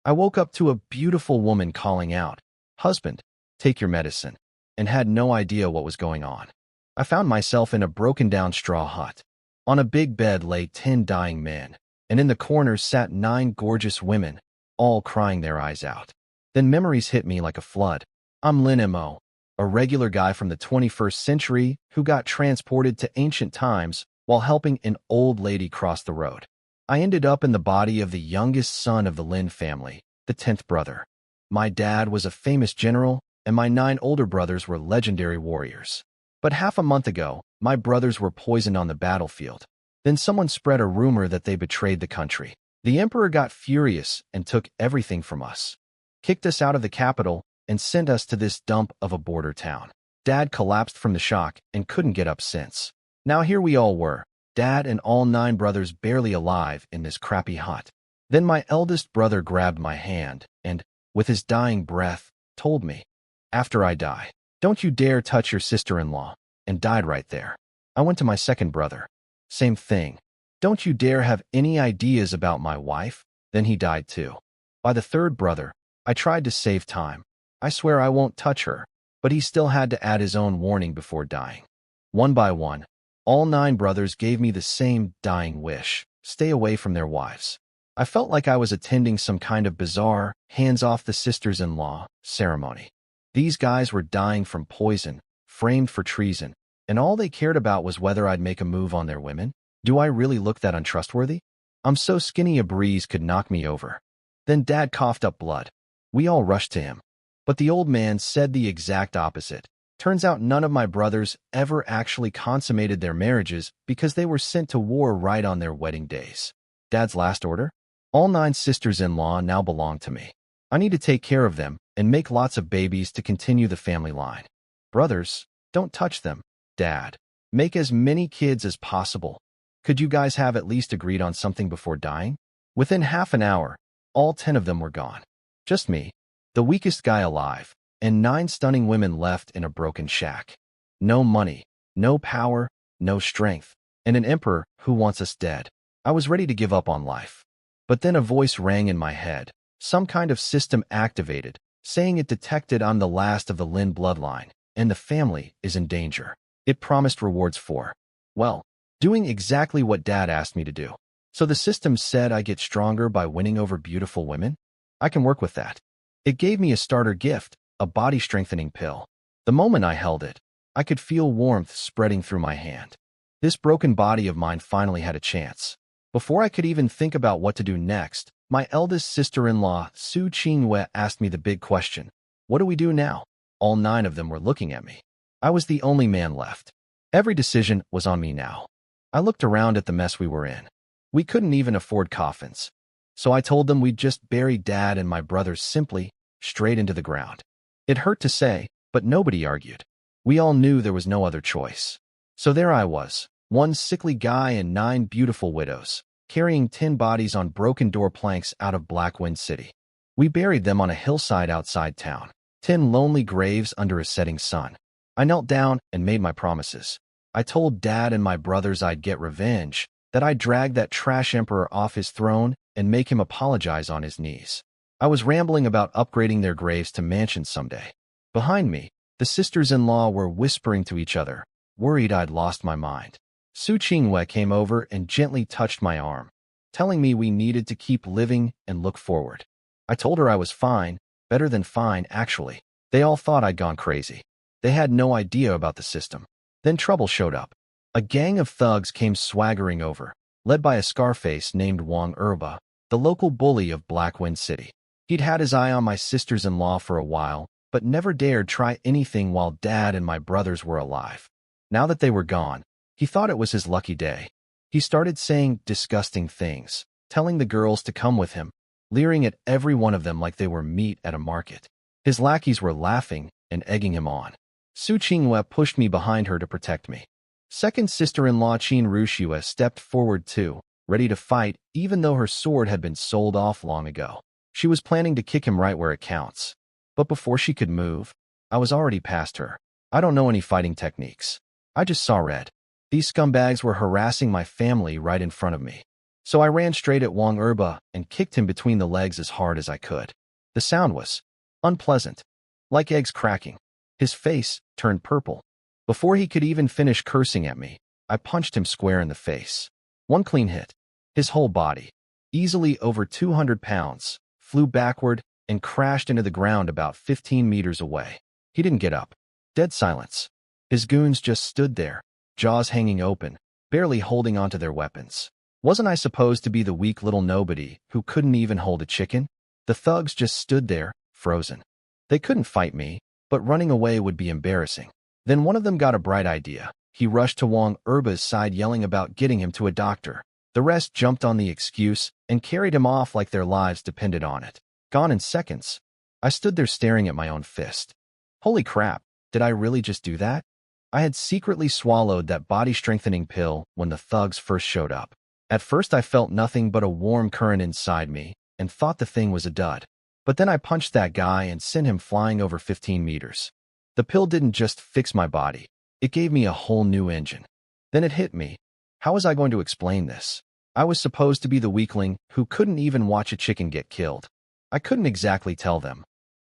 I woke up to a beautiful woman calling out, "Husband, take your medicine," and had no idea what was going on. I found myself in a broken-down straw hut. On a big bed lay 10 dying men, and in the corners sat 9 gorgeous women, all crying their eyes out. Then memories hit me like a flood. I'm Lynn M.O, a regular guy from the 21st century who got transported to ancient times while helping an old lady cross the road. I ended up in the body of the youngest son of the Lynn family, the 10th brother. My dad was a famous general, and my 9 older brothers were legendary warriors. But half a month ago, my brothers were poisoned on the battlefield. Then someone spread a rumor that they betrayed the country. The emperor got furious and took everything from us, kicked us out of the capital, and sent us to this dump of a border town. Dad collapsed from the shock and couldn't get up since. Now here we all were, Dad and all 9 brothers barely alive in this crappy hut. Then my eldest brother grabbed my hand and, with his dying breath, told me, "After I die, don't you dare touch your sister-in-law," and died right there. I went to my second brother. Same thing. "Don't you dare have any ideas about my wife," then he died too. By the third brother, I tried to save time. I swear I won't touch her, but he still had to add his own warning before dying. One by one, all 9 brothers gave me the same dying wish: stay away from their wives. I felt like I was attending some kind of bizarre, hands-off the sisters-in-law ceremony. These guys were dying from poison, framed for treason, and all they cared about was whether I'd make a move on their women. Do I really look that untrustworthy? I'm so skinny a breeze could knock me over. Then Dad coughed up blood. We all rushed to him. But the old man said the exact opposite. Turns out none of my brothers ever actually consummated their marriages because they were sent to war right on their wedding days. Dad's last order? All 9 sisters-in-law now belong to me. I need to take care of them and make lots of babies to continue the family line. Brothers, don't touch them. Dad, make as many kids as possible. Could you guys have at least agreed on something before dying? Within half an hour, all 10 of them were gone. Just me, the weakest guy alive, and 9 stunning women left in a broken shack. No money, no power, no strength, and an emperor who wants us dead. I was ready to give up on life. But then a voice rang in my head, some kind of system activated, saying it detected I'm the last of the Lynn bloodline, and the family is in danger. It promised rewards for, well, doing exactly what Dad asked me to do. So the system said I get stronger by winning over beautiful women? I can work with that. It gave me a starter gift, a body-strengthening pill. The moment I held it, I could feel warmth spreading through my hand. This broken body of mine finally had a chance. Before I could even think about what to do next, my eldest sister-in-law, Su Qingwei, asked me the big question. What do we do now? All 9 of them were looking at me. I was the only man left. Every decision was on me now. I looked around at the mess we were in. We couldn't even afford coffins. So I told them we'd just bury Dad and my brothers simply, straight into the ground. It hurt to say, but nobody argued. We all knew there was no other choice. So there I was, one sickly guy and 9 beautiful widows, carrying 10 bodies on broken door planks out of Blackwind City. We buried them on a hillside outside town, 10 lonely graves under a setting sun. I knelt down and made my promises. I told Dad and my brothers I'd get revenge, that I'd drag that trash emperor off his throne and make him apologize on his knees. I was rambling about upgrading their graves to mansions someday. Behind me, the sisters-in-law were whispering to each other, worried I'd lost my mind. Su Qingwei came over and gently touched my arm, telling me we needed to keep living and look forward. I told her I was fine, better than fine, actually. They all thought I'd gone crazy. They had no idea about the system. Then trouble showed up. A gang of thugs came swaggering over, led by a Scarface named Wang Erba, the local bully of Blackwind City. He'd had his eye on my sisters-in-law for a while, but never dared try anything while Dad and my brothers were alive. Now that they were gone, he thought it was his lucky day. He started saying disgusting things, telling the girls to come with him, leering at every one of them like they were meat at a market. His lackeys were laughing and egging him on. Su Qingwei pushed me behind her to protect me. Second sister-in-law Qin Rushue stepped forward too, ready to fight even though her sword had been sold off long ago. She was planning to kick him right where it counts. But before she could move, I was already past her. I don't know any fighting techniques. I just saw red. These scumbags were harassing my family right in front of me. So I ran straight at Wang Erba and kicked him between the legs as hard as I could. The sound was unpleasant, like eggs cracking. His face turned purple. Before he could even finish cursing at me, I punched him square in the face. One clean hit. His whole body, easily over 200 pounds, flew backward and crashed into the ground about 15 meters away. He didn't get up. Dead silence. His goons just stood there, jaws hanging open, barely holding onto their weapons. Wasn't I supposed to be the weak little nobody who couldn't even hold a chicken? The thugs just stood there, frozen. They couldn't fight me, but running away would be embarrassing. Then one of them got a bright idea. He rushed to Wang Erba's side yelling about getting him to a doctor. The rest jumped on the excuse and carried him off like their lives depended on it. Gone in seconds. I stood there staring at my own fist. Holy crap, did I really just do that? I had secretly swallowed that body-strengthening pill when the thugs first showed up. At first I felt nothing but a warm current inside me and thought the thing was a dud. But then I punched that guy and sent him flying over 15 meters. The pill didn't just fix my body. It gave me a whole new engine. Then it hit me. How was I going to explain this? I was supposed to be the weakling who couldn't even watch a chicken get killed. I couldn't exactly tell them.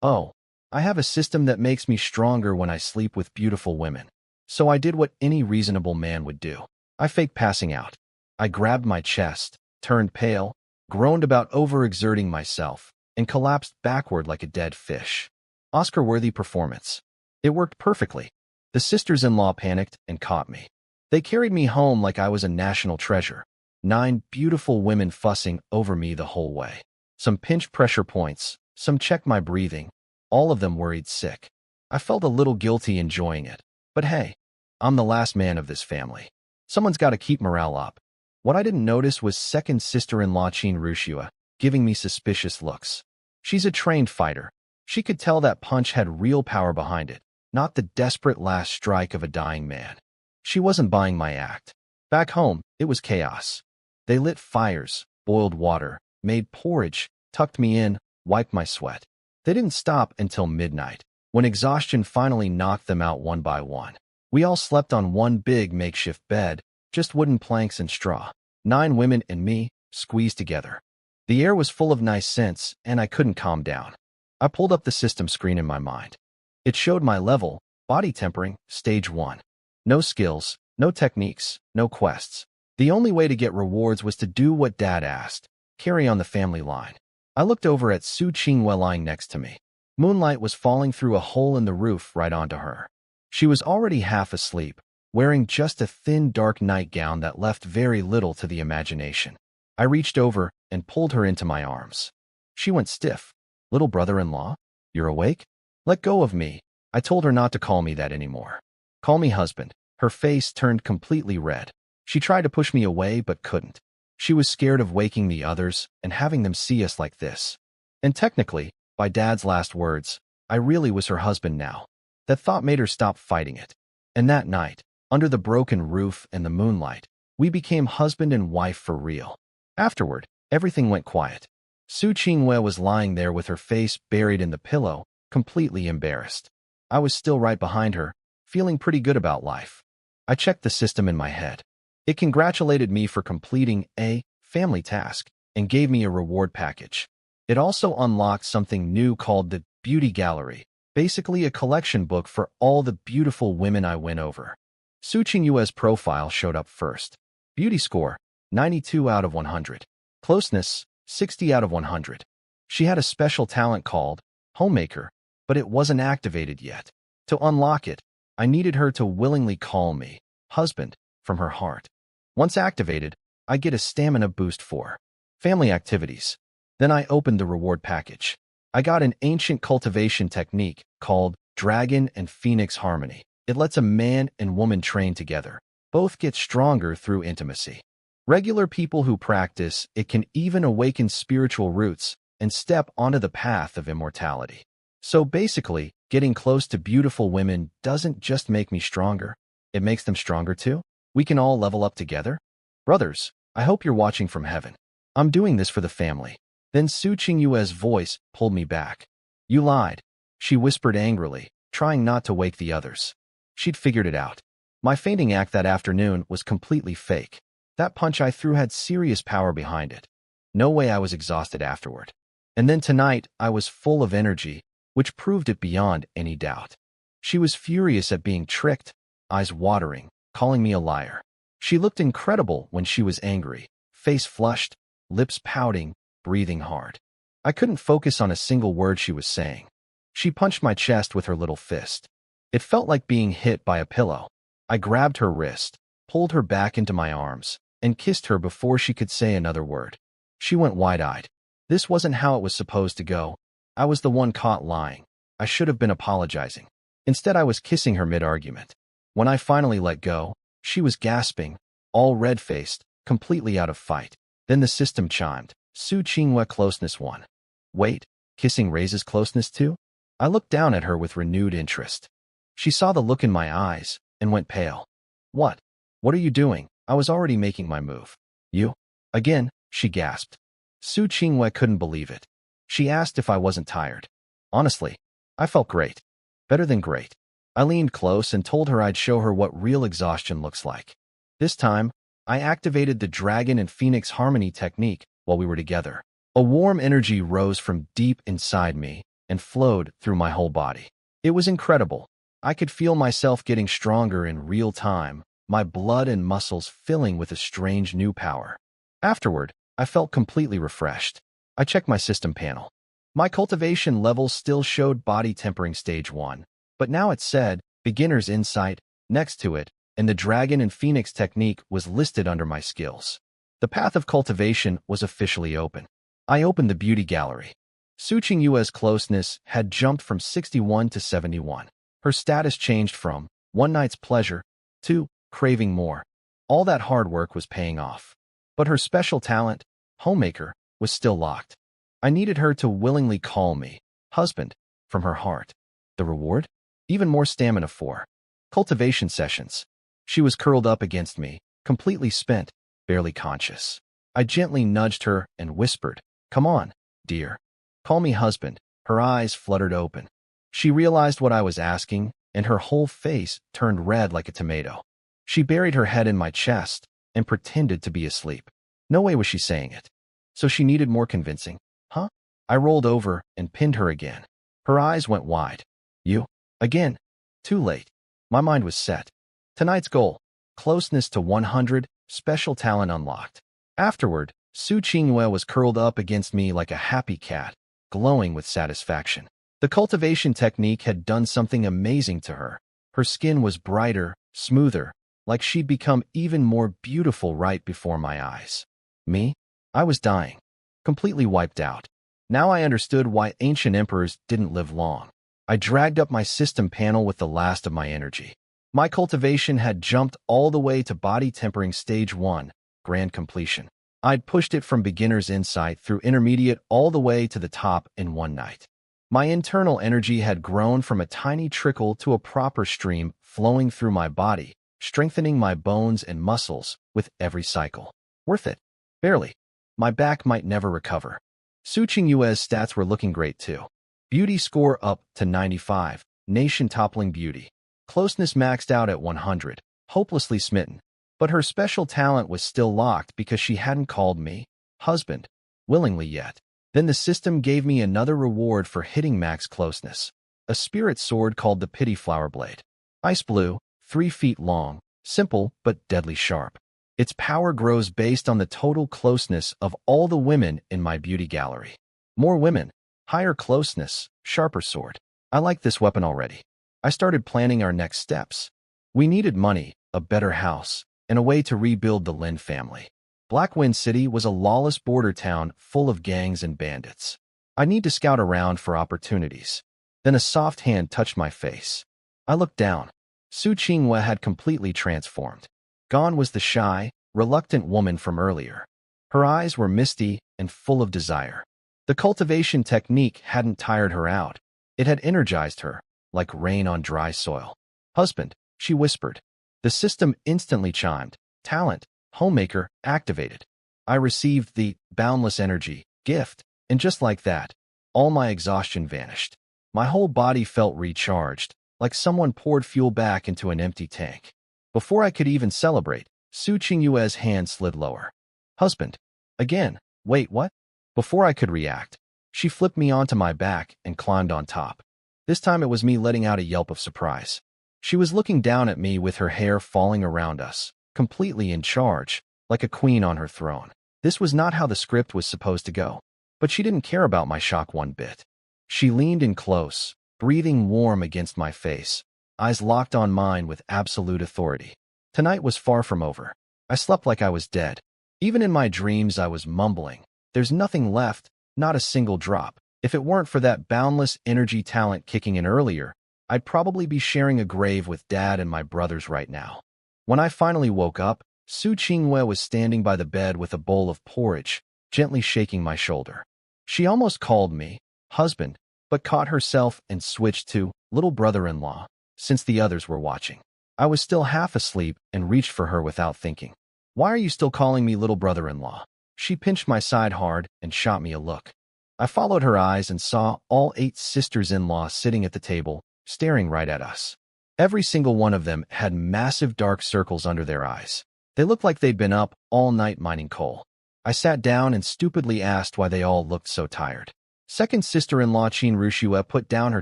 Oh, I have a system that makes me stronger when I sleep with beautiful women. So I did what any reasonable man would do. I faked passing out. I grabbed my chest, turned pale, groaned about overexerting myself, and collapsed backward like a dead fish. Oscar-worthy performance. It worked perfectly. The sisters-in-law panicked and caught me. They carried me home like I was a national treasure. 9 beautiful women fussing over me the whole way. Some pinched pressure points, some checked my breathing, all of them worried sick. I felt a little guilty enjoying it. But hey, I'm the last man of this family. Someone's got to keep morale up. What I didn't notice was second sister-in-law Chin Rushua giving me suspicious looks. She's a trained fighter. She could tell that punch had real power behind it, not the desperate last strike of a dying man. She wasn't buying my act. Back home, it was chaos. They lit fires, boiled water, made porridge, tucked me in, wiped my sweat. They didn't stop until midnight, when exhaustion finally knocked them out one by one. We all slept on one big makeshift bed, just wooden planks and straw. 9 women and me, squeezed together. The air was full of nice scents, and I couldn't calm down. I pulled up the system screen in my mind. It showed my level, body tempering, stage 1. No skills, no techniques, no quests. The only way to get rewards was to do what Dad asked, carry on the family line. I looked over at Su Qingwei lying next to me. Moonlight was falling through a hole in the roof right onto her. She was already half asleep, wearing just a thin dark nightgown that left very little to the imagination. I reached over and pulled her into my arms. She went stiff. Little brother-in-law, you're awake? Let go of me. I told her not to call me that anymore. Call me husband. Her face turned completely red. She tried to push me away but couldn't. She was scared of waking the others and having them see us like this. And technically, by Dad's last words, I really was her husband now. That thought made her stop fighting it. And that night, under the broken roof and the moonlight, we became husband and wife for real. Afterward, everything went quiet. Su Qingwei was lying there with her face buried in the pillow, completely embarrassed. I was still right behind her, feeling pretty good about life. I checked the system in my head. It congratulated me for completing a family task and gave me a reward package. It also unlocked something new called the Beauty Gallery, basically a collection book for all the beautiful women I went over. Su Qingyue's profile showed up first. Beauty score, 92 out of 100. Closeness, 60 out of 100. She had a special talent called Homemaker, but it wasn't activated yet. To unlock it, I needed her to willingly call me husband from her heart. Once activated, I get a stamina boost for family activities. Then I opened the reward package. I got an ancient cultivation technique called Dragon and Phoenix Harmony. It lets a man and woman train together. Both get stronger through intimacy. Regular people who practice it can even awaken spiritual roots and step onto the path of immortality. So basically, getting close to beautiful women doesn't just make me stronger. It makes them stronger too. We can all level up together. Brothers, I hope you're watching from heaven. I'm doing this for the family. Then Su Qingyue's voice pulled me back. You lied, she whispered angrily, trying not to wake the others. She'd figured it out. My fainting act that afternoon was completely fake. That punch I threw had serious power behind it. No way I was exhausted afterward. And then tonight, I was full of energy, which proved it beyond any doubt. She was furious at being tricked, eyes watering, calling me a liar. She looked incredible when she was angry, face flushed, lips pouting, breathing hard. I couldn't focus on a single word she was saying. She punched my chest with her little fist. It felt like being hit by a pillow. I grabbed her wrist, pulled her back into my arms, and kissed her before she could say another word. She went wide-eyed. This wasn't how it was supposed to go. I was the one caught lying. I should have been apologizing. Instead, I was kissing her mid-argument. When I finally let go, she was gasping, all red-faced, completely out of fight. Then the system chimed. Su Qingwe closeness 1. Wait, kissing raises closeness too? I looked down at her with renewed interest. She saw the look in my eyes and went pale. What? What are you doing? I was already making my move. You? Again, she gasped. Su Qingwe couldn't believe it. She asked if I wasn't tired. Honestly, I felt great. Better than great. I leaned close and told her I'd show her what real exhaustion looks like. This time, I activated the Dragon and Phoenix Harmony technique while we were together. A warm energy rose from deep inside me and flowed through my whole body. It was incredible. I could feel myself getting stronger in real time, my blood and muscles filling with a strange new power. Afterward, I felt completely refreshed. I checked my system panel. My cultivation levels still showed body tempering stage 1, but now it said beginner's insight next to it, and the Dragon and Phoenix technique was listed under my skills. The path of cultivation was officially open. I opened the beauty gallery. Su Qingwe's closeness had jumped from 61 to 71. Her status changed from one night's pleasure to craving more. All that hard work was paying off. But her special talent, homemaker, was still locked. I needed her to willingly call me husband from her heart. The reward? Even more stamina for cultivation sessions. She was curled up against me, completely spent, barely conscious. I gently nudged her and whispered, "Come on, dear. Call me husband." Her eyes fluttered open. She realized what I was asking, and her whole face turned red like a tomato. She buried her head in my chest and pretended to be asleep. No way was she saying it. So she needed more convincing. Huh? I rolled over and pinned her again. Her eyes went wide. You? Again? Too late. My mind was set. Tonight's goal, closeness to 100, special talent unlocked. Afterward, Su Qingwe was curled up against me like a happy cat, glowing with satisfaction. The cultivation technique had done something amazing to her. Her skin was brighter, smoother, like she'd become even more beautiful right before my eyes. Me? I was dying, completely wiped out. Now I understood why ancient emperors didn't live long. I dragged up my system panel with the last of my energy. My cultivation had jumped all the way to body tempering stage 1, grand completion. I'd pushed it from beginner's insight through intermediate all the way to the top in one night. My internal energy had grown from a tiny trickle to a proper stream flowing through my body, strengthening my bones and muscles with every cycle. Worth it? Barely. My back might never recover. Su Qingwe's stats were looking great too. Beauty score up to 95, nation-toppling beauty. Closeness maxed out at 100, hopelessly smitten. But her special talent was still locked because she hadn't called me husband willingly yet. Then the system gave me another reward for hitting max closeness. A spirit sword called the Pity Flower Blade. Ice blue, 3 feet long, simple but deadly sharp. Its power grows based on the total closeness of all the women in my beauty gallery. More women, higher closeness, sharper sword. I like this weapon already. I started planning our next steps. We needed money, a better house, and a way to rebuild the Lin family. Blackwind City was a lawless border town full of gangs and bandits. I need to scout around for opportunities. Then a soft hand touched my face. I looked down. Su Qingwe had completely transformed. Gone was the shy, reluctant woman from earlier. Her eyes were misty and full of desire. The cultivation technique hadn't tired her out. It had energized her, like rain on dry soil. Husband, she whispered. The system instantly chimed. Talent, homemaker, activated. I received the boundless energy gift, and just like that, all my exhaustion vanished. My whole body felt recharged, like someone poured fuel back into an empty tank. Before I could even celebrate, Su Qingyue's hand slid lower. Husband. Again. Wait, what? Before I could react, she flipped me onto my back and climbed on top. This time it was me letting out a yelp of surprise. She was looking down at me with her hair falling around us, completely in charge, like a queen on her throne. This was not how the script was supposed to go. But she didn't care about my shock one bit. She leaned in close, breathing warm against my face, eyes locked on mine with absolute authority. Tonight was far from over. I slept like I was dead. Even in my dreams I was mumbling. There's nothing left, not a single drop. If it weren't for that boundless energy talent kicking in earlier, I'd probably be sharing a grave with Dad and my brothers right now. When I finally woke up, Su Qingyue was standing by the bed with a bowl of porridge, gently shaking my shoulder. She almost called me husband, but caught herself and switched to little brother-in-law, since the others were watching. I was still half asleep and reached for her without thinking. Why are you still calling me little brother-in-law? She pinched my side hard and shot me a look. I followed her eyes and saw all 8 sisters-in-law sitting at the table, staring right at us. Every single one of them had massive dark circles under their eyes. They looked like they'd been up all night mining coal. I sat down and stupidly asked why they all looked so tired. Second sister-in-law Qin Rushue put down her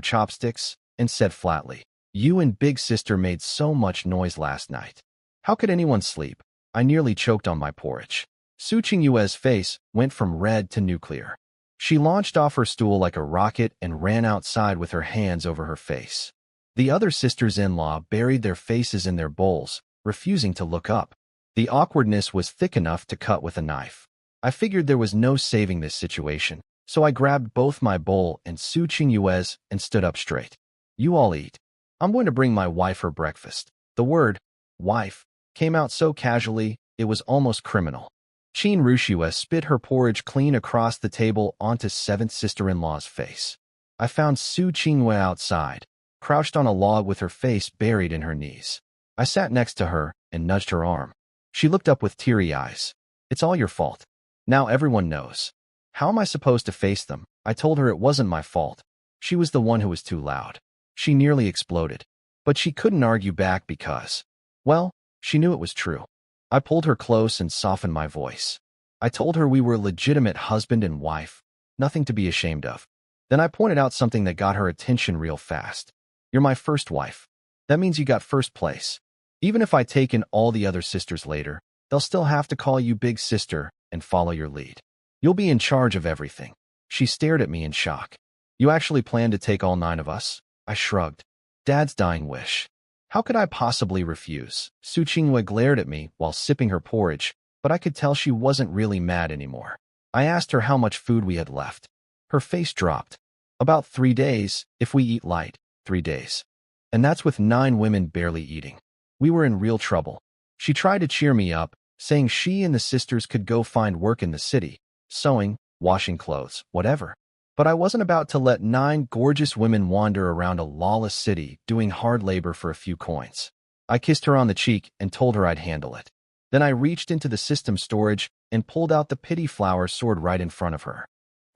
chopsticks and said flatly, "You and big sister made so much noise last night. How could anyone sleep?" I nearly choked on my porridge. Su Qingyue's face went from red to nuclear. She launched off her stool like a rocket and ran outside with her hands over her face. The other sisters-in-law buried their faces in their bowls, refusing to look up. The awkwardness was thick enough to cut with a knife. I figured there was no saving this situation, so I grabbed both my bowl and Su Qingyue's and stood up straight. "You all eat. I'm going to bring my wife her breakfast." The word, wife, came out so casually, it was almost criminal. Qin Rushue spit her porridge clean across the table onto 7th sister-in-law's face. I found Su Qingyue outside, crouched on a log with her face buried in her knees. I sat next to her and nudged her arm. She looked up with teary eyes. "It's all your fault. Now everyone knows." How am I supposed to face them? I told her it wasn't my fault. She was the one who was too loud. She nearly exploded. But she couldn't argue back because, well, she knew it was true. I pulled her close and softened my voice. I told her we were legitimate husband and wife, nothing to be ashamed of. Then I pointed out something that got her attention real fast. "You're my first wife. That means you got first place. Even if I take in all the other sisters later, they'll still have to call you big sister and follow your lead. You'll be in charge of everything." She stared at me in shock. "You actually plan to take all 9 of us?" I shrugged. "Dad's dying wish. How could I possibly refuse?" Su Qingyue glared at me while sipping her porridge, but I could tell she wasn't really mad anymore. I asked her how much food we had left. Her face dropped. "About 3 days, if we eat light, 3 days. And that's with 9 women barely eating. We were in real trouble." She tried to cheer me up, saying she and the sisters could go find work in the city, sewing, washing clothes, whatever. But I wasn't about to let 9 gorgeous women wander around a lawless city doing hard labor for a few coins. I kissed her on the cheek and told her I'd handle it. Then I reached into the system storage and pulled out the pity flower sword right in front of her.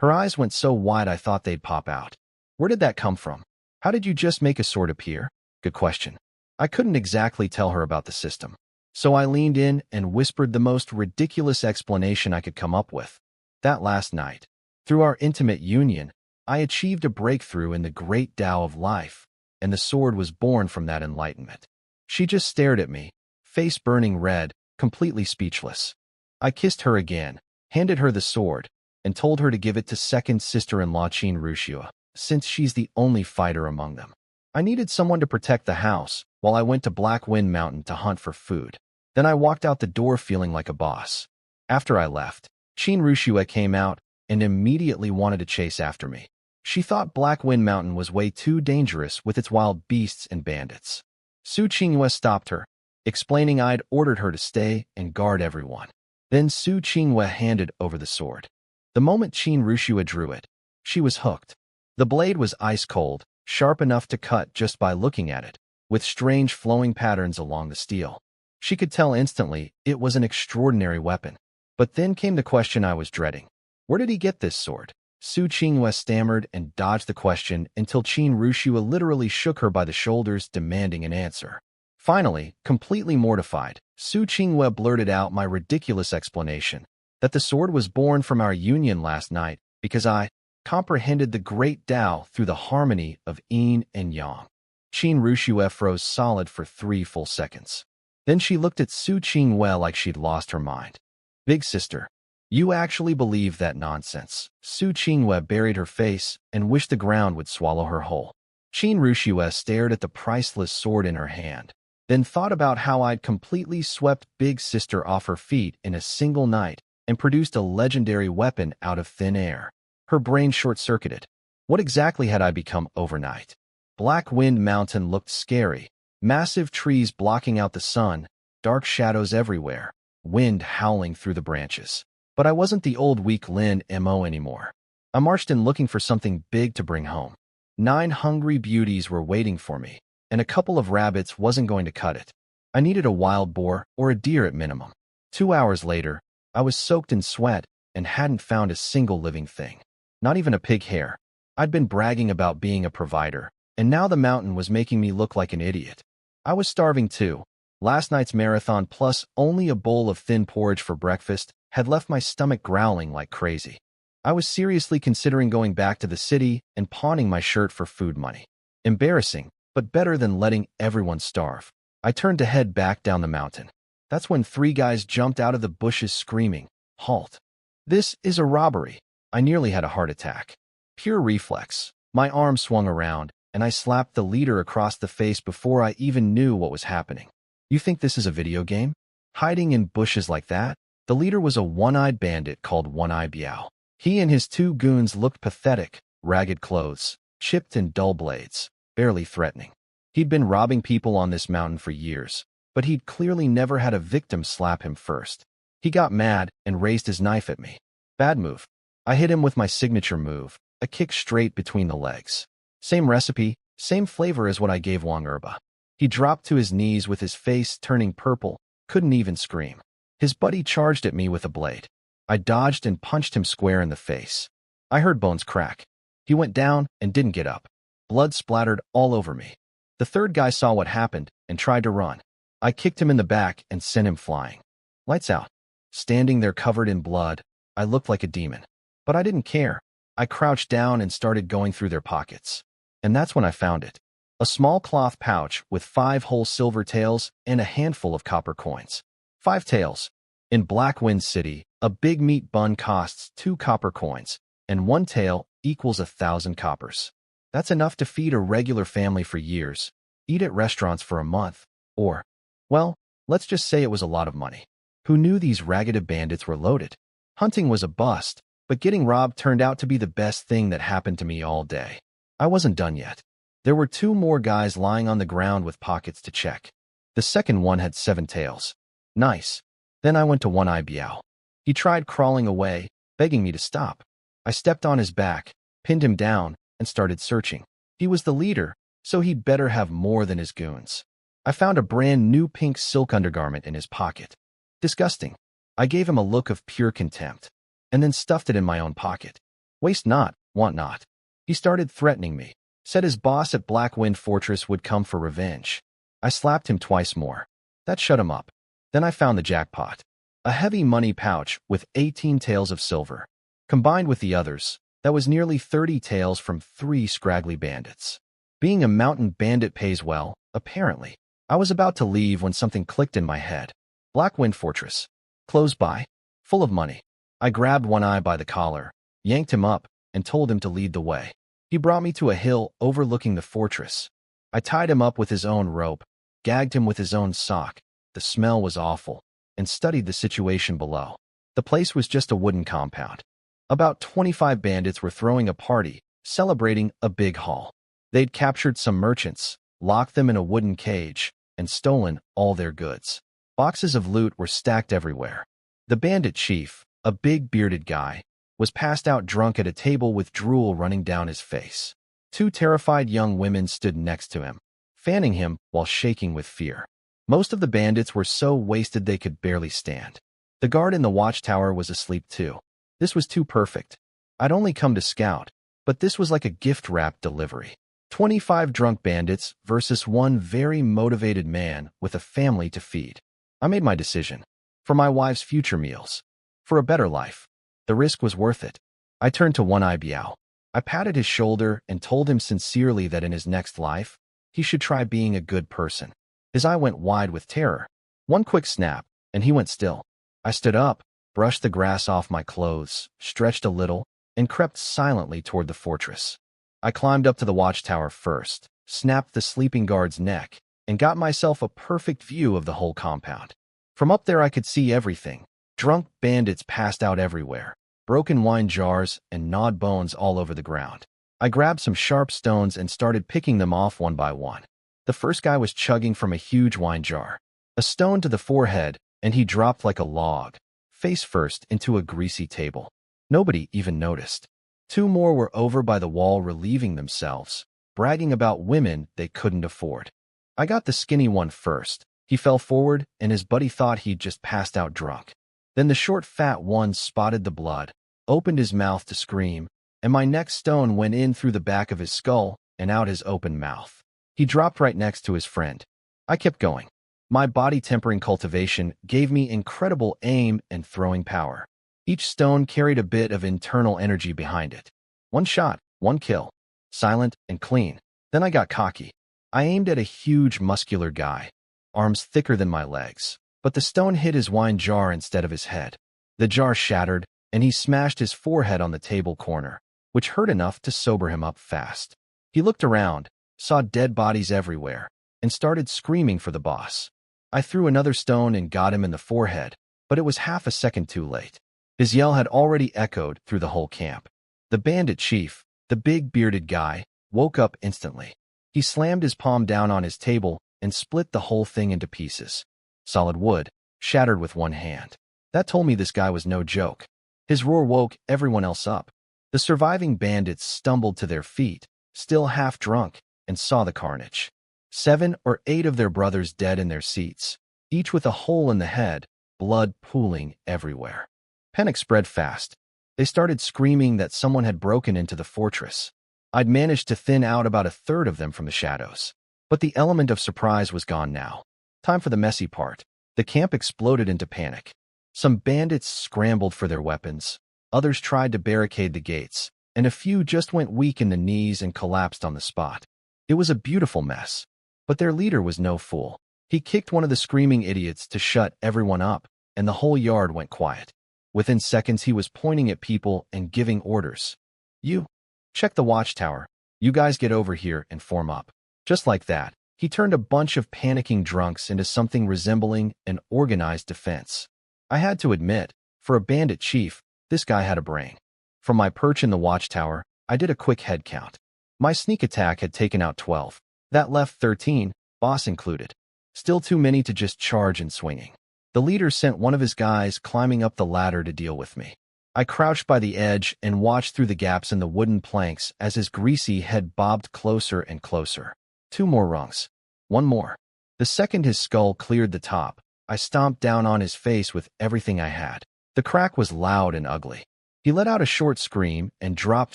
Her eyes went so wide I thought they'd pop out. "Where did that come from? How did you just make a sword appear?" Good question. I couldn't exactly tell her about the system. So I leaned in and whispered the most ridiculous explanation I could come up with. That last night, through our intimate union, I achieved a breakthrough in the great Tao of life, and the sword was born from that enlightenment. She just stared at me, face burning red, completely speechless. I kissed her again, handed her the sword, and told her to give it to second sister-in-law Qin Rushue, since she's the only fighter among them. I needed someone to protect the house while I went to Black Wind Mountain to hunt for food. Then I walked out the door feeling like a boss. After I left, Qin Rushue came out and immediately wanted to chase after me. She thought Black Wind Mountain was way too dangerous with its wild beasts and bandits. Su Qingyue stopped her, explaining I'd ordered her to stay and guard everyone. Then Su Qingyue handed over the sword. The moment Qin Rushue drew it, she was hooked. The blade was ice cold, sharp enough to cut just by looking at it, with strange flowing patterns along the steel. She could tell instantly it was an extraordinary weapon. But then came the question I was dreading. Where did he get this sword? Su Qingyue stammered and dodged the question until Qin Rushue literally shook her by the shoulders, demanding an answer. Finally, completely mortified, Su Qingwe blurted out my ridiculous explanation that the sword was born from our union last night because I comprehended the great Tao through the harmony of yin and yang. Qin Rushue froze solid for 3 full seconds. Then she looked at Su Qingwe like she'd lost her mind. Big sister, you actually believe that nonsense? Su Qingwe buried her face and wished the ground would swallow her whole. Qin Rushue stared at the priceless sword in her hand, then thought about how I'd completely swept Big Sister off her feet in a single night and produced a legendary weapon out of thin air. Her brain short-circuited. What exactly had I become overnight? Black Wind Mountain looked scary. Massive trees blocking out the sun, dark shadows everywhere, wind howling through the branches. But I wasn't the old weak Lynn M.O anymore. I marched in looking for something big to bring home. 9 hungry beauties were waiting for me, and a couple of rabbits wasn't going to cut it. I needed a wild boar or a deer at minimum. 2 hours later, I was soaked in sweat and hadn't found a single living thing. Not even a pig hair. I'd been bragging about being a provider, and now the mountain was making me look like an idiot. I was starving too. Last night's marathon plus only a bowl of thin porridge for breakfast had left my stomach growling like crazy. I was seriously considering going back to the city and pawning my shirt for food money. Embarrassing, but better than letting everyone starve. I turned to head back down the mountain. That's when 3 guys jumped out of the bushes screaming, "Halt! This is a robbery!" I nearly had a heart attack. Pure reflex. My arm swung around, and I slapped the leader across the face before I even knew what was happening. You think this is a video game? Hiding in bushes like that? The leader was a one-eyed bandit called One-Eye Biao. He and his 2 goons looked pathetic, ragged clothes, chipped and dull blades, barely threatening. He'd been robbing people on this mountain for years, but he'd clearly never had a victim slap him first. He got mad and raised his knife at me. Bad move. I hit him with my signature move, a kick straight between the legs. Same recipe, same flavor as what I gave Wang Erba. He dropped to his knees with his face turning purple, couldn't even scream. His buddy charged at me with a blade. I dodged and punched him square in the face. I heard bones crack. He went down and didn't get up. Blood splattered all over me. The 3rd guy saw what happened and tried to run. I kicked him in the back and sent him flying. Lights out. Standing there covered in blood, I looked like a demon. But I didn't care. I crouched down and started going through their pockets. And that's when I found it. A small cloth pouch with 5 whole silver taels and a handful of copper coins. 5 taels. In Black Wind City, a big meat bun costs 2 copper coins, and 1 tael equals 1,000 coppers. That's enough to feed a regular family for years, eat at restaurants for a month, or, well, let's just say it was a lot of money. Who knew these ragged bandits were loaded? Hunting was a bust, but getting robbed turned out to be the best thing that happened to me all day. I wasn't done yet. There were 2 more guys lying on the ground with pockets to check. The second one had 7 taels. Nice. Then I went to One-Eye Biao. He tried crawling away, begging me to stop. I stepped on his back, pinned him down, and started searching. He was the leader, so he'd better have more than his goons. I found a brand new pink silk undergarment in his pocket. Disgusting. I gave him a look of pure contempt, and then stuffed it in my own pocket. Waste not, want not. He started threatening me, said his boss at Black Wind Fortress would come for revenge. I slapped him twice more. That shut him up. Then I found the jackpot. A heavy money pouch with 18 taels of silver. Combined with the others, that was nearly 30 taels from 3 scraggly bandits. Being a mountain bandit pays well, apparently. I was about to leave when something clicked in my head. Black Wind Fortress. Close by. Full of money. I grabbed One-Eye by the collar, yanked him up, and told him to lead the way. He brought me to a hill overlooking the fortress. I tied him up with his own rope, gagged him with his own sock. The smell was awful, and studied the situation below. The place was just a wooden compound. About 25 bandits were throwing a party, celebrating a big haul. They'd captured some merchants, locked them in a wooden cage, and stolen all their goods. Boxes of loot were stacked everywhere. The bandit chief, a big bearded guy, was passed out drunk at a table with drool running down his face. 2 terrified young women stood next to him, fanning him while shaking with fear. Most of the bandits were so wasted they could barely stand. The guard in the watchtower was asleep too. This was too perfect. I'd only come to scout, but this was like a gift-wrapped delivery. 25 drunk bandits versus one very motivated man with a family to feed. I made my decision. For my wife's future meals. For a better life. The risk was worth it. I turned to One-Eye Biao. I patted his shoulder and told him sincerely that in his next life, he should try being a good person. His eye went wide with terror. One quick snap, and he went still. I stood up, brushed the grass off my clothes, stretched a little, and crept silently toward the fortress. I climbed up to the watchtower first, snapped the sleeping guard's neck, and got myself a perfect view of the whole compound. From up there I could see everything. Drunk bandits passed out everywhere, broken wine jars and gnawed bones all over the ground. I grabbed some sharp stones and started picking them off one by one. The first guy was chugging from a huge wine jar. A stone to the forehead, and he dropped like a log, face first into a greasy table. Nobody even noticed. Two more were over by the wall relieving themselves, bragging about women they couldn't afford. I got the skinny one first. He fell forward, and his buddy thought he'd just passed out drunk. Then the short fat one spotted the blood, opened his mouth to scream, and my next stone went in through the back of his skull and out his open mouth. He dropped right next to his friend. I kept going. My body tempering cultivation gave me incredible aim and throwing power. Each stone carried a bit of internal energy behind it. One shot, one kill. Silent and clean. Then I got cocky. I aimed at a huge muscular guy, arms thicker than my legs, but the stone hit his wine jar instead of his head. The jar shattered, and he smashed his forehead on the table corner, which hurt enough to sober him up fast. He looked around, saw dead bodies everywhere, and started screaming for the boss. I threw another stone and got him in the forehead, but it was half a second too late. His yell had already echoed through the whole camp. The bandit chief, the big bearded guy, woke up instantly. He slammed his palm down on his table and split the whole thing into pieces. Solid wood, shattered with one hand. That told me this guy was no joke. His roar woke everyone else up. The surviving bandits stumbled to their feet, still half drunk, and saw the carnage. 7 or 8 of their brothers dead in their seats, each with a hole in the head, blood pooling everywhere. Panic spread fast. They started screaming that someone had broken into the fortress. I'd managed to thin out about a third of them from the shadows. But the element of surprise was gone now. Time for the messy part. The camp exploded into panic. Some bandits scrambled for their weapons. Others tried to barricade the gates, and a few just went weak in the knees and collapsed on the spot. It was a beautiful mess. But their leader was no fool. He kicked one of the screaming idiots to shut everyone up, and the whole yard went quiet. Within seconds, he was pointing at people and giving orders. You, check the watchtower. You guys get over here and form up. Just like that, he turned a bunch of panicking drunks into something resembling an organized defense. I had to admit, for a bandit chief, this guy had a brain. From my perch in the watchtower, I did a quick head count. My sneak attack had taken out 12. That left 13, boss included. Still too many to just charge and swinging. The leader sent one of his guys climbing up the ladder to deal with me. I crouched by the edge and watched through the gaps in the wooden planks as his greasy head bobbed closer and closer. 2 more rungs. 1 more. The second his skull cleared the top, I stomped down on his face with everything I had. The crack was loud and ugly. He let out a short scream and dropped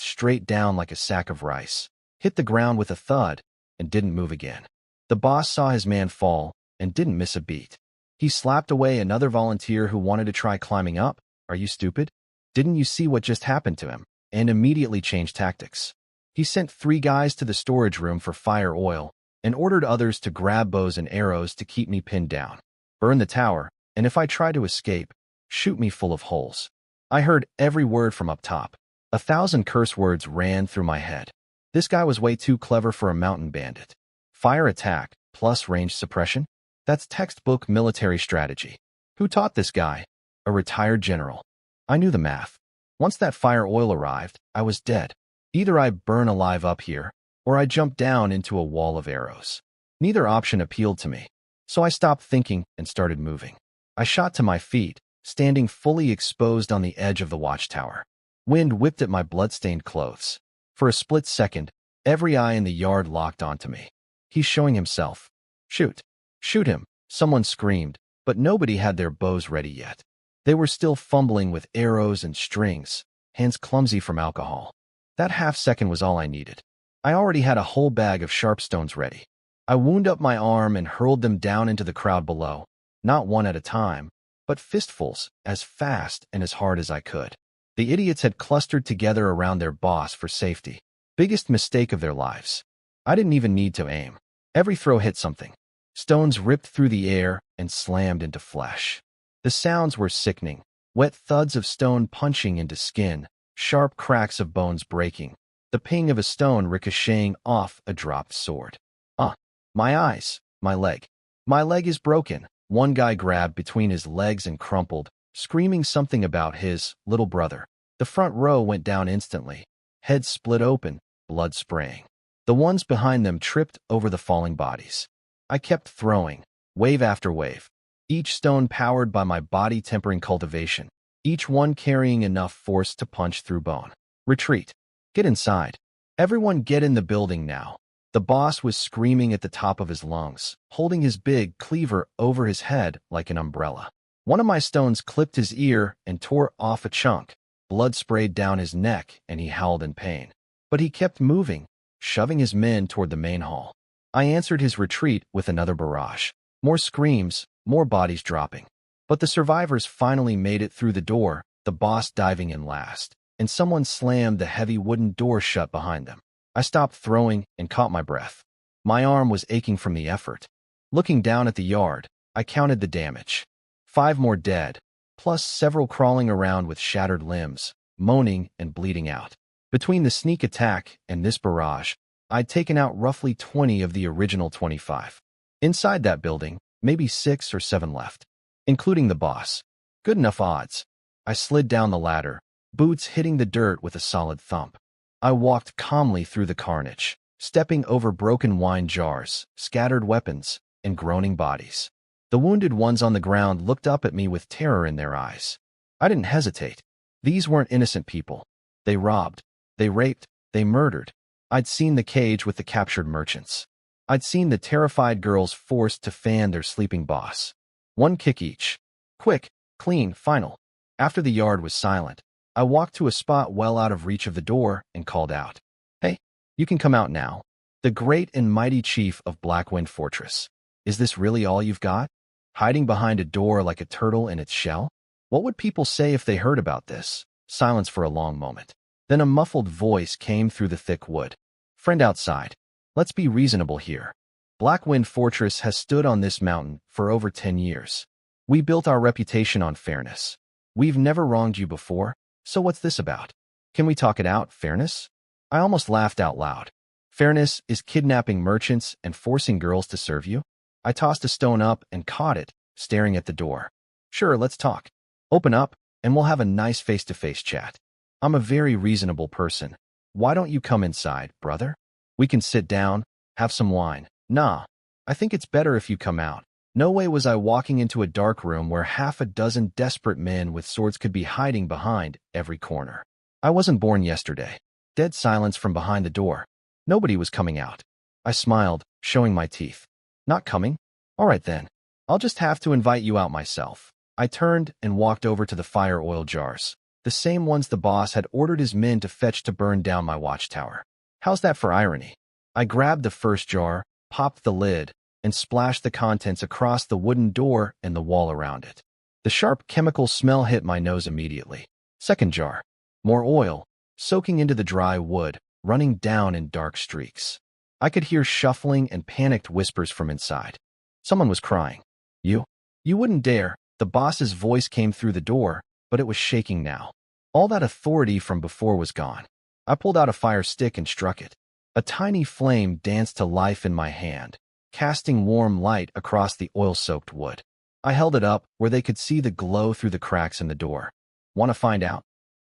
straight down like a sack of rice, hit the ground with a thud, and didn't move again. The boss saw his man fall and didn't miss a beat. He slapped away another volunteer who wanted to try climbing up. Are you stupid? Didn't you see what just happened to him? And immediately changed tactics. He sent 3 guys to the storage room for fire oil and ordered others to grab bows and arrows to keep me pinned down. Burn the tower, and if I try to escape, shoot me full of holes. I heard every word from up top. 1,000 curse words ran through my head. This guy was way too clever for a mountain bandit. Fire attack plus range suppression? That's textbook military strategy. Who taught this guy? A retired general. I knew the math. Once that fire oil arrived, I was dead. Either I burn alive up here, or I jump down into a wall of arrows. Neither option appealed to me, so I stopped thinking and started moving. I shot to my feet, standing fully exposed on the edge of the watchtower. Wind whipped at my blood-stained clothes. For a split second, every eye in the yard locked onto me. He's showing himself. Shoot. Shoot him, someone screamed, but nobody had their bows ready yet. They were still fumbling with arrows and strings, hands clumsy from alcohol. That half second was all I needed. I already had a whole bag of sharp stones ready. I wound up my arm and hurled them down into the crowd below, not one at a time, but fistfuls, as fast and as hard as I could. The idiots had clustered together around their boss for safety. Biggest mistake of their lives. I didn't even need to aim. Every throw hit something. Stones ripped through the air and slammed into flesh. The sounds were sickening. Wet thuds of stone punching into skin, sharp cracks of bones breaking, the ping of a stone ricocheting off a dropped sword. My eyes, my leg. My leg is broken. One guy grabbed between his legs and crumpled, screaming something about his little brother. The front row went down instantly. Heads split open, blood spraying. The ones behind them tripped over the falling bodies. I kept throwing, wave after wave, each stone powered by my body-tempering cultivation, each one carrying enough force to punch through bone. Retreat. Get inside. Everyone get in the building now. The boss was screaming at the top of his lungs, holding his big cleaver over his head like an umbrella. One of my stones clipped his ear and tore off a chunk. Blood sprayed down his neck, and he howled in pain. But he kept moving, shoving his men toward the main hall. I answered his retreat with another barrage. More screams, more bodies dropping. But the survivors finally made it through the door, the boss diving in last, and someone slammed the heavy wooden door shut behind them. I stopped throwing and caught my breath. My arm was aching from the effort. Looking down at the yard, I counted the damage. 5 more dead, plus several crawling around with shattered limbs, moaning and bleeding out. Between the sneak attack and this barrage, I'd taken out roughly 20 of the original 25. Inside that building, maybe 6 or 7 left, including the boss. Good enough odds. I slid down the ladder, boots hitting the dirt with a solid thump. I walked calmly through the carnage, stepping over broken wine jars, scattered weapons, and groaning bodies. The wounded ones on the ground looked up at me with terror in their eyes. I didn't hesitate. These weren't innocent people. They robbed, they raped, they murdered. I'd seen the cage with the captured merchants. I'd seen the terrified girls forced to fan their sleeping boss. 1 kick each. Quick, clean, final. After the yard was silent, I walked to a spot well out of reach of the door and called out, "Hey, you can come out now. The great and mighty chief of Blackwind Fortress. Is this really all you've got? Hiding behind a door like a turtle in its shell? What would people say if they heard about this?" Silence for a long moment. Then a muffled voice came through the thick wood. "Friend outside, let's be reasonable here. Blackwind Fortress has stood on this mountain for over 10 years. We built our reputation on fairness. We've never wronged you before. So what's this about? Can we talk it out, fairness?" I almost laughed out loud. Fairness is kidnapping merchants and forcing girls to serve you? I tossed a stone up and caught it, staring at the door. "Sure, let's talk. Open up, and we'll have a nice face-to-face chat. I'm a very reasonable person. Why don't you come inside, brother? We can sit down, have some wine." "Nah, I think it's better if you come out." No way was I walking into a dark room where half a dozen desperate men with swords could be hiding behind every corner. I wasn't born yesterday. Dead silence from behind the door. Nobody was coming out. I smiled, showing my teeth. "Not coming? All right then. I'll just have to invite you out myself." I turned and walked over to the fire oil jars, the same ones the boss had ordered his men to fetch to burn down my watchtower. How's that for irony? I grabbed the first jar, popped the lid, and splashed the contents across the wooden door and the wall around it. The sharp chemical smell hit my nose immediately. Second jar. More oil, soaking into the dry wood, running down in dark streaks. I could hear shuffling and panicked whispers from inside. Someone was crying. You wouldn't dare." The boss's voice came through the door, but it was shaking now. All that authority from before was gone. I pulled out a fire stick and struck it. A tiny flame danced to life in my hand, casting warm light across the oil-soaked wood. I held it up where they could see the glow through the cracks in the door. "Want to find out?"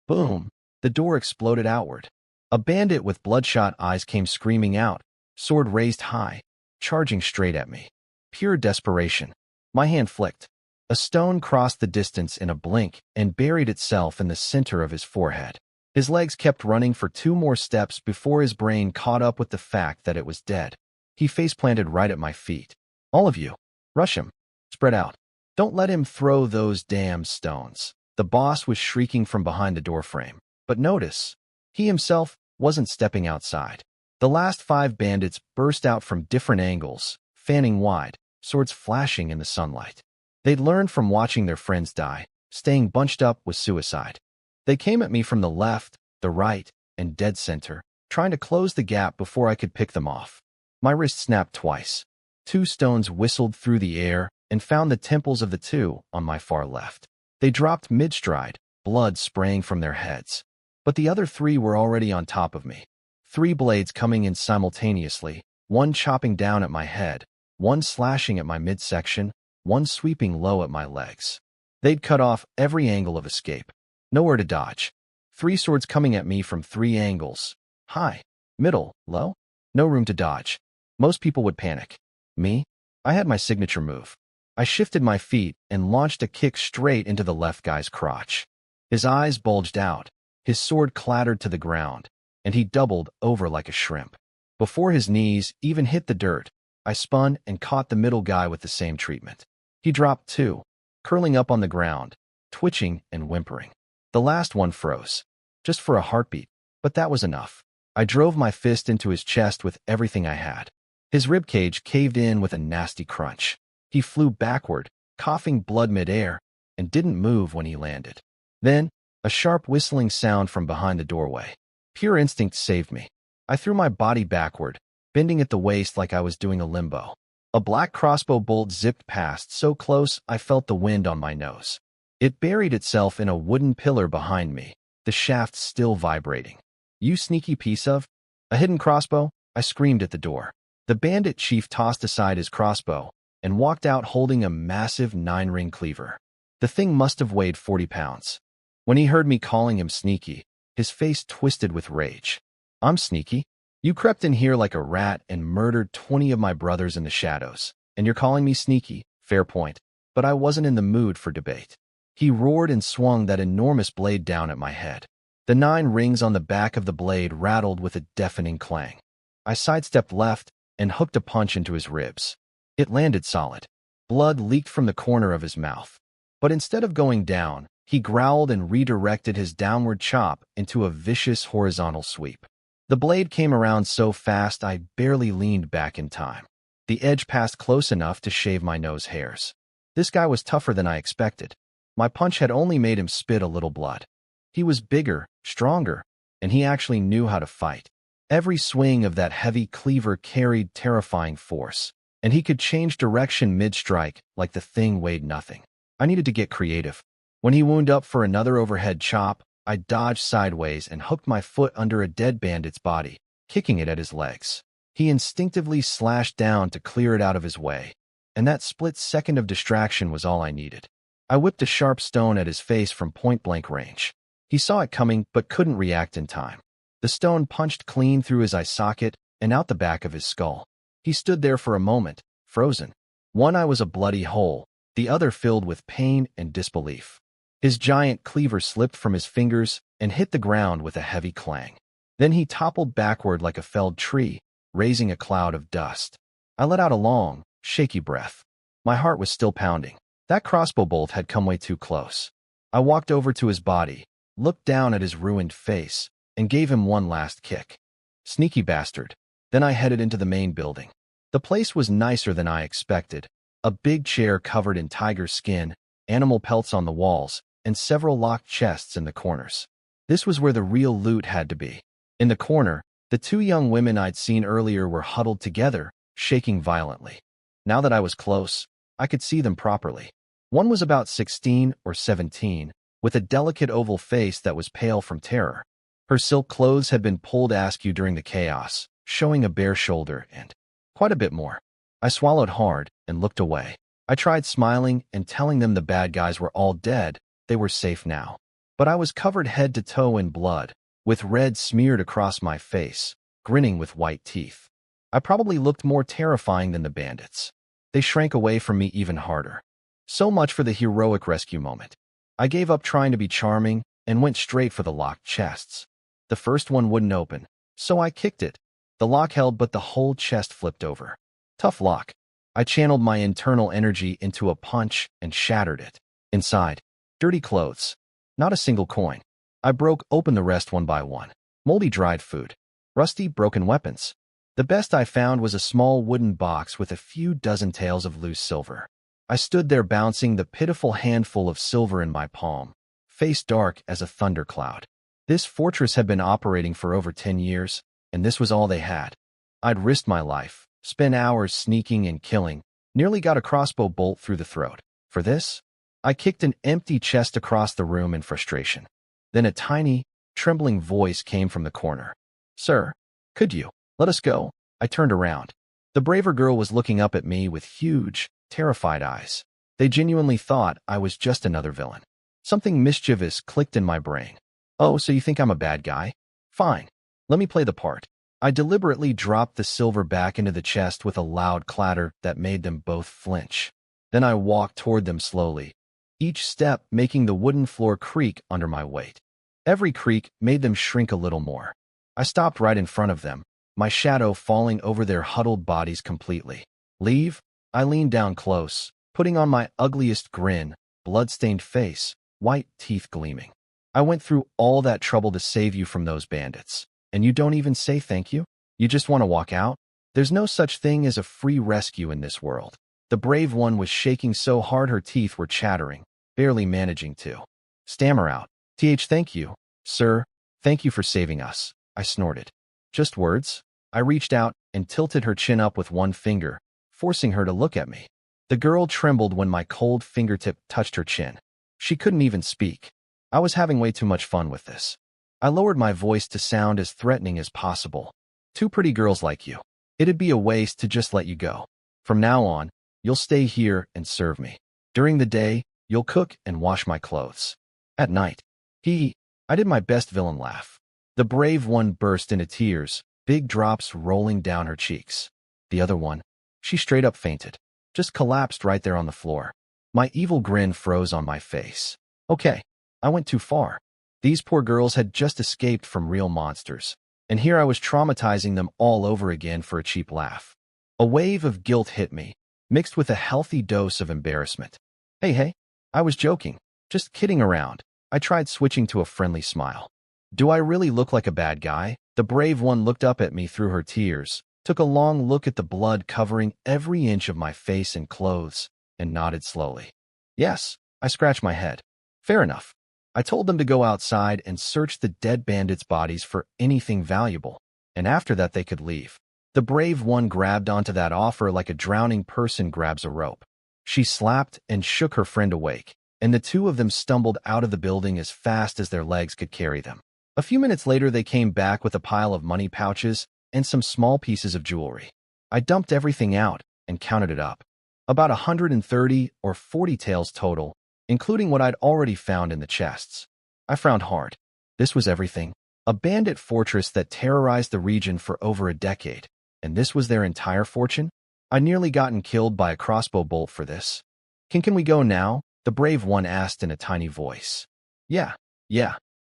Boom! The door exploded outward. A bandit with bloodshot eyes came screaming out, sword raised high, charging straight at me. Pure desperation. My hand flicked. A stone crossed the distance in a blink and buried itself in the center of his forehead. His legs kept running for 2 more steps before his brain caught up with the fact that it was dead. He face-planted right at my feet. "All of you, rush him. Spread out. Don't let him throw those damn stones." The boss was shrieking from behind the doorframe. But notice, he himself wasn't stepping outside. The last 5 bandits burst out from different angles, fanning wide, swords flashing in the sunlight. They'd learned from watching their friends die, staying bunched up was suicide. They came at me from the left, the right, and dead center, trying to close the gap before I could pick them off. My wrist snapped twice. 2 stones whistled through the air and found the temples of the 2 on my far left. They dropped mid-stride, blood spraying from their heads. But the other 3 were already on top of me. 3 blades coming in simultaneously, one chopping down at my head, one slashing at my midsection, one sweeping low at my legs. They'd cut off every angle of escape. Nowhere to dodge. 3 swords coming at me from 3 angles. High, middle, low. No room to dodge. Most people would panic. Me? I had my signature move. I shifted my feet and launched a kick straight into the left guy's crotch. His eyes bulged out, his sword clattered to the ground, and he doubled over like a shrimp. Before his knees even hit the dirt, I spun and caught the middle guy with the same treatment. He dropped too, curling up on the ground, twitching and whimpering. The last one froze, just for a heartbeat, but that was enough. I drove my fist into his chest with everything I had. His ribcage caved in with a nasty crunch. He flew backward, coughing blood mid-air, and didn't move when he landed. Then, a sharp whistling sound from behind the doorway. Pure instinct saved me. I threw my body backward, bending at the waist like I was doing a limbo. A black crossbow bolt zipped past so close I felt the wind on my nose. It buried itself in a wooden pillar behind me, the shaft still vibrating. "You sneaky piece of—" "A hidden crossbow?" I screamed at the door. The bandit chief tossed aside his crossbow and walked out holding a massive 9-ring cleaver. The thing must have weighed 40 pounds. When he heard me calling him sneaky, his face twisted with rage. "I'm sneaky? You crept in here like a rat and murdered 20 of my brothers in the shadows, and you're calling me sneaky? Fair point. But I wasn't in the mood for debate." He roared and swung that enormous blade down at my head. The 9 rings on the back of the blade rattled with a deafening clang. I sidestepped left and hooked a punch into his ribs. It landed solid. Blood leaked from the corner of his mouth. But instead of going down, he growled and redirected his downward chop into a vicious horizontal sweep. The blade came around so fast I barely leaned back in time. The edge passed close enough to shave my nose hairs. This guy was tougher than I expected. My punch had only made him spit a little blood. He was bigger, stronger, and he actually knew how to fight. Every swing of that heavy cleaver carried terrifying force, and he could change direction mid-strike like the thing weighed nothing. I needed to get creative. When he wound up for another overhead chop, I dodged sideways and hooked my foot under a dead bandit's body, kicking it at his legs. He instinctively slashed down to clear it out of his way, and that split second of distraction was all I needed. I whipped a sharp stone at his face from point-blank range. He saw it coming but couldn't react in time. The stone punched clean through his eye socket and out the back of his skull. He stood there for a moment, frozen. One eye was a bloody hole, the other filled with pain and disbelief. His giant cleaver slipped from his fingers and hit the ground with a heavy clang. Then he toppled backward like a felled tree, raising a cloud of dust. I let out a long, shaky breath. My heart was still pounding. That crossbow bolt had come way too close. I walked over to his body, looked down at his ruined face, and gave him one last kick. Sneaky bastard. Then I headed into the main building. The place was nicer than I expected. A big chair covered in tiger skin, animal pelts on the walls, and several locked chests in the corners. This was where the real loot had to be. In the corner, the 2 young women I'd seen earlier were huddled together, shaking violently. Now that I was close, I could see them properly. One was about 16 or 17, with a delicate oval face that was pale from terror. Her silk clothes had been pulled askew during the chaos, showing a bare shoulder and quite a bit more. I swallowed hard and looked away. I tried smiling and telling them the bad guys were all dead, they were safe now. But I was covered head to toe in blood, with red smeared across my face, grinning with white teeth. I probably looked more terrifying than the bandits. They shrank away from me even harder. So much for the heroic rescue moment. I gave up trying to be charming and went straight for the locked chests. The first one wouldn't open, so I kicked it. The lock held, but the whole chest flipped over. Tough lock. I channeled my internal energy into a punch and shattered it. Inside, dirty clothes. Not a single coin. I broke open the rest one by one. Moldy dried food. Rusty, broken weapons. The best I found was a small wooden box with a few dozen taels of loose silver. I stood there bouncing the pitiful handful of silver in my palm, face dark as a thundercloud. This fortress had been operating for over 10 years, and this was all they had. I'd risked my life, spent hours sneaking and killing, nearly got a crossbow bolt through the throat. For this, I kicked an empty chest across the room in frustration. Then a tiny, trembling voice came from the corner. "Sir, could you let us go?" I turned around. The braver girl was looking up at me with huge, terrified eyes. They genuinely thought I was just another villain. Something mischievous clicked in my brain. "Oh, so you think I'm a bad guy? Fine. Let me play the part." I deliberately dropped the silver back into the chest with a loud clatter that made them both flinch. Then I walked toward them slowly, each step making the wooden floor creak under my weight. Every creak made them shrink a little more. I stopped right in front of them, my shadow falling over their huddled bodies completely. "Leave?" I leaned down close, putting on my ugliest grin, blood-stained face, white teeth gleaming. "I went through all that trouble to save you from those bandits, and you don't even say thank you? You just want to walk out? There's no such thing as a free rescue in this world." The brave one was shaking so hard her teeth were chattering, barely managing to stammer out, Thank you, sir. Thank you for saving us," I snorted. "Just words?" I reached out and tilted her chin up with one finger, forcing her to look at me. The girl trembled when my cold fingertip touched her chin. She couldn't even speak. I was having way too much fun with this. I lowered my voice to sound as threatening as possible. "Two pretty girls like you. It'd be a waste to just let you go. From now on, you'll stay here and serve me. During the day, you'll cook and wash my clothes. At night." I did my best villain laugh. The brave one burst into tears, big drops rolling down her cheeks. The other one, she straight up fainted, just collapsed right there on the floor. My evil grin froze on my face. Okay, I went too far. These poor girls had just escaped from real monsters, and here I was traumatizing them all over again for a cheap laugh. A wave of guilt hit me, mixed with a healthy dose of embarrassment. Hey, I was joking, just kidding around. I tried switching to a friendly smile. "Do I really look like a bad guy?" The brave one looked up at me through her tears, took a long look at the blood covering every inch of my face and clothes, and nodded slowly. "Yes," I scratched my head. "Fair enough." I told them to go outside and search the dead bandits' bodies for anything valuable, and after that they could leave. The brave one grabbed onto that offer like a drowning person grabs a rope. She slapped and shook her friend awake, and the two of them stumbled out of the building as fast as their legs could carry them. A few minutes later, they came back with a pile of money pouches and some small pieces of jewelry. I dumped everything out and counted it up. About 130 or 40 taels total, including what I'd already found in the chests. I frowned hard. This was everything. A bandit fortress that terrorized the region for over a decade, and this was their entire fortune? I'd nearly gotten killed by a crossbow bolt for this. Can we go now?" The brave one asked in a tiny voice. Yeah,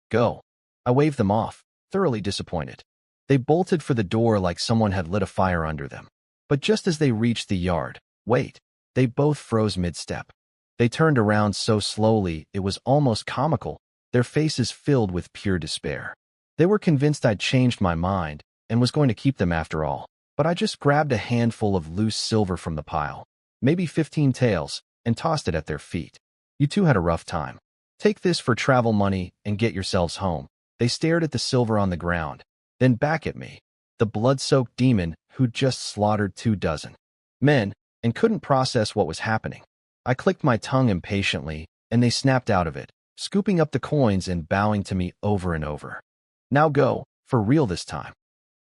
go." I waved them off, thoroughly disappointed. They bolted for the door like someone had lit a fire under them. But just as they reached the yard, wait, they both froze mid-step. They turned around so slowly it was almost comical, their faces filled with pure despair. They were convinced I'd changed my mind and was going to keep them after all. But I just grabbed a handful of loose silver from the pile, maybe 15 taels, and tossed it at their feet. "You two had a rough time. Take this for travel money and get yourselves home." They stared at the silver on the ground, then back at me, the blood-soaked demon who'd just slaughtered 24 men and couldn't process what was happening. I clicked my tongue impatiently, and they snapped out of it, scooping up the coins and bowing to me over and over. "Now go, for real this time."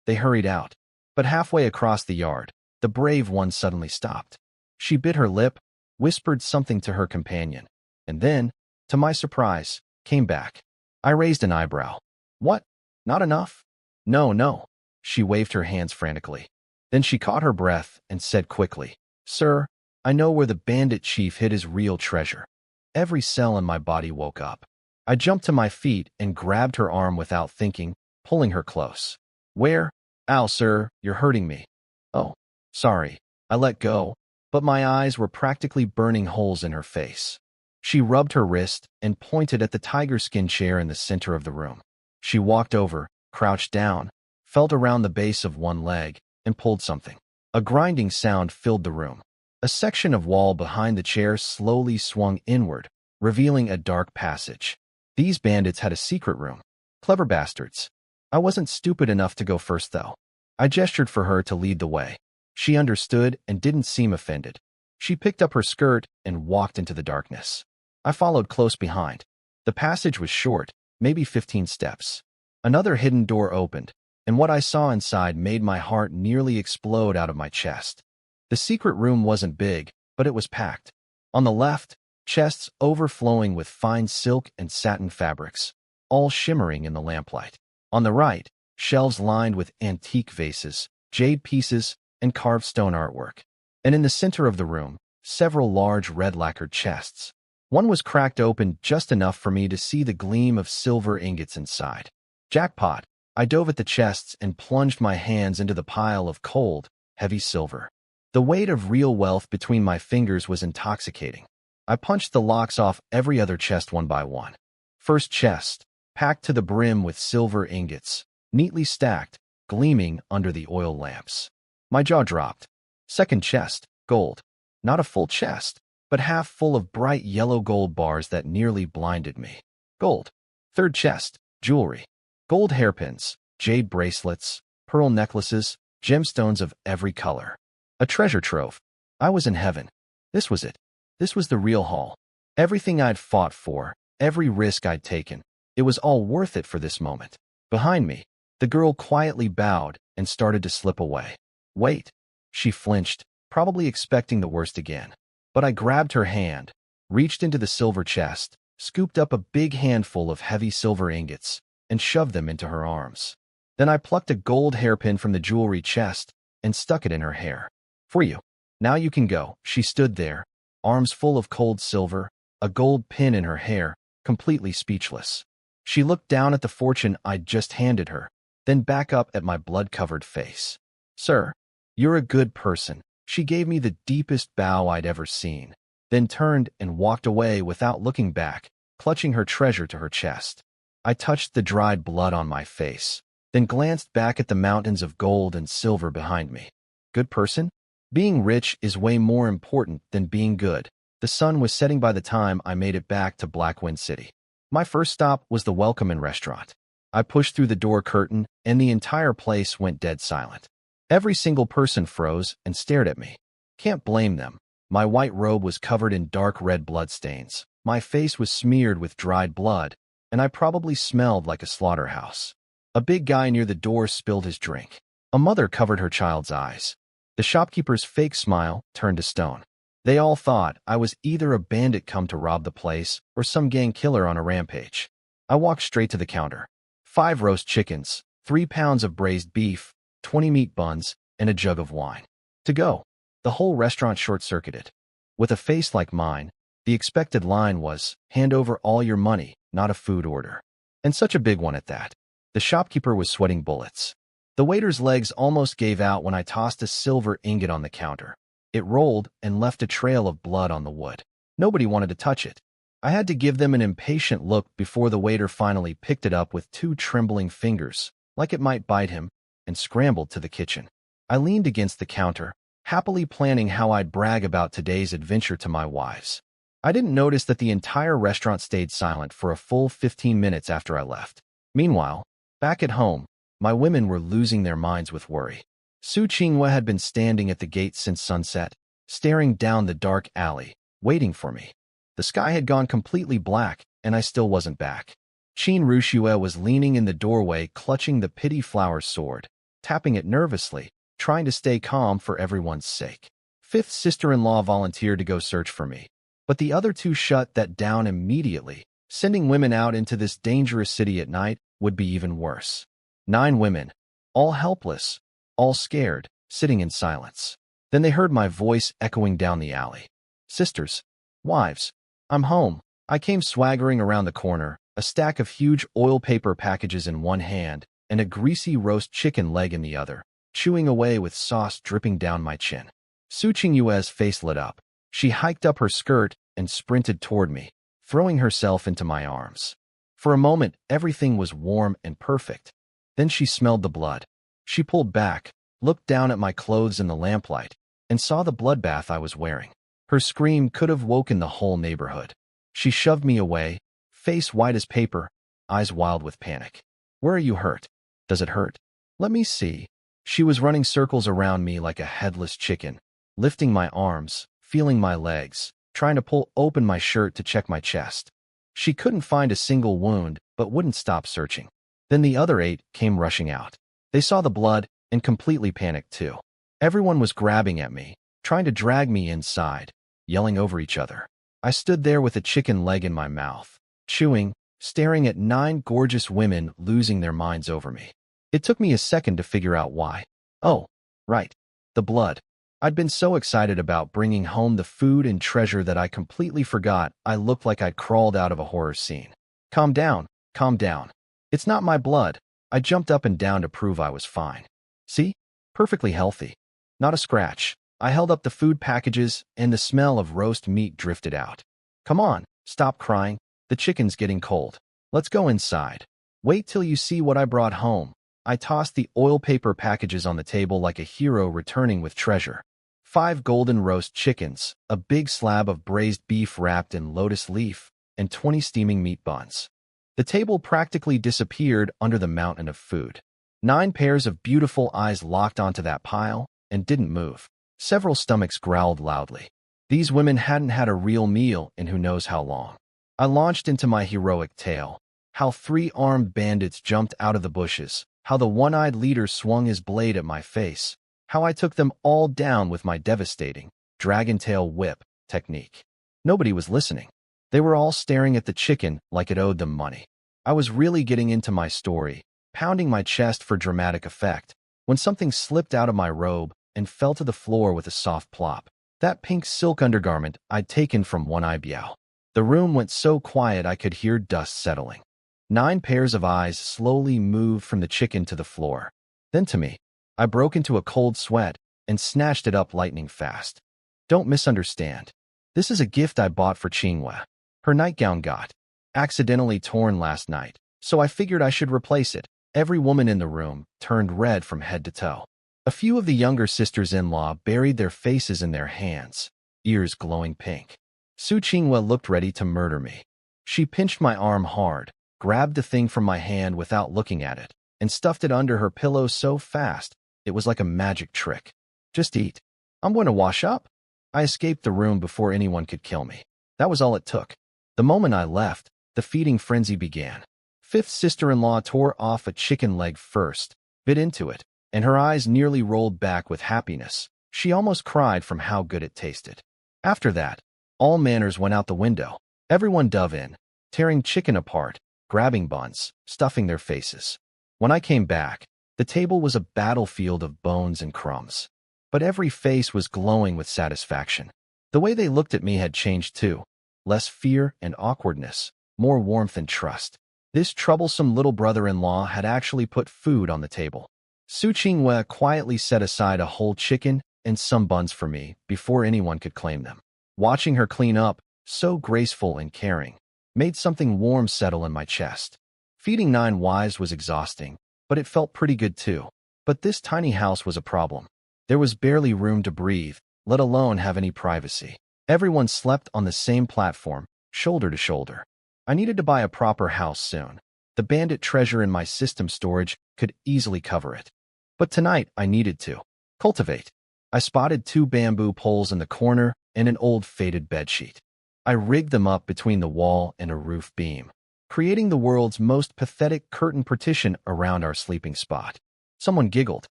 They hurried out, but halfway across the yard, the brave one suddenly stopped. She bit her lip, whispered something to her companion, and then, to my surprise, came back. I raised an eyebrow. "What? Not enough?" No. She waved her hands frantically. Then she caught her breath and said quickly, "Sir, I know where the bandit chief hid his real treasure." Every cell in my body woke up. I jumped to my feet and grabbed her arm without thinking, pulling her close. "Where?" "Ow, sir, you're hurting me." "Oh, sorry." I let go, but my eyes were practically burning holes in her face. She rubbed her wrist and pointed at the tiger skin chair in the center of the room. She walked over, crouched down, felt around the base of one leg, and pulled something. A grinding sound filled the room. A section of wall behind the chair slowly swung inward, revealing a dark passage. These bandits had a secret room. Clever bastards. I wasn't stupid enough to go first, though. I gestured for her to lead the way. She understood and didn't seem offended. She picked up her skirt and walked into the darkness. I followed close behind. The passage was short, maybe 15 steps. Another hidden door opened, and what I saw inside made my heart nearly explode out of my chest. The secret room wasn't big, but it was packed. On the left, chests overflowing with fine silk and satin fabrics, all shimmering in the lamplight. On the right, shelves lined with antique vases, jade pieces, and carved stone artwork. And in the center of the room, several large red-lacquered chests. One was cracked open just enough for me to see the gleam of silver ingots inside. Jackpot! I dove at the chests and plunged my hands into the pile of cold, heavy silver. The weight of real wealth between my fingers was intoxicating. I punched the locks off every other chest one by one. First chest, packed to the brim with silver ingots, neatly stacked, gleaming under the oil lamps. My jaw dropped. Second chest, gold. Not a full chest, but half full of bright yellow gold bars that nearly blinded me. Gold. Third chest, jewelry. Gold hairpins, jade bracelets, pearl necklaces, gemstones of every color. A treasure trove. I was in heaven. This was it. This was the real haul. Everything I'd fought for, every risk I'd taken, it was all worth it for this moment. Behind me, the girl quietly bowed and started to slip away. Wait. She flinched, probably expecting the worst again. But I grabbed her hand, reached into the silver chest, scooped up a big handful of heavy silver ingots, and shoved them into her arms. Then I plucked a gold hairpin from the jewelry chest and stuck it in her hair. For you. Now you can go. She stood there, arms full of cold silver, a gold pin in her hair, completely speechless. She looked down at the fortune I'd just handed her, then back up at my blood-covered face. Sir, you're a good person. She gave me the deepest bow I'd ever seen, then turned and walked away without looking back, clutching her treasure to her chest. I touched the dried blood on my face, then glanced back at the mountains of gold and silver behind me. Good person? Being rich is way more important than being good. The sun was setting by the time I made it back to Blackwind City. My first stop was the Welcome Inn restaurant. I pushed through the door curtain, and the entire place went dead silent. Every single person froze and stared at me. Can't blame them. My white robe was covered in dark red bloodstains. My face was smeared with dried blood, and I probably smelled like a slaughterhouse. A big guy near the door spilled his drink. A mother covered her child's eyes. The shopkeeper's fake smile turned to stone. They all thought I was either a bandit come to rob the place or some gang killer on a rampage. I walked straight to the counter. 5 roast chickens, 3 pounds of braised beef, 20 meat buns, and a jug of wine. To go. The whole restaurant short-circuited. With a face like mine, the expected line was, hand over all your money, not a food order. And such a big one at that. The shopkeeper was sweating bullets. The waiter's legs almost gave out when I tossed a silver ingot on the counter. It rolled and left a trail of blood on the wood. Nobody wanted to touch it. I had to give them an impatient look before the waiter finally picked it up with 2 trembling fingers, like it might bite him, and scrambled to the kitchen. I leaned against the counter, happily planning how I'd brag about today's adventure to my wives. I didn't notice that the entire restaurant stayed silent for a full 15 minutes after I left. Meanwhile, back at home, my women were losing their minds with worry. Su Qinghua had been standing at the gate since sunset, staring down the dark alley, waiting for me. The sky had gone completely black, and I still wasn't back. Qin Rushue was leaning in the doorway, clutching the pity flower sword, tapping it nervously, trying to stay calm for everyone's sake. 5th sister-in-law volunteered to go search for me, but the other 2 shut that down immediately. Sending women out into this dangerous city at night would be even worse. 9 women, all helpless, all scared, sitting in silence. Then they heard my voice echoing down the alley. Sisters, wives, I'm home. I came swaggering around the corner, a stack of huge oil paper packages in one hand and a greasy roast chicken leg in the other, chewing away with sauce dripping down my chin. Su Qinghua's face lit up. She hiked up her skirt and sprinted toward me, throwing herself into my arms. For a moment, everything was warm and perfect. Then she smelled the blood. She pulled back, looked down at my clothes in the lamplight, and saw the bloodbath I was wearing. Her scream could have woken the whole neighborhood. She shoved me away, face white as paper, eyes wild with panic. Where are you hurt? Does it hurt? Let me see. She was running circles around me like a headless chicken, lifting my arms, feeling my legs, trying to pull open my shirt to check my chest. She couldn't find a single wound, but wouldn't stop searching. Then the other 8 came rushing out. They saw the blood and completely panicked too. Everyone was grabbing at me, trying to drag me inside, yelling over each other. I stood there with a chicken leg in my mouth, chewing, staring at 9 gorgeous women losing their minds over me. It took me a second to figure out why. Oh, right. The blood. I'd been so excited about bringing home the food and treasure that I completely forgot I looked like I'd crawled out of a horror scene. Calm down, calm down. It's not my blood. I jumped up and down to prove I was fine. See? Perfectly healthy. Not a scratch. I held up the food packages, and the smell of roast meat drifted out. Come on, stop crying. The chicken's getting cold. Let's go inside. Wait till you see what I brought home. I tossed the oil paper packages on the table like a hero returning with treasure. 5 golden roast chickens, a big slab of braised beef wrapped in lotus leaf, and 20 steaming meat buns. The table practically disappeared under the mountain of food. 9 pairs of beautiful eyes locked onto that pile and didn't move. Several stomachs growled loudly. These women hadn't had a real meal in who knows how long. I launched into my heroic tale. How 3 armed bandits jumped out of the bushes. How the one-eyed leader swung his blade at my face. How I took them all down with my devastating dragon-tail whip technique. Nobody was listening. They were all staring at the chicken like it owed them money. I was really getting into my story, pounding my chest for dramatic effect, when something slipped out of my robe and fell to the floor with a soft plop. That pink silk undergarment I'd taken from One-Eye Biao. The room went so quiet I could hear dust settling. 9 pairs of eyes slowly moved from the chicken to the floor. Then to me. I broke into a cold sweat and snatched it up lightning fast. Don't misunderstand. This is a gift I bought for Qinghua. Her nightgown got accidentally torn last night, so I figured I should replace it. Every woman in the room turned red from head to toe. A few of the younger sisters-in-law buried their faces in their hands, ears glowing pink. Su Qinghua looked ready to murder me. She pinched my arm hard, grabbed the thing from my hand without looking at it, and stuffed it under her pillow so fast it was like a magic trick. Just eat. I'm going to wash up. I escaped the room before anyone could kill me. That was all it took. The moment I left, the feeding frenzy began. 5th sister-in-law tore off a chicken leg first, bit into it, and her eyes nearly rolled back with happiness. She almost cried from how good it tasted. After that, all manners went out the window. Everyone dove in, tearing chicken apart, grabbing buns, stuffing their faces. When I came back, the table was a battlefield of bones and crumbs. But every face was glowing with satisfaction. The way they looked at me had changed too. Less fear and awkwardness, more warmth and trust. This troublesome little brother-in-law had actually put food on the table. Su Qinghua quietly set aside a whole chicken and some buns for me before anyone could claim them. Watching her clean up, so graceful and caring, made something warm settle in my chest. Feeding 9 wives was exhausting, but it felt pretty good too. But this tiny house was a problem. There was barely room to breathe, let alone have any privacy. Everyone slept on the same platform, shoulder to shoulder. I needed to buy a proper house soon. The bandit treasure in my system storage could easily cover it. But tonight I needed to cultivate. I spotted 2 bamboo poles in the corner and an old faded bedsheet. I rigged them up between the wall and a roof beam, creating the world's most pathetic curtain partition around our sleeping spot. Someone giggled.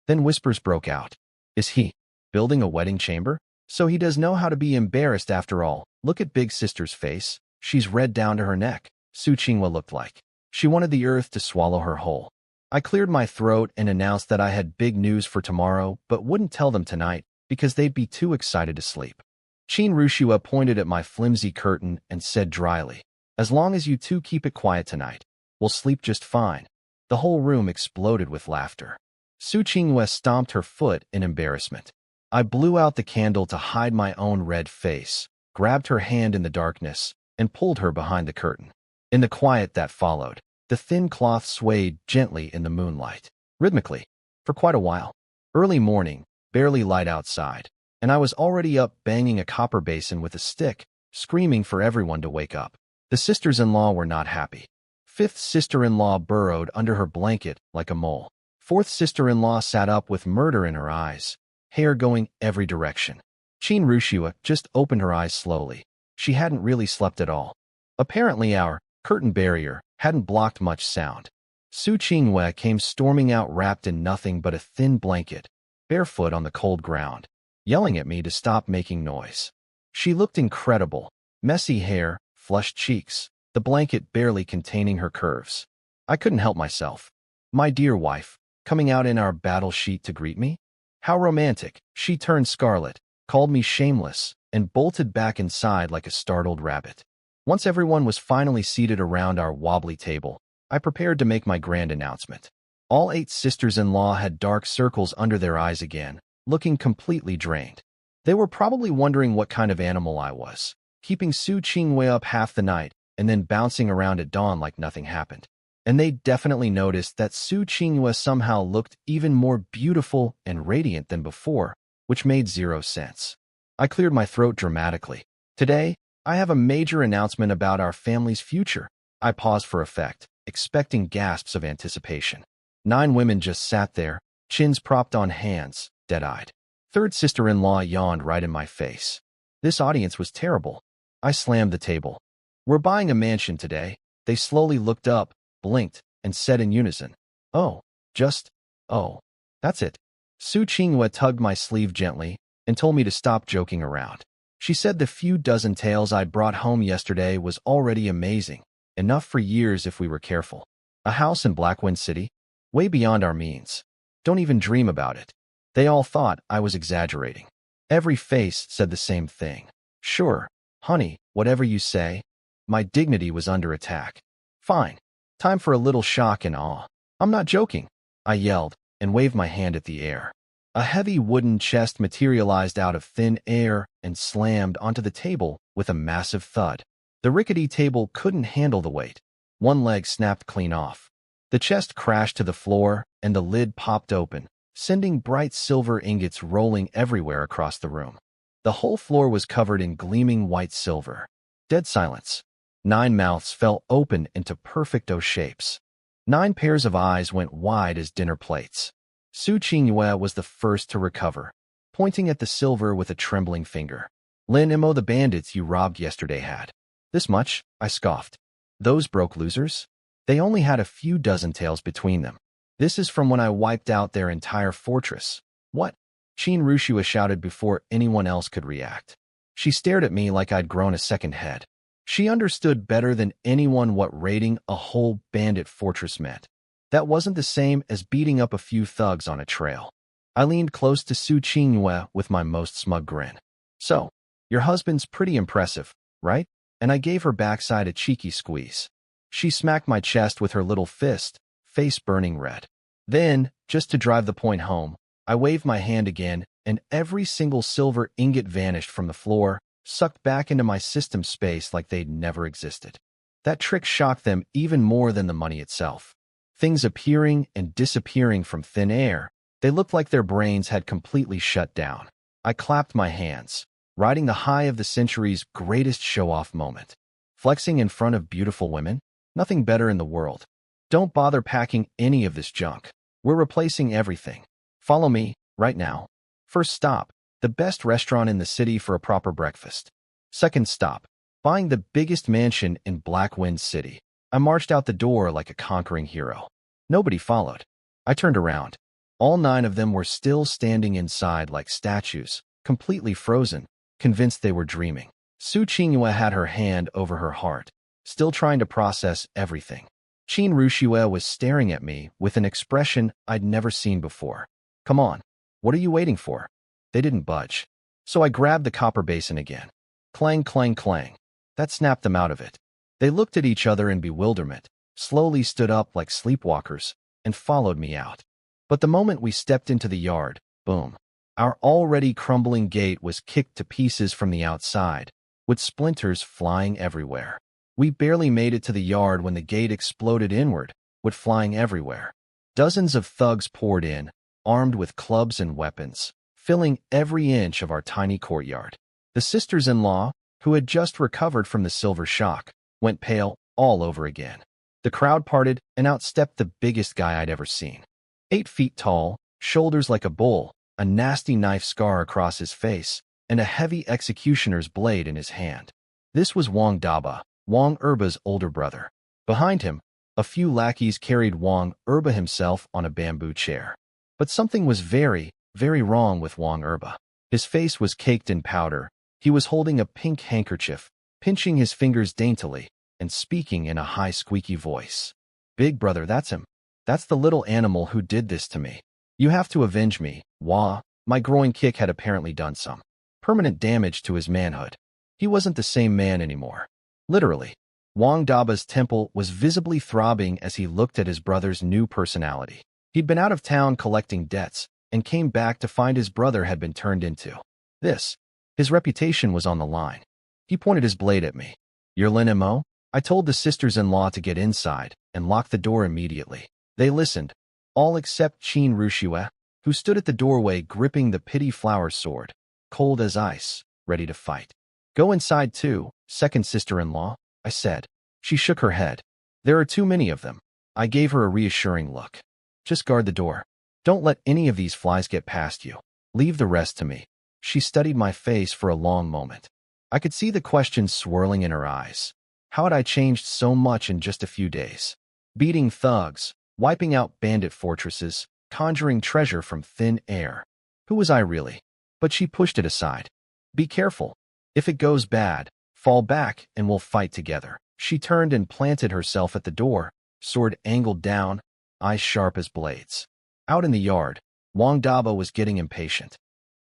Then whispers broke out. Is he building a wedding chamber? So he does know how to be embarrassed after all. Look at Big Sister's face. She's red down to her neck. Su Qinghua looked like she wanted the earth to swallow her whole. I cleared my throat and announced that I had big news for tomorrow, but wouldn't tell them tonight because they'd be too excited to sleep. Qin Rushua pointed at my flimsy curtain and said dryly, as long as you 2 keep it quiet tonight, we'll sleep just fine. The whole room exploded with laughter. Su Qinghua stomped her foot in embarrassment. I blew out the candle to hide my own red face, grabbed her hand in the darkness, and pulled her behind the curtain. In the quiet that followed, the thin cloth swayed gently in the moonlight. Rhythmically, for quite a while. Early morning, barely light outside, and I was already up banging a copper basin with a stick, screaming for everyone to wake up. The sisters-in-law were not happy. Fifth sister-in-law burrowed under her blanket like a mole. Fourth sister-in-law sat up with murder in her eyes, hair going every direction. Chinrushua just opened her eyes slowly. She hadn't really slept at all. Apparently our curtain barrier hadn't blocked much sound. Su Qingwei came storming out wrapped in nothing but a thin blanket, barefoot on the cold ground, yelling at me to stop making noise. She looked incredible. Messy hair, flushed cheeks, the blanket barely containing her curves. I couldn't help myself. My dear wife, coming out in our battle sheet to greet me? How romantic. She turned scarlet, called me shameless, and bolted back inside like a startled rabbit. Once everyone was finally seated around our wobbly table, I prepared to make my grand announcement. All 8 sisters-in-law had dark circles under their eyes again, looking completely drained. They were probably wondering what kind of animal I was, keeping Su Qingwei up half the night and then bouncing around at dawn like nothing happened. And they definitely noticed that Su Qingwei somehow looked even more beautiful and radiant than before, which made 0 sense. I cleared my throat dramatically. Today, I have a major announcement about our family's future. I paused for effect, expecting gasps of anticipation. 9 women just sat there, chins propped on hands, dead-eyed. Third sister-in-law yawned right in my face. This audience was terrible. I slammed the table. We're buying a mansion today. They slowly looked up, blinked, and said in unison, oh, that's it. Su Qingwei tugged my sleeve gently and told me to stop joking around. She said the few dozen tales I'd brought home yesterday was already amazing, enough for years if we were careful. A house in Blackwind City? Way beyond our means. Don't even dream about it. They all thought I was exaggerating. Every face said the same thing. Sure, honey, whatever you say. My dignity was under attack. Fine. Time for a little shock and awe. I'm not joking, I yelled and waved my hand at the air. A heavy wooden chest materialized out of thin air and slammed onto the table with a massive thud. The rickety table couldn't handle the weight. One leg snapped clean off. The chest crashed to the floor and the lid popped open, sending bright silver ingots rolling everywhere across the room. The whole floor was covered in gleaming white silver. Dead silence. 9 mouths fell open into perfect O shapes. 9 pairs of eyes went wide as dinner plates. Su Qingwei was the first to recover, pointing at the silver with a trembling finger. Lynn M.O, the bandits you robbed yesterday had. This much? I scoffed. Those broke losers? They only had a few dozen tails between them. This is from when I wiped out their entire fortress. What? Chinrushua shouted before anyone else could react. She stared at me like I'd grown a second head. She understood better than anyone what raiding a whole bandit fortress meant. That wasn't the same as beating up a few thugs on a trail. I leaned close to Su Qingwei with my most smug grin. So, your husband's pretty impressive, right? And I gave her backside a cheeky squeeze. She smacked my chest with her little fist, face burning red. Then, just to drive the point home, I waved my hand again, and every single silver ingot vanished from the floor, sucked back into my system space like they'd never existed. That trick shocked them even more than the money itself. Things appearing and disappearing from thin air, they looked like their brains had completely shut down. I clapped my hands, riding the high of the century's greatest show-off moment. Flexing in front of beautiful women? Nothing better in the world. Don't bother packing any of this junk. We're replacing everything. Follow me, right now. First stop, the best restaurant in the city for a proper breakfast. Second stop, buying the biggest mansion in Blackwind City. I marched out the door like a conquering hero. Nobody followed. I turned around. All 9 of them were still standing inside like statues, completely frozen, convinced they were dreaming. Su Qingwei had her hand over her heart, still trying to process everything. Chinrushua was staring at me with an expression I'd never seen before. Come on, what are you waiting for? They didn't budge. So I grabbed the copper basin again. Clang, clang, clang. That snapped them out of it. They looked at each other in bewilderment, slowly stood up like sleepwalkers, and followed me out. But the moment we stepped into the yard, boom. Our already crumbling gate was kicked to pieces from the outside, with splinters flying everywhere. We barely made it to the yard when the gate exploded inward, wood flying everywhere. Dozens of thugs poured in, armed with clubs and weapons, filling every inch of our tiny courtyard. The sisters-in-law, who had just recovered from the silver shock, went pale all over again. The crowd parted, and out stepped the biggest guy I'd ever seen. 8 feet tall, shoulders like a bull, a nasty knife scar across his face, and a heavy executioner's blade in his hand. This was Wang Daba, Wang Erba's older brother. Behind him, a few lackeys carried Wang Erba himself on a bamboo chair. But something was very, very wrong with Wang Erba. His face was caked in powder. He was holding a pink handkerchief, pinching his fingers daintily, and speaking in a high squeaky voice. "Big brother, that's him. That's the little animal who did this to me. You have to avenge me, Wah." My groin kick had apparently done some permanent damage to his manhood. He wasn't the same man anymore. Literally, Wang Daba's temple was visibly throbbing as he looked at his brother's new personality. He'd been out of town collecting debts and came back to find his brother had been turned into this. His reputation was on the line. He pointed his blade at me. "You're Lynn M.O?" I told the sisters-in-law to get inside and lock the door immediately. They listened, all except Qin Rushue, who stood at the doorway gripping the pity flower sword, cold as ice, ready to fight. "Go inside too, second sister-in-law," I said. She shook her head. "There are too many of them." I gave her a reassuring look. "Just guard the door. Don't let any of these flies get past you. Leave the rest to me." She studied my face for a long moment. I could see the questions swirling in her eyes. How had I changed so much in just a few days? Beating thugs, wiping out bandit fortresses, conjuring treasure from thin air. Who was I really? But she pushed it aside. "Be careful. If it goes bad, fall back and we'll fight together." She turned and planted herself at the door, sword angled down, eyes sharp as blades. Out in the yard, Wang Daba was getting impatient.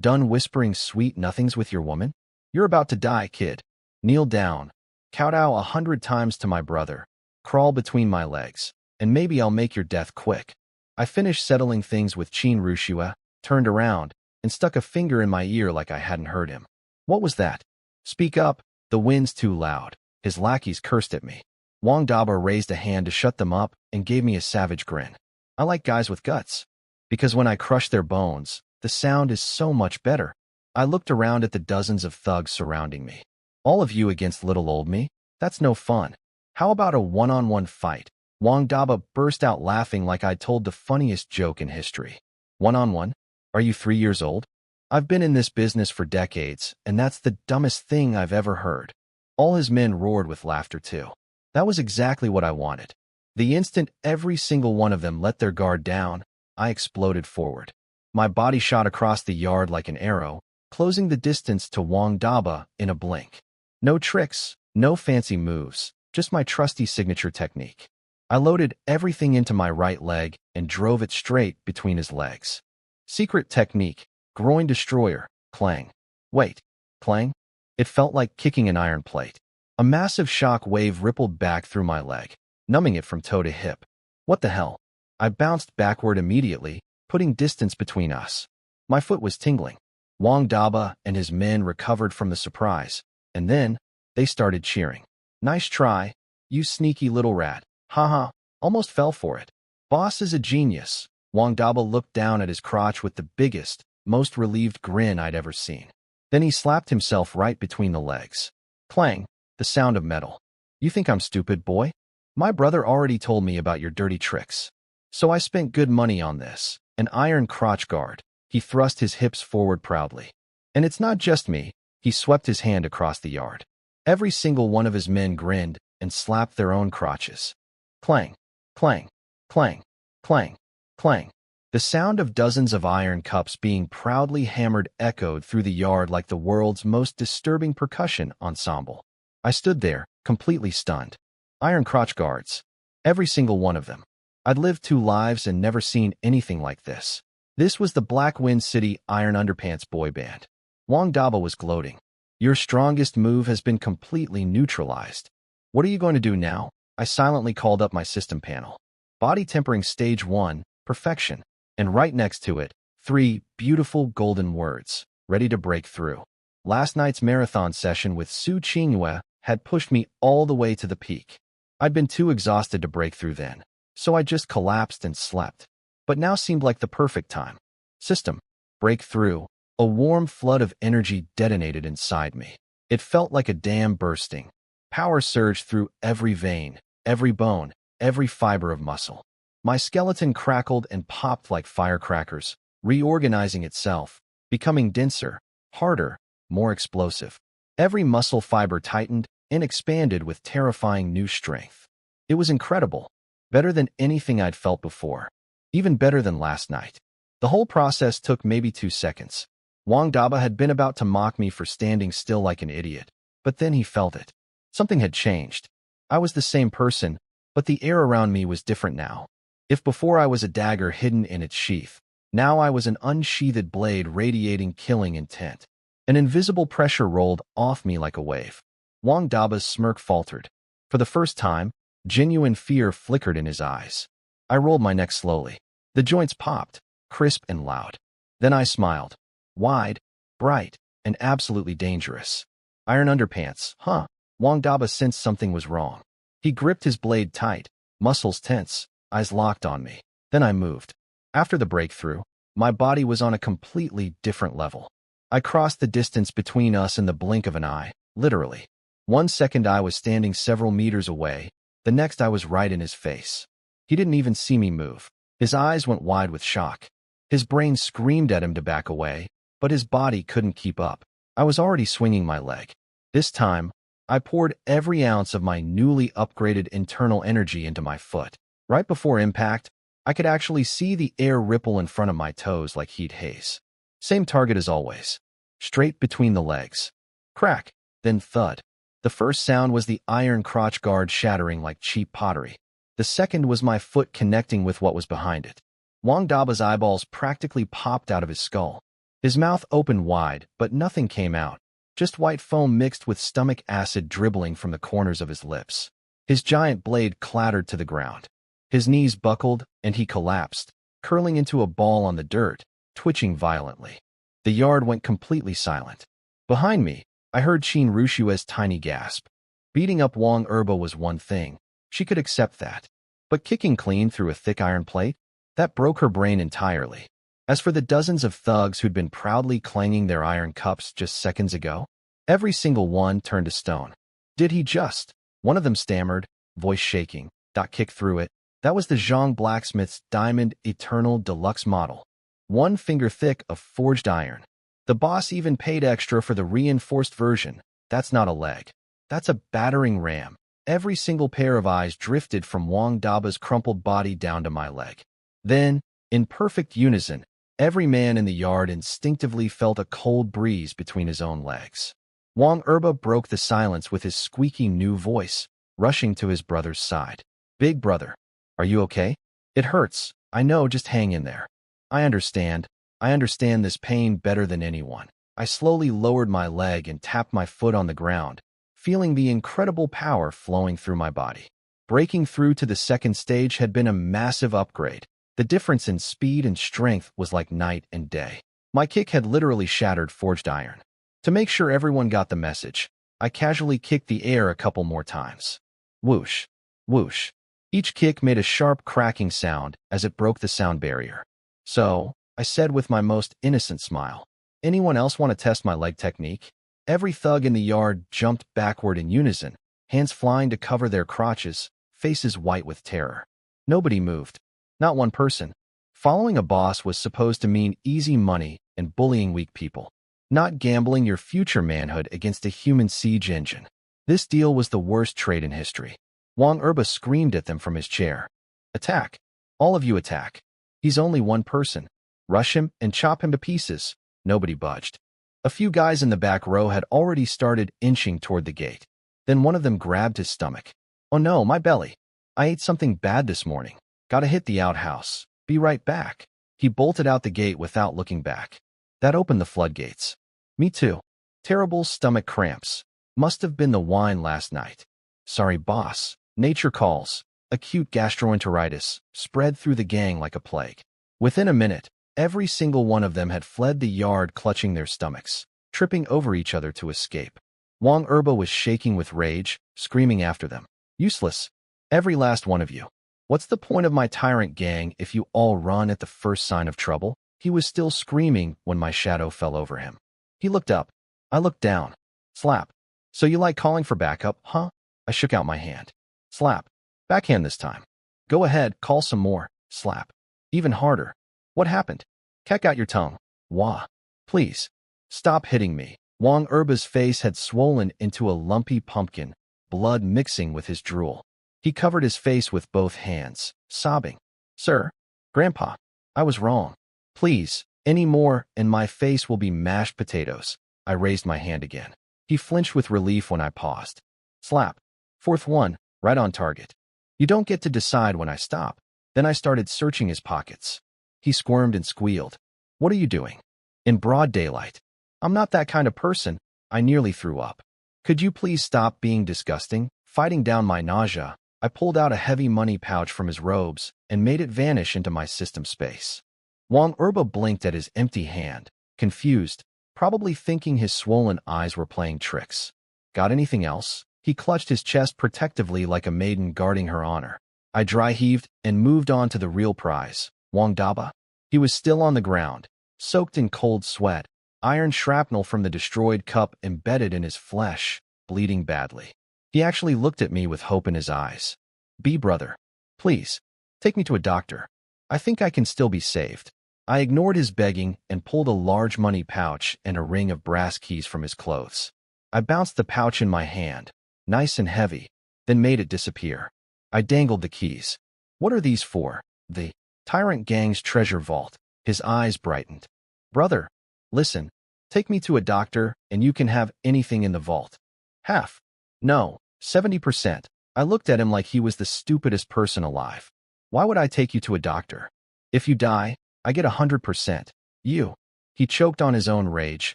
"Done whispering sweet nothings with your woman? You're about to die, kid. Kneel down. Kowtow 100 times to my brother. Crawl between my legs, and maybe I'll make your death quick." I finished settling things with Qin Rushue, turned around, and stuck a finger in my ear like I hadn't heard him. "What was that?" "Speak up. The wind's too loud." His lackeys cursed at me. Wang Daba raised a hand to shut them up and gave me a savage grin. "I like guys with guts. Because when I crush their bones, the sound is so much better." I looked around at the dozens of thugs surrounding me. "All of you against little old me? That's no fun. How about a one-on-one fight?" Wang Daba burst out laughing like I'd told the funniest joke in history. "One-on-one? Are you 3 years old? I've been in this business for decades, and that's the dumbest thing I've ever heard." All his men roared with laughter too. That was exactly what I wanted. The instant every single one of them let their guard down, I exploded forward. My body shot across the yard like an arrow, closing the distance to Wang Daba in a blink. No tricks, no fancy moves, just my trusty signature technique. I loaded everything into my right leg and drove it straight between his legs. Secret technique, groin destroyer, clang. Wait, clang? It felt like kicking an iron plate. A massive shock wave rippled back through my leg, numbing it from toe to hip. What the hell? I bounced backward immediately, putting distance between us. My foot was tingling. Wang Daba and his men recovered from the surprise, and then they started cheering. "Nice try, you sneaky little rat. Haha, almost fell for it. Boss is a genius." Wang Daba looked down at his crotch with the biggest, most relieved grin I'd ever seen. Then he slapped himself right between the legs. Clang, the sound of metal. "You think I'm stupid, boy? My brother already told me about your dirty tricks. So I spent good money on this, an iron crotch guard." He thrust his hips forward proudly. "And it's not just me." He swept his hand across the yard. Every single one of his men grinned and slapped their own crotches. Clang, clang, clang, clang, clang. The sound of dozens of iron cups being proudly hammered echoed through the yard like the world's most disturbing percussion ensemble. I stood there, completely stunned. Iron crotch guards. Every single one of them. I'd lived 2 lives and never seen anything like this. This was the Black Wind City Iron Underpants boy band. Wang Daba was gloating. "Your strongest move has been completely neutralized. What are you going to do now?" I silently called up my system panel. Body tempering stage 1, perfection. And right next to it, 3 beautiful golden words, ready to break through. Last night's marathon session with Su Qingyue had pushed me all the way to the peak. I'd been too exhausted to break through then, so I just collapsed and slept. But now seemed like the perfect time. System. Breakthrough. A warm flood of energy detonated inside me. It felt like a dam bursting. Power surged through every vein, every bone, every fiber of muscle. My skeleton crackled and popped like firecrackers, reorganizing itself, becoming denser, harder, more explosive. Every muscle fiber tightened and expanded with terrifying new strength. It was incredible, better than anything I'd felt before, even better than last night. The whole process took maybe 2 seconds. Wang Daba had been about to mock me for standing still like an idiot, but then he felt it. Something had changed. I was the same person, but the air around me was different now. If before I was a dagger hidden in its sheath, now I was an unsheathed blade radiating killing intent. An invisible pressure rolled off me like a wave. Wang Daba's smirk faltered. For the first time, genuine fear flickered in his eyes. I rolled my neck slowly. The joints popped, crisp and loud. Then I smiled. Wide, bright, and absolutely dangerous. Iron underpants, huh? Wang Daba sensed something was wrong. He gripped his blade tight, muscles tense, eyes locked on me. Then I moved. After the breakthrough, my body was on a completely different level. I crossed the distance between us in the blink of an eye, literally. 1 second I was standing several meters away, the next I was right in his face. He didn't even see me move. His eyes went wide with shock. His brain screamed at him to back away, but his body couldn't keep up. I was already swinging my leg. This time, I poured every ounce of my newly upgraded internal energy into my foot. Right before impact, I could actually see the air ripple in front of my toes like heat haze. Same target as always. Straight between the legs. Crack, then thud. The first sound was the iron crotch guard shattering like cheap pottery. The second was my foot connecting with what was behind it. Wang Daba's eyeballs practically popped out of his skull. His mouth opened wide, but nothing came out. Just white foam mixed with stomach acid dribbling from the corners of his lips. His giant blade clattered to the ground. His knees buckled, and he collapsed, curling into a ball on the dirt, twitching violently. The yard went completely silent. Behind me, I heard Qin Rushue's tiny gasp. Beating up Wang Erba was one thing. She could accept that. But kicking clean through a thick iron plate? That broke her brain entirely. As for the dozens of thugs who'd been proudly clanging their iron cups just seconds ago, every single one turned to stone. Did he just? One of them stammered, voice shaking. Dot kick through it. That was the Zhang blacksmith's Diamond Eternal Deluxe model. 1 finger thick of forged iron. The boss even paid extra for the reinforced version. That's not a leg. That's a battering ram. Every single pair of eyes drifted from Wang Daba's crumpled body down to my leg. Then, in perfect unison, every man in the yard instinctively felt a cold breeze between his own legs. Wang Erba broke the silence with his squeaky new voice, rushing to his brother's side. Big brother, are you okay? It hurts, I know, just hang in there. I understand this pain better than anyone. I slowly lowered my leg and tapped my foot on the ground, feeling the incredible power flowing through my body. Breaking through to the second stage had been a massive upgrade. The difference in speed and strength was like night and day. My kick had literally shattered forged iron. To make sure everyone got the message, I casually kicked the air a couple more times. Whoosh, whoosh. Each kick made a sharp cracking sound as it broke the sound barrier. So, I said with my most innocent smile, anyone else want to test my leg technique? Every thug in the yard jumped backward in unison, hands flying to cover their crotches, faces white with terror. Nobody moved. Not one person. Following a boss was supposed to mean easy money and bullying weak people, not gambling your future manhood against a human siege engine. This deal was the worst trade in history. Wang Erba screamed at them from his chair. Attack. All of you attack. He's only one person. Rush him and chop him to pieces. Nobody budged. A few guys in the back row had already started inching toward the gate. Then one of them grabbed his stomach. Oh no, my belly. I ate something bad this morning. Gotta hit the outhouse. Be right back. He bolted out the gate without looking back. That opened the floodgates. Me too. Terrible stomach cramps. Must have been the wine last night. Sorry, boss. Nature calls. Acute gastroenteritis spread through the gang like a plague. Within a minute, every single one of them had fled the yard clutching their stomachs, tripping over each other to escape. Wang Erba was shaking with rage, screaming after them. Useless. Every last one of you. What's the point of my tyrant gang if you all run at the first sign of trouble? He was still screaming when my shadow fell over him. He looked up. I looked down. Slap. So you like calling for backup, huh? I shook out my hand. Slap. Backhand this time. Go ahead, call some more. Slap. Even harder. What happened? Keck out your tongue. Wah. Please. Stop hitting me. Wang Erba's face had swollen into a lumpy pumpkin, blood mixing with his drool. He covered his face with both hands, sobbing. Sir. Grandpa. I was wrong. Please. Any more and my face will be mashed potatoes. I raised my hand again. He flinched with relief when I paused. Slap. Fourth one, right on target. You don't get to decide when I stop. Then I started searching his pockets. He squirmed and squealed. What are you doing? In broad daylight. I'm not that kind of person. I nearly threw up. Could you please stop being disgusting? Fighting down my nausea, I pulled out a heavy money pouch from his robes and made it vanish into my system space. Wang Erba blinked at his empty hand, confused, probably thinking his swollen eyes were playing tricks. Got anything else? He clutched his chest protectively like a maiden guarding her honor. I dry-heaved and moved on to the real prize, Wang Daba. He was still on the ground, soaked in cold sweat, iron shrapnel from the destroyed cup embedded in his flesh, bleeding badly. He actually looked at me with hope in his eyes. B brother, please, take me to a doctor. I think I can still be saved. I ignored his begging and pulled a large money pouch and a ring of brass keys from his clothes. I bounced the pouch in my hand, nice and heavy, then made it disappear. I dangled the keys. What are these for? The Tyrant Gang's treasure vault. His eyes brightened. Brother, listen, take me to a doctor and you can have anything in the vault. Half. No, 70%. I looked at him like he was the stupidest person alive. Why would I take you to a doctor? If you die, I get 100%. You. He choked on his own rage,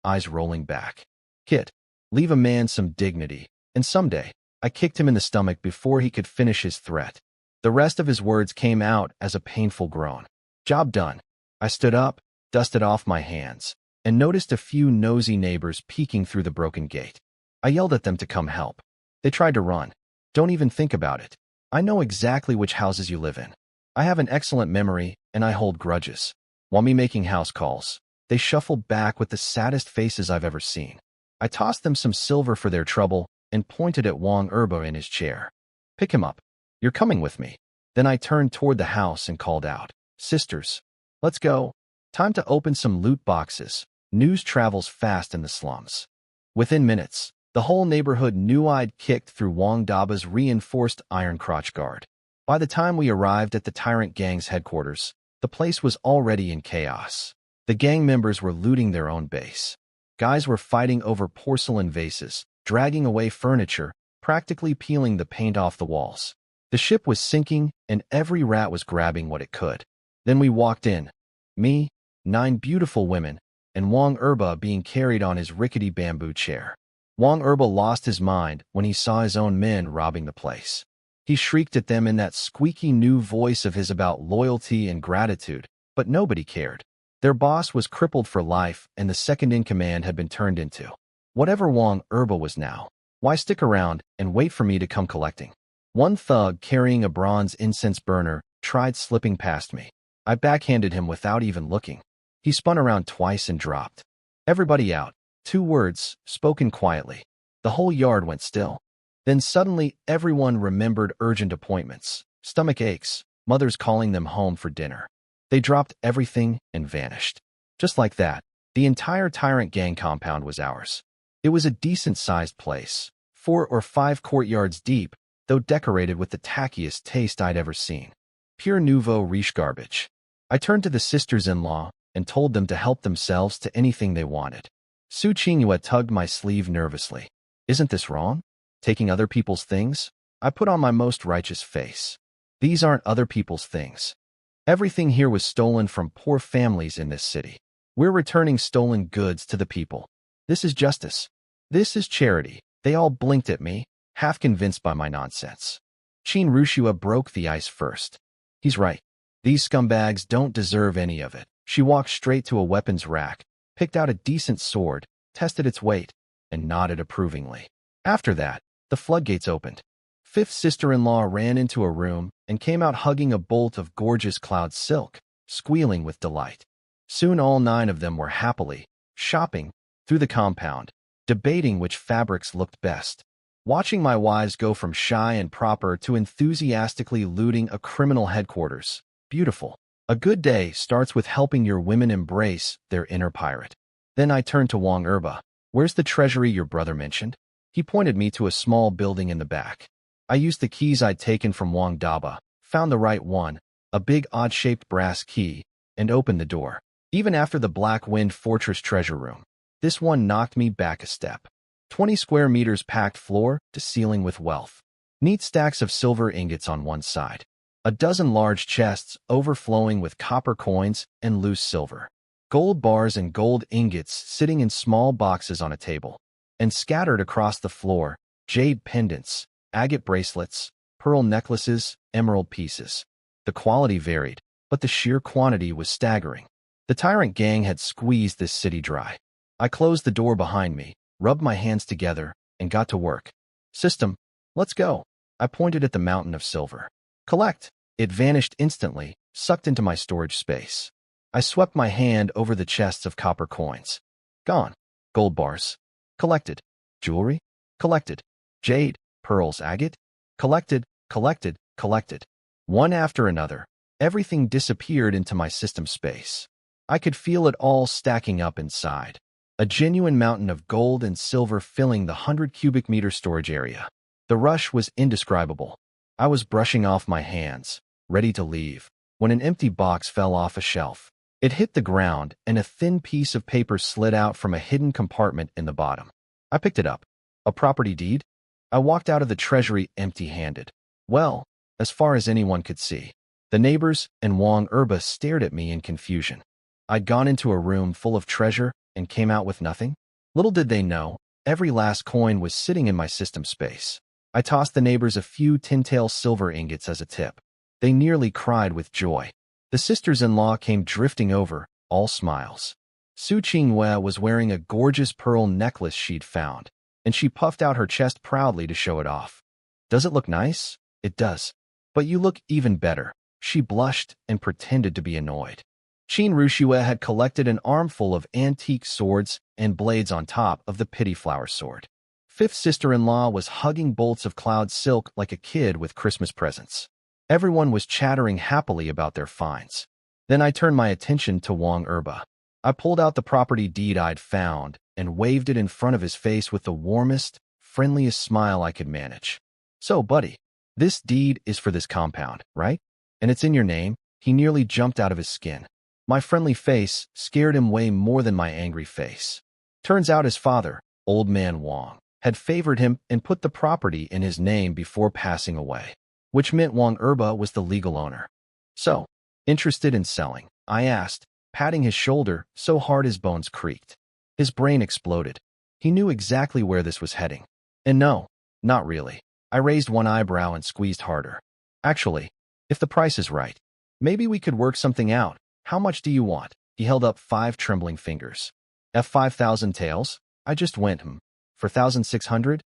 eyes rolling back. Kid, leave a man some dignity. And someday, I kicked him in the stomach before he could finish his threat. The rest of his words came out as a painful groan. Job done. I stood up, dusted off my hands, and noticed a few nosy neighbors peeking through the broken gate. I yelled at them to come help. They tried to run. Don't even think about it. I know exactly which houses you live in. I have an excellent memory, and I hold grudges. While me making house calls, they shuffled back with the saddest faces I've ever seen. I tossed them some silver for their trouble and pointed at Wang Erba in his chair. Pick him up. You're coming with me. Then I turned toward the house and called out, Sisters, let's go. Time to open some loot boxes. News travels fast in the slums. Within minutes, the whole neighborhood knew I'd kicked through Wang Daba's reinforced iron crotch guard. By the time we arrived at the Tyrant Gang's headquarters, the place was already in chaos. The gang members were looting their own base. Guys were fighting over porcelain vases, dragging away furniture, practically peeling the paint off the walls. The ship was sinking, and every rat was grabbing what it could. Then we walked in. Me, 9 beautiful women, and Wang Erba being carried on his rickety bamboo chair. Wang Erba lost his mind when he saw his own men robbing the place. He shrieked at them in that squeaky new voice of his about loyalty and gratitude, but nobody cared. Their boss was crippled for life, and the second-in-command had been turned into whatever Wang Erba was now. Why stick around and wait for me to come collecting? One thug carrying a bronze incense burner tried slipping past me. I backhanded him without even looking. He spun around twice and dropped. Everybody out. 2 words, spoken quietly. The whole yard went still. Then suddenly everyone remembered urgent appointments, stomach aches, mothers calling them home for dinner. They dropped everything and vanished. Just like that, the entire Tyrant Gang compound was ours. It was a decent-sized place, 4 or 5 courtyards deep, though decorated with the tackiest taste I'd ever seen. Pure nouveau riche garbage. I turned to the sisters-in-law and told them to help themselves to anything they wanted. Su Qinghua tugged my sleeve nervously. Isn't this wrong? Taking other people's things? I put on my most righteous face. These aren't other people's things. Everything here was stolen from poor families in this city. We're returning stolen goods to the people. This is justice. This is charity. They all blinked at me, half convinced by my nonsense. Qin Rushua broke the ice first. He's right. These scumbags don't deserve any of it. She walked straight to a weapons rack, picked out a decent sword, tested its weight, and nodded approvingly. After that, the floodgates opened. 5th sister-in-law ran into a room and came out hugging a bolt of gorgeous cloud silk, squealing with delight. Soon all 9 of them were happily shopping through the compound, debating which fabrics looked best. Watching my wives go from shy and proper to enthusiastically looting a criminal headquarters. Beautiful. A good day starts with helping your women embrace their inner pirate. Then I turned to Wang Erba. Where's the treasury your brother mentioned? He pointed me to a small building in the back. I used the keys I'd taken from Wang Daba, found the right one, a big odd-shaped brass key, and opened the door. Even after the Black Wind Fortress treasure room, this one knocked me back a step. 20 square meters packed floor to ceiling with wealth. Neat stacks of silver ingots on one side. A dozen large chests overflowing with copper coins and loose silver. Gold bars and gold ingots sitting in small boxes on a table. And scattered across the floor, jade pendants, agate bracelets, pearl necklaces, emerald pieces. The quality varied, but the sheer quantity was staggering. The tyrant gang had squeezed this city dry. I closed the door behind me, rubbed my hands together, and got to work. System, let's go. I pointed at the mountain of silver. Collect. It vanished instantly, sucked into my storage space. I swept my hand over the chests of copper coins. Gone. Gold bars. Collected. Jewelry. Collected. Jade, pearls, agate. Collected, collected, collected. One after another, everything disappeared into my system space. I could feel it all stacking up inside. A genuine mountain of gold and silver filling the 100 cubic meter storage area. The rush was indescribable. I was brushing off my hands, ready to leave, when an empty box fell off a shelf. It hit the ground, and a thin piece of paper slid out from a hidden compartment in the bottom. I picked it up. A property deed? I walked out of the treasury empty-handed. Well, as far as anyone could see. The neighbors and Wang Erba stared at me in confusion. I'd gone into a room full of treasure and came out with nothing? Little did they know, every last coin was sitting in my system space. I tossed the neighbors a few tin-tail silver ingots as a tip. They nearly cried with joy. The sisters-in-law came drifting over, all smiles. Su Qingwei was wearing a gorgeous pearl necklace she'd found, and she puffed out her chest proudly to show it off. Does it look nice? It does. But you look even better. She blushed and pretended to be annoyed. Qin Rushue had collected an armful of antique swords and blades on top of the pity flower sword. Fifth sister-in-law was hugging bolts of cloud silk like a kid with Christmas presents. Everyone was chattering happily about their finds. Then I turned my attention to Wang Erba. I pulled out the property deed I'd found and waved it in front of his face with the warmest, friendliest smile I could manage. So, buddy, this deed is for this compound, right? And it's in your name? He nearly jumped out of his skin. My friendly face scared him way more than my angry face. Turns out his father, Old Man Wang, had favored him and put the property in his name before passing away, which meant Wang Erba was the legal owner. So, interested in selling? I asked, patting his shoulder so hard his bones creaked. His brain exploded. He knew exactly where this was heading. And no, not really. I raised one eyebrow and squeezed harder. Actually, if the price is right, maybe we could work something out. How much do you want? He held up 5 trembling fingers. F5,000 taels? I just went, For 1,600?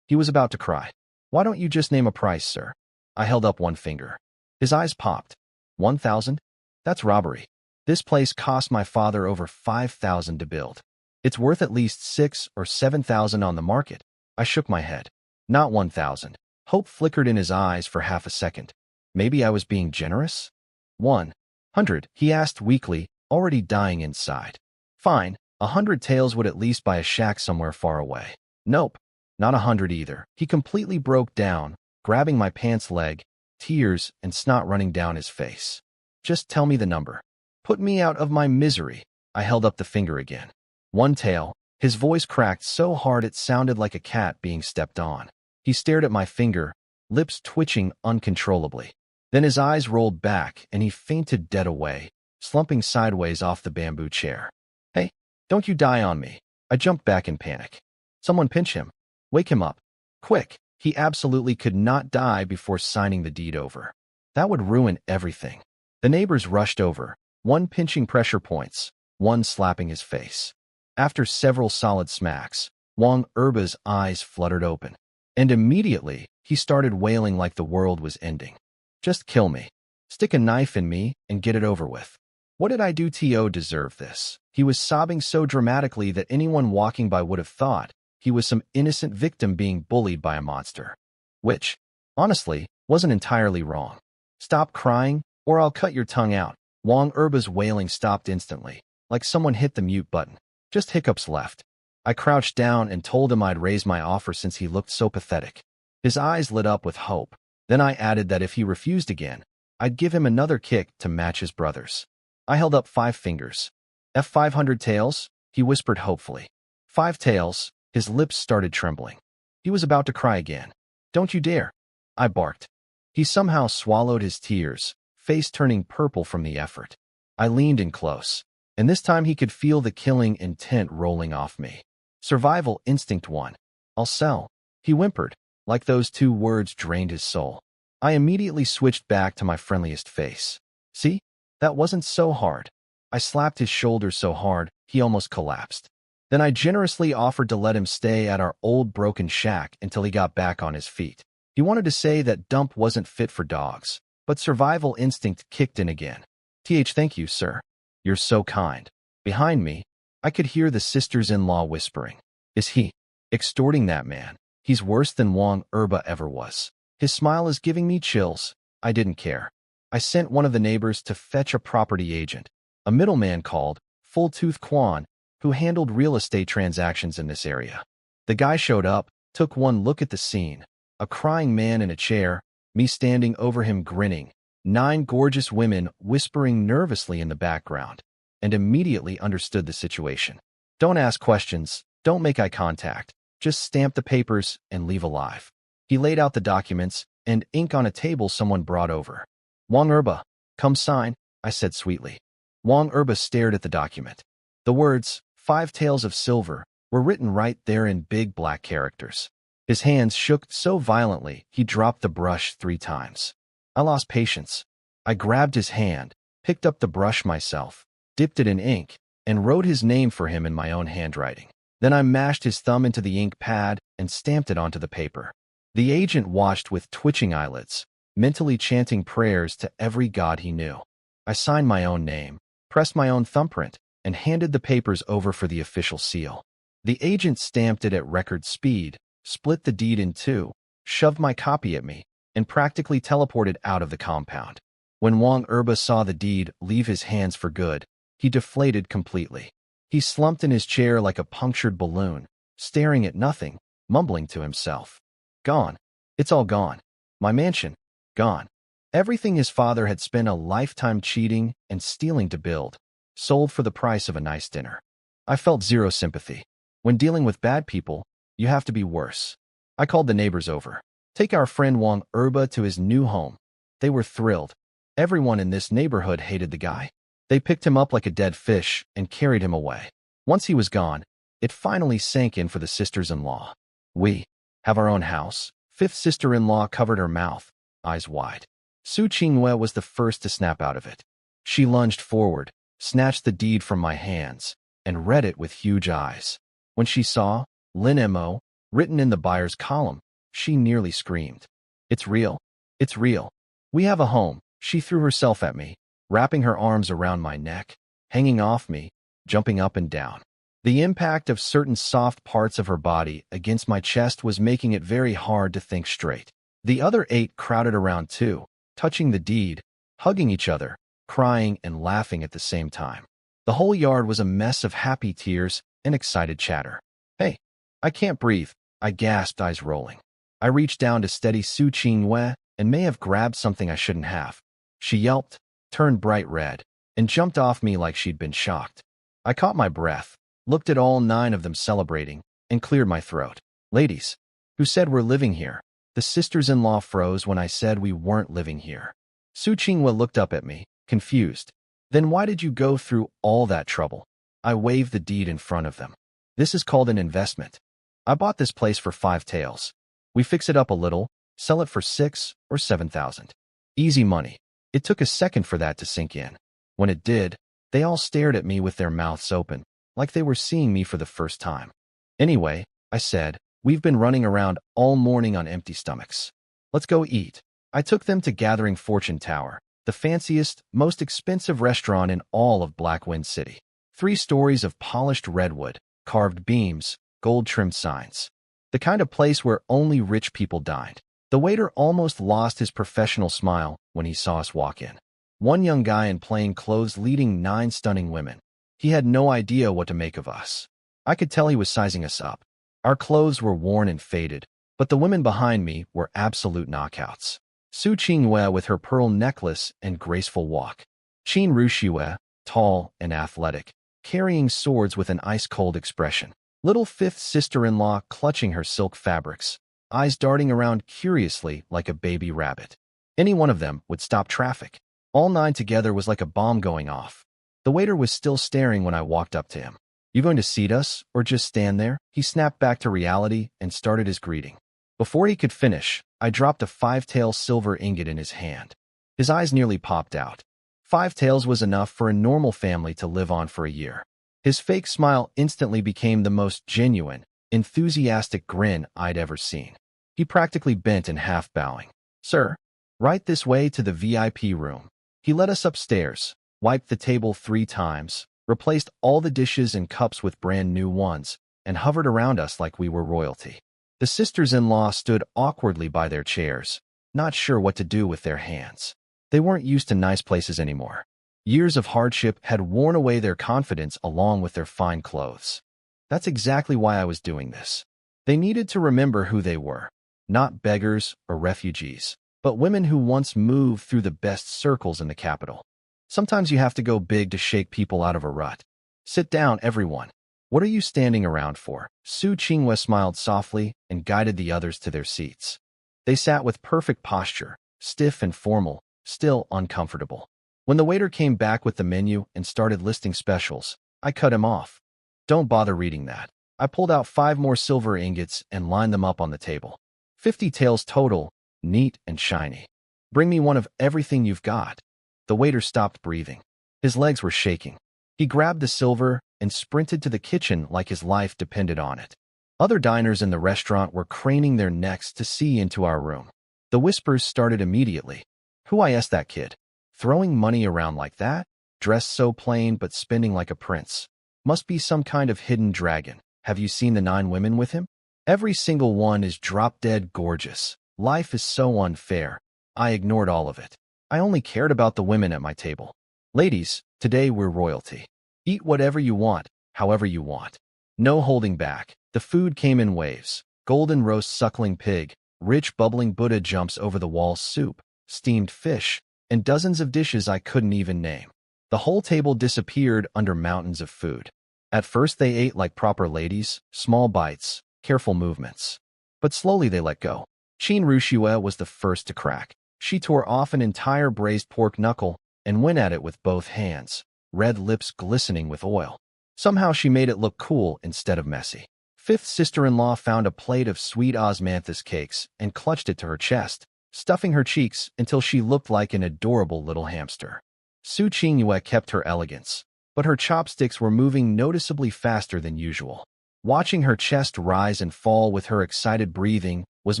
He was about to cry. Why don't you just name a price, sir? I held up one finger. His eyes popped. 1,000? That's robbery. This place cost my father over 5,000 to build. It's worth at least 6 or 7,000 on the market. I shook my head. Not 1,000. Hope flickered in his eyes for half a second. Maybe I was being generous? 100, he asked weakly, already dying inside. Fine, 100 taels would at least buy a shack somewhere far away. Nope, not 100 either. He completely broke down, grabbing my pants leg, tears and snot running down his face. Just tell me the number. Put me out of my misery. I held up the finger again. 1 tael. His voice cracked so hard it sounded like a cat being stepped on. He stared at my finger, lips twitching uncontrollably. Then his eyes rolled back and he fainted dead away, slumping sideways off the bamboo chair. Hey, don't you die on me. I jumped back in panic. Someone pinch him. Wake him up. Quick. He absolutely could not die before signing the deed over. That would ruin everything. The neighbors rushed over, one pinching pressure points, one slapping his face. After several solid smacks, Wang Erba's eyes fluttered open. And immediately, he started wailing like the world was ending. Just kill me. Stick a knife in me and get it over with. What did I do to deserve this? He was sobbing so dramatically that anyone walking by would have thought he was some innocent victim being bullied by a monster. Which, honestly, wasn't entirely wrong. Stop crying, or I'll cut your tongue out. Wang Erba's wailing stopped instantly, like someone hit the mute button. Just hiccups left. I crouched down and told him I'd raise my offer since he looked so pathetic. His eyes lit up with hope. Then I added that if he refused again, I'd give him another kick to match his brother's. I held up 5 fingers. F500 tails, he whispered hopefully. 5 tails, his lips started trembling. He was about to cry again. Don't you dare, I barked. He somehow swallowed his tears, face turning purple from the effort. I leaned in close, and this time he could feel the killing intent rolling off me. Survival instinct won. I'll sell, he whimpered, like those 2 words drained his soul. I immediately switched back to my friendliest face. See? That wasn't so hard. I slapped his shoulder so hard, he almost collapsed. Then I generously offered to let him stay at our old broken shack until he got back on his feet. He wanted to say that Dump wasn't fit for dogs, but survival instinct kicked in again. Thank you, sir. You're so kind. Behind me, I could hear the sisters-in-law whispering. Is he extorting that man? He's worse than Wang Erba ever was. His smile is giving me chills. I didn't care. I sent one of the neighbors to fetch a property agent, a middleman called Full Tooth Quan, who handled real estate transactions in this area. The guy showed up, took one look at the scene, a crying man in a chair, me standing over him grinning, 9 gorgeous women whispering nervously in the background, and immediately understood the situation. Don't ask questions, don't make eye contact, just stamp the papers and leave alive. He laid out the documents and ink on a table someone brought over. Wang Erba, come sign, I said sweetly. Wang Erba stared at the document. The words, 5 tails of silver, were written right there in big black characters. His hands shook so violently he dropped the brush 3 times. I lost patience. I grabbed his hand, picked up the brush myself, dipped it in ink, and wrote his name for him in my own handwriting. Then I mashed his thumb into the ink pad and stamped it onto the paper. The agent watched with twitching eyelids, mentally chanting prayers to every god he knew. I signed my own name, pressed my own thumbprint, and handed the papers over for the official seal. The agent stamped it at record speed, split the deed in 2, shoved my copy at me, and practically teleported out of the compound. When Wang Erba saw the deed leave his hands for good, he deflated completely. He slumped in his chair like a punctured balloon, staring at nothing, mumbling to himself. Gone. It's all gone. My mansion. Gone. Everything his father had spent a lifetime cheating and stealing to build, sold for the price of a nice dinner. I felt zero sympathy. When dealing with bad people, you have to be worse. I called the neighbors over. Take our friend Wang Erba to his new home. They were thrilled. Everyone in this neighborhood hated the guy. They picked him up like a dead fish and carried him away. Once he was gone, it finally sank in for the sisters-in-law. We have our own house. 5th sister-in-law covered her mouth, eyes wide. Su Qingwei was the first to snap out of it. She lunged forward, snatched the deed from my hands, and read it with huge eyes. When she saw Lynn M.O. written in the buyer's column, she nearly screamed. It's real. It's real. We have a home. She threw herself at me, wrapping her arms around my neck, hanging off me, jumping up and down. The impact of certain soft parts of her body against my chest was making it very hard to think straight. The other 8 crowded around too, touching the deed, hugging each other, crying and laughing at the same time. The whole yard was a mess of happy tears and excited chatter. Hey, I can't breathe, I gasped, eyes rolling. I reached down to steady Su Qingwei and may have grabbed something I shouldn't have. She yelped, turned bright red, and jumped off me like she'd been shocked. I caught my breath, looked at all 9 of them celebrating, and cleared my throat. Ladies, who said we're living here? The sisters-in-law froze when I said we weren't living here. Su Qingwei looked up at me, confused. Then why did you go through all that trouble? I waved the deed in front of them. This is called an investment. I bought this place for 5 taels. We fix it up a little, sell it for 6 or 7,000. Easy money. It took a second for that to sink in. When it did, they all stared at me with their mouths open, like they were seeing me for the first time. Anyway, I said, we've been running around all morning on empty stomachs. Let's go eat. I took them to Gathering Fortune Tower, the fanciest, most expensive restaurant in all of Blackwind City. 3 stories of polished redwood, carved beams, gold-trimmed signs. The kind of place where only rich people dined. The waiter almost lost his professional smile when he saw us walk in. One young guy in plain clothes leading 9 stunning women. He had no idea what to make of us. I could tell he was sizing us up. Our clothes were worn and faded, but the women behind me were absolute knockouts. Su Qingyue with her pearl necklace and graceful walk. Qin Ruxiue, tall and athletic, carrying swords with an ice-cold expression. Little fifth sister-in-law clutching her silk fabrics, eyes darting around curiously like a baby rabbit. Any one of them would stop traffic. All 9 together was like a bomb going off. The waiter was still staring when I walked up to him. "You going to seat us, or just stand there?" He snapped back to reality and started his greeting. Before he could finish, I dropped a 5-tael silver ingot in his hand. His eyes nearly popped out. 5 taels was enough for a normal family to live on for a year. His fake smile instantly became the most genuine, enthusiastic grin I'd ever seen. He practically bent in half bowing. "Sir, right this way to the VIP room." He led us upstairs, wiped the table 3 times, replaced all the dishes and cups with brand new ones, and hovered around us like we were royalty. The sisters-in-law stood awkwardly by their chairs, not sure what to do with their hands. They weren't used to nice places anymore. Years of hardship had worn away their confidence along with their fine clothes. That's exactly why I was doing this. They needed to remember who they were. Not beggars or refugees, but women who once moved through the best circles in the capital. Sometimes you have to go big to shake people out of a rut. "Sit down, everyone. What are you standing around for?" Su Qingyue smiled softly and guided the others to their seats. They sat with perfect posture, stiff and formal, still uncomfortable. When the waiter came back with the menu and started listing specials, I cut him off. "Don't bother reading that." I pulled out 5 more silver ingots and lined them up on the table. 50 taels total, neat and shiny. "Bring me one of everything you've got." The waiter stopped breathing. His legs were shaking. He grabbed the silver and sprinted to the kitchen like his life depended on it. Other diners in the restaurant were craning their necks to see into our room. The whispers started immediately. "Who is that kid? Throwing money around like that? Dressed so plain but spending like a prince. Must be some kind of hidden dragon. Have you seen the 9 women with him? Every single one is drop-dead gorgeous. Life is so unfair." I ignored all of it. I only cared about the women at my table. "Ladies, today we're royalty. Eat whatever you want, however you want. No holding back." The food came in waves. Golden roast suckling pig, rich bubbling Buddha jumps over the wall soup, steamed fish, and dozens of dishes I couldn't even name. The whole table disappeared under mountains of food. At first they ate like proper ladies, small bites, careful movements. But slowly they let go. Qin Ruxiue was the first to crack. She tore off an entire braised pork knuckle and went at it with both hands, red lips glistening with oil. Somehow she made it look cool instead of messy. Fifth sister-in-law found a plate of sweet osmanthus cakes and clutched it to her chest, stuffing her cheeks until she looked like an adorable little hamster. Su Qingyue kept her elegance, but her chopsticks were moving noticeably faster than usual. Watching her chest rise and fall with her excited breathing was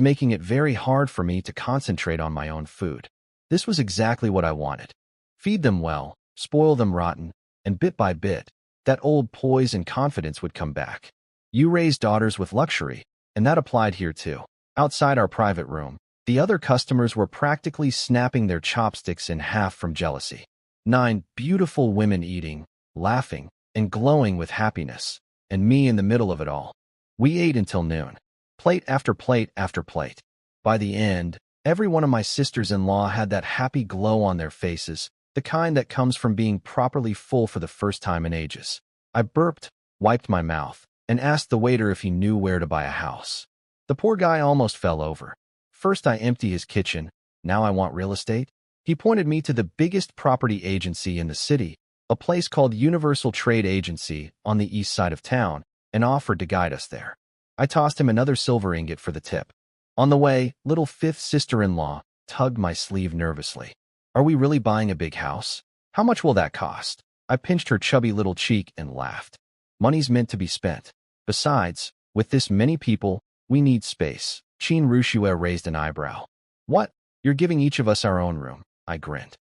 making it very hard for me to concentrate on my own food. This was exactly what I wanted. Feed them well, spoil them rotten, and bit by bit, that old poise and confidence would come back. You raise daughters with luxury, and that applied here too. Outside our private room, the other customers were practically snapping their chopsticks in half from jealousy. 9 beautiful women eating, laughing, and glowing with happiness, and me in the middle of it all. We ate until noon. Plate after plate after plate. By the end, every one of my sisters-in-law had that happy glow on their faces, the kind that comes from being properly full for the first time in ages. I burped, wiped my mouth, and asked the waiter if he knew where to buy a house. The poor guy almost fell over. First I empty his kitchen, now I want real estate? He pointed me to the biggest property agency in the city, a place called Universal Trade Agency on the east side of town, and offered to guide us there. I tossed him another silver ingot for the tip. On the way, little fifth sister-in-law tugged my sleeve nervously. "Are we really buying a big house? How much will that cost?" I pinched her chubby little cheek and laughed. "Money's meant to be spent. Besides, with this many people, we need space." Qin Ruxiue raised an eyebrow. "What? You're giving each of us our own room?" I grinned.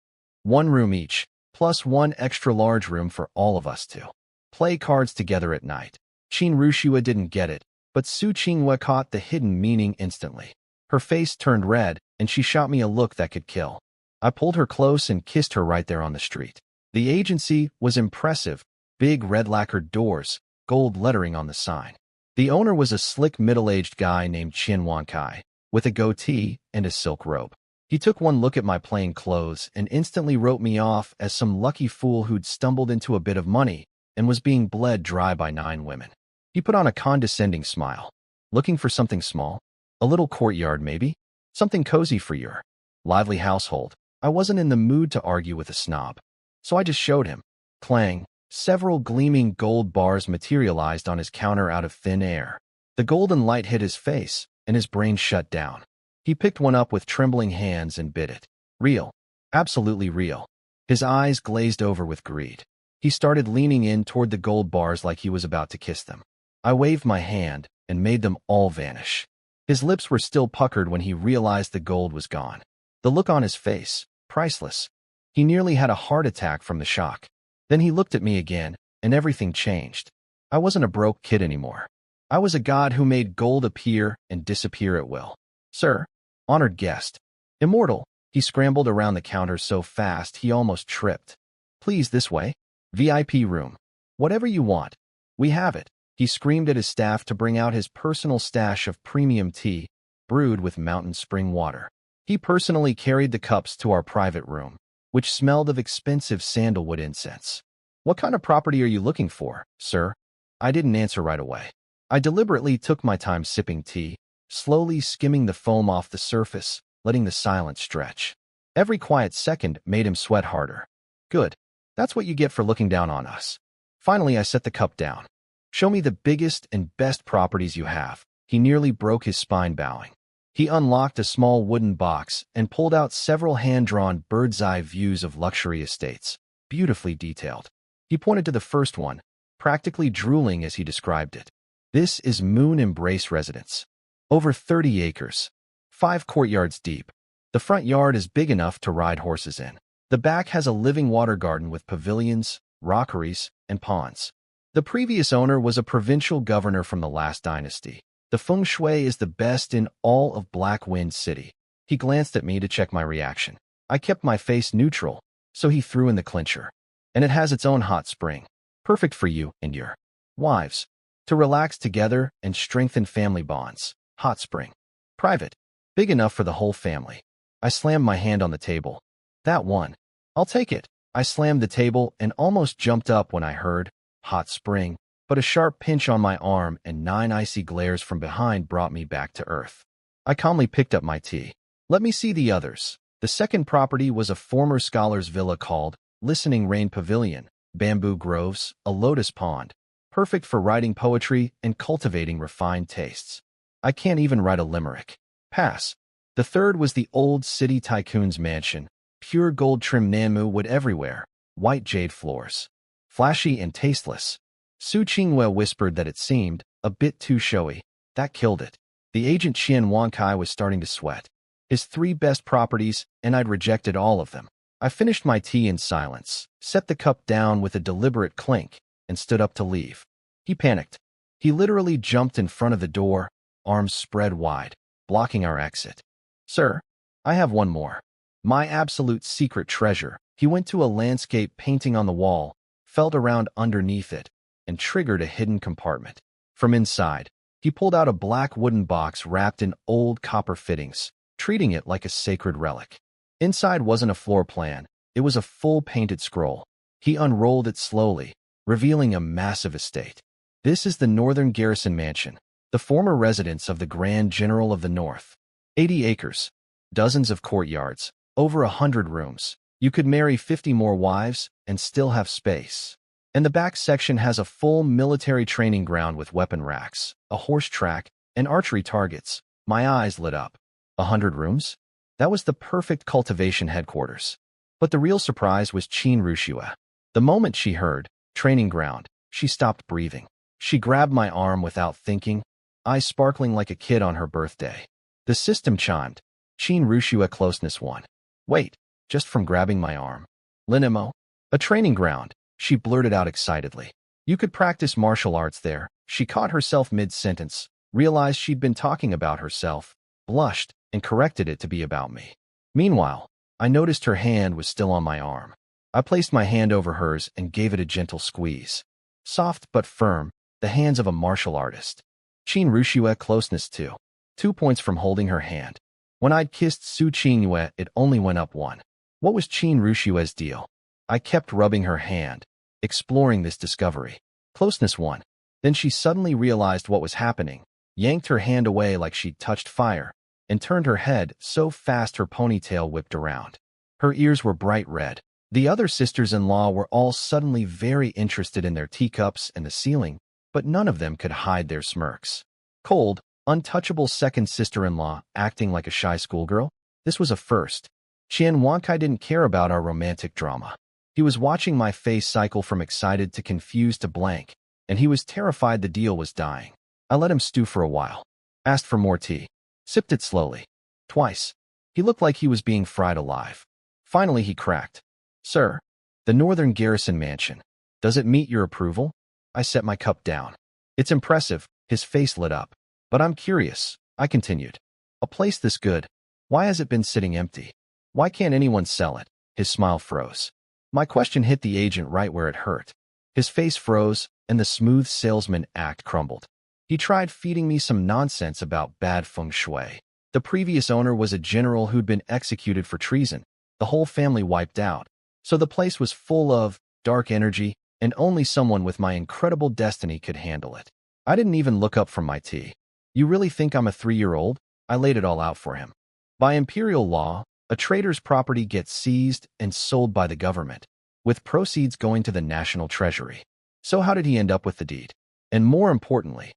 One room each, plus one extra large room for all of us to play cards together at night. Qin Rushua didn't get it, but Su Qinghua caught the hidden meaning instantly. Her face turned red, and she shot me a look that could kill. I pulled her close and kissed her right there on the street. The agency was impressive. Big red lacquered doors, gold lettering on the sign. The owner was a slick middle-aged guy named Qian Wankai, with a goatee and a silk robe. He took one look at my plain clothes and instantly wrote me off as some lucky fool who'd stumbled into a bit of money and was being bled dry by 9 women. He put on a condescending smile. Looking for something small? A little courtyard, maybe? Something cozy for your lively household. I wasn't in the mood to argue with a snob, so I just showed him. Clang. Several gleaming gold bars materialized on his counter out of thin air. The golden light hit his face, and his brain shut down. He picked one up with trembling hands and bit it. Real. Absolutely real. His eyes glazed over with greed. He started leaning in toward the gold bars like he was about to kiss them. I waved my hand and made them all vanish. His lips were still puckered when he realized the gold was gone. The look on his face, priceless. He nearly had a heart attack from the shock. Then he looked at me again, and everything changed. I wasn't a broke kid anymore. I was a god who made gold appear and disappear at will. Sir, honored guest, immortal. He scrambled around the counter so fast he almost tripped. Please, this way. VIP room. Whatever you want. We have it. He screamed at his staff to bring out his personal stash of premium tea, brewed with mountain spring water. He personally carried the cups to our private room, which smelled of expensive sandalwood incense. What kind of property are you looking for, sir? I didn't answer right away. I deliberately took my time sipping tea, slowly skimming the foam off the surface, letting the silence stretch. Every quiet second made him sweat harder. Good. That's what you get for looking down on us. Finally, I set the cup down. Show me the biggest and best properties you have. He nearly broke his spine bowing. He unlocked a small wooden box and pulled out several hand-drawn bird's-eye views of luxury estates, beautifully detailed. He pointed to the first one, practically drooling as he described it. This is Moon Embrace Residence. Over 30 acres. 5 courtyards deep. The front yard is big enough to ride horses in. The back has a living water garden with pavilions, rockeries, and ponds. The previous owner was a provincial governor from the last dynasty. The feng shui is the best in all of Black Wind City. He glanced at me to check my reaction. I kept my face neutral, so he threw in the clincher. And it has its own hot spring. Perfect for you and your wives. To relax together and strengthen family bonds. Hot spring. Private. Big enough for the whole family. I slammed my hand on the table. That one. I'll take it. I slammed the table and almost jumped up when I heard hot spring, but a sharp pinch on my arm and 9 icy glares from behind brought me back to earth. I calmly picked up my tea. Let me see the others. The second property was a former scholar's villa called Listening Rain Pavilion, bamboo groves, a lotus pond, perfect for writing poetry and cultivating refined tastes. I can't even write a limerick. Pass. The third was the old city tycoon's mansion, pure gold trim Nanmu wood everywhere, white jade floors. Flashy and tasteless. Su Qinghua whispered that it seemed a bit too showy. That killed it. The agent Qian Wankai was starting to sweat. His 3 best properties, and I'd rejected all of them. I finished my tea in silence, set the cup down with a deliberate clink, and stood up to leave. He panicked. He literally jumped in front of the door, arms spread wide, blocking our exit. Sir, I have one more. My absolute secret treasure. He went to a landscape painting on the wall, felt around underneath it, and triggered a hidden compartment. From inside, he pulled out a black wooden box wrapped in old copper fittings, treating it like a sacred relic. Inside wasn't a floor plan, it was a full painted scroll. He unrolled it slowly, revealing a massive estate. This is the Northern Garrison Mansion, the former residence of the Grand General of the North. 80 acres, dozens of courtyards, over 100 rooms. You could marry 50 more wives and still have space. And the back section has a full military training ground with weapon racks, a horse track, and archery targets. My eyes lit up. 100 rooms? That was the perfect cultivation headquarters. But the real surprise was Qin Rushua. The moment she heard training ground, she stopped breathing. She grabbed my arm without thinking, eyes sparkling like a kid on her birthday. The system chimed. Qin Rushua closeness 1. Wait, just from grabbing my arm. Lynn M.O, a training ground, she blurted out excitedly. You could practice martial arts there. She caught herself mid-sentence, realized she'd been talking about herself, blushed, and corrected it to be about me. Meanwhile, I noticed her hand was still on my arm. I placed my hand over hers and gave it a gentle squeeze. Soft but firm, the hands of a martial artist. Qin Rushue closeness too. 2 points from holding her hand. When I'd kissed Su Qingyue, it only went up 1. What was Qin Rushue's deal? I kept rubbing her hand, exploring this discovery. Closeness 1. Then she suddenly realized what was happening, yanked her hand away like she'd touched fire, and turned her head so fast her ponytail whipped around. Her ears were bright red. The other sisters-in-law were all suddenly very interested in their teacups and the ceiling, but none of them could hide their smirks. Cold, untouchable second sister-in-law acting like a shy schoolgirl? This was a first. Qian Wankai didn't care about our romantic drama. He was watching my face cycle from excited to confused to blank, and he was terrified the deal was dying. I let him stew for a while. Asked for more tea. Sipped it slowly. Twice. He looked like he was being fried alive. Finally he cracked. Sir, the Northern Garrison Mansion. Does it meet your approval? I set my cup down. It's impressive. His face lit up. But I'm curious, I continued. A place this good, why has it been sitting empty? Why can't anyone sell it? His smile froze. My question hit the agent right where it hurt. His face froze, and the smooth salesman act crumbled. He tried feeding me some nonsense about bad feng shui. The previous owner was a general who'd been executed for treason, the whole family wiped out. So the place was full of dark energy, and only someone with my incredible destiny could handle it. I didn't even look up from my tea. You really think I'm a 3-year-old? I laid it all out for him. By imperial law, a trader's property gets seized and sold by the government, with proceeds going to the national treasury. So how did he end up with the deed? And more importantly,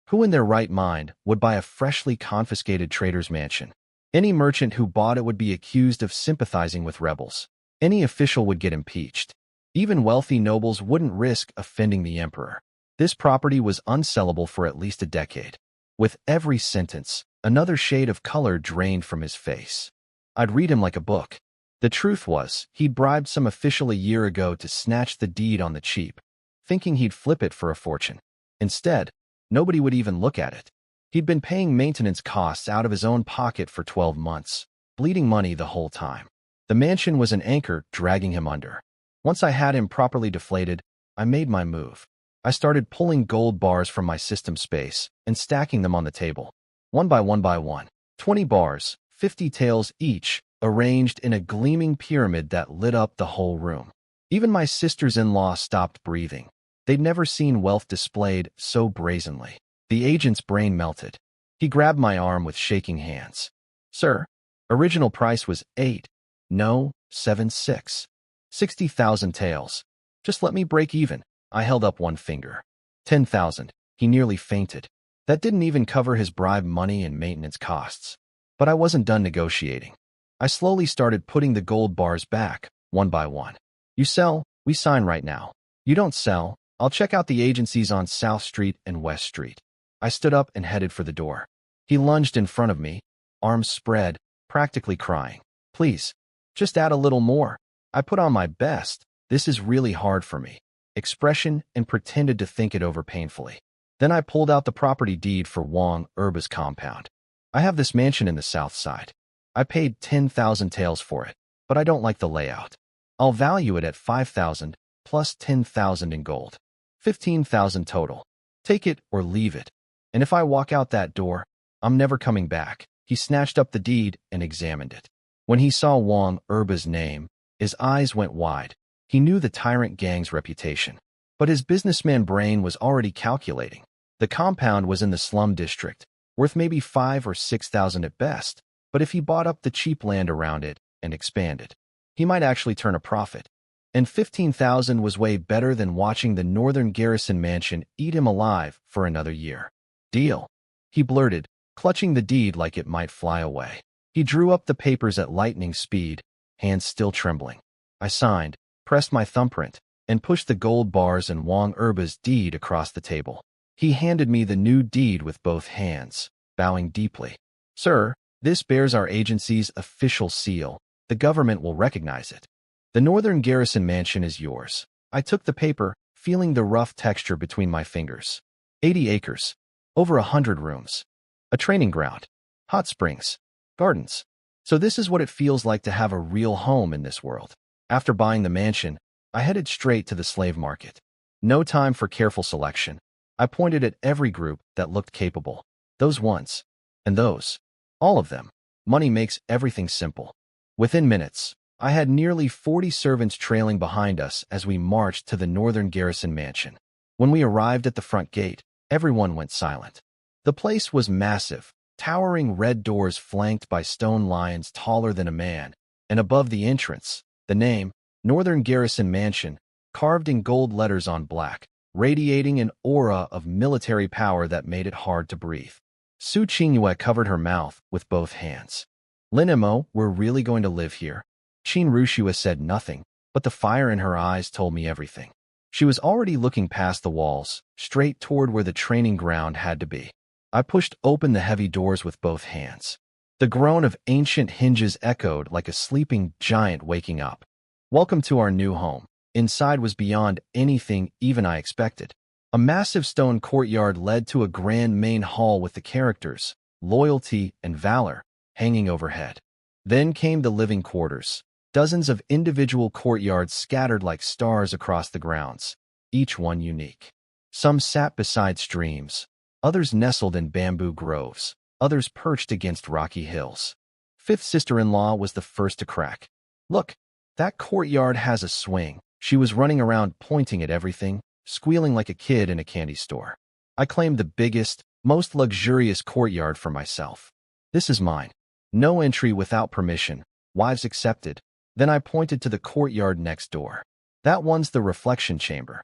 who in their right mind would buy a freshly confiscated trader's mansion? Any merchant who bought it would be accused of sympathizing with rebels. Any official would get impeached. Even wealthy nobles wouldn't risk offending the emperor. This property was unsellable for at least a decade. With every sentence, another shade of color drained from his face. I'd read him like a book. The truth was, he'd bribed some official a year ago to snatch the deed on the cheap, thinking he'd flip it for a fortune. Instead, nobody would even look at it. He'd been paying maintenance costs out of his own pocket for 12 months, bleeding money the whole time. The mansion was an anchor dragging him under. Once I had him properly deflated, I made my move. I started pulling gold bars from my system space and stacking them on the table. One by one. 20 bars, 50 taels each, arranged in a gleaming pyramid that lit up the whole room. Even my sisters-in-law stopped breathing. They'd never seen wealth displayed so brazenly. The agent's brain melted. He grabbed my arm with shaking hands. Sir, original price was 8. No, 7.6. 60,000 taels. Just let me break even. I held up one finger. 10,000. He nearly fainted. That didn't even cover his bribe money and maintenance costs. But I wasn't done negotiating. I slowly started putting the gold bars back, one by one. You sell, we sign right now. You don't sell, I'll check out the agencies on South Street and West Street. I stood up and headed for the door. He lunged in front of me, arms spread, practically crying. Please, just add a little more. I put on my best. This is really hard for me. Expression and pretended to think it over painfully. Then I pulled out the property deed for Wang Erba's compound. I have this mansion in the south side. I paid 10,000 taels for it, but I don't like the layout. I'll value it at 5,000 plus 10,000 in gold. 15,000 total. Take it or leave it. And if I walk out that door, I'm never coming back. He snatched up the deed and examined it. When he saw Wang Erba's name, his eyes went wide. He knew the tyrant gang's reputation. But his businessman brain was already calculating. The compound was in the slum district, worth maybe 5,000 or 6,000 at best. But if he bought up the cheap land around it and expanded, he might actually turn a profit. And 15,000 was way better than watching the Northern Garrison Mansion eat him alive for another year. Deal, he blurted, clutching the deed like it might fly away. He drew up the papers at lightning speed, hands still trembling. I signed, pressed my thumbprint, and pushed the gold bars and Wang Erba's deed across the table. He handed me the new deed with both hands, bowing deeply. Sir, this bears our agency's official seal. The government will recognize it. The Northern Garrison Mansion is yours. I took the paper, feeling the rough texture between my fingers. 80 acres. Over 100 rooms. A training ground. Hot springs. Gardens. So this is what it feels like to have a real home in this world. After buying the mansion, I headed straight to the slave market. No time for careful selection. I pointed at every group that looked capable. Those ones. And those. All of them. Money makes everything simple. Within minutes, I had nearly 40 servants trailing behind us as we marched to the Northern Garrison Mansion. When we arrived at the front gate, everyone went silent. The place was massive, towering red doors flanked by stone lions taller than a man, and above the entrance, the name, Northern Garrison Mansion, carved in gold letters on black, radiating an aura of military power that made it hard to breathe. Su Qingyue covered her mouth with both hands. Lynn M.O, we're really going to live here? Qin Rushua said nothing, but the fire in her eyes told me everything. She was already looking past the walls, straight toward where the training ground had to be. I pushed open the heavy doors with both hands. The groan of ancient hinges echoed like a sleeping giant waking up. Welcome to our new home. Inside was beyond anything even I expected. A massive stone courtyard led to a grand main hall with the characters, loyalty and valor, hanging overhead. Then came the living quarters. Dozens of individual courtyards scattered like stars across the grounds, each one unique. Some sat beside streams, others nestled in bamboo groves, others perched against rocky hills. Fifth sister-in-law was the first to crack. Look, that courtyard has a swing. She was running around pointing at everything, squealing like a kid in a candy store. I claimed the biggest, most luxurious courtyard for myself. This is mine. No entry without permission, wives accepted. Then I pointed to the courtyard next door. That one's the reflection chamber.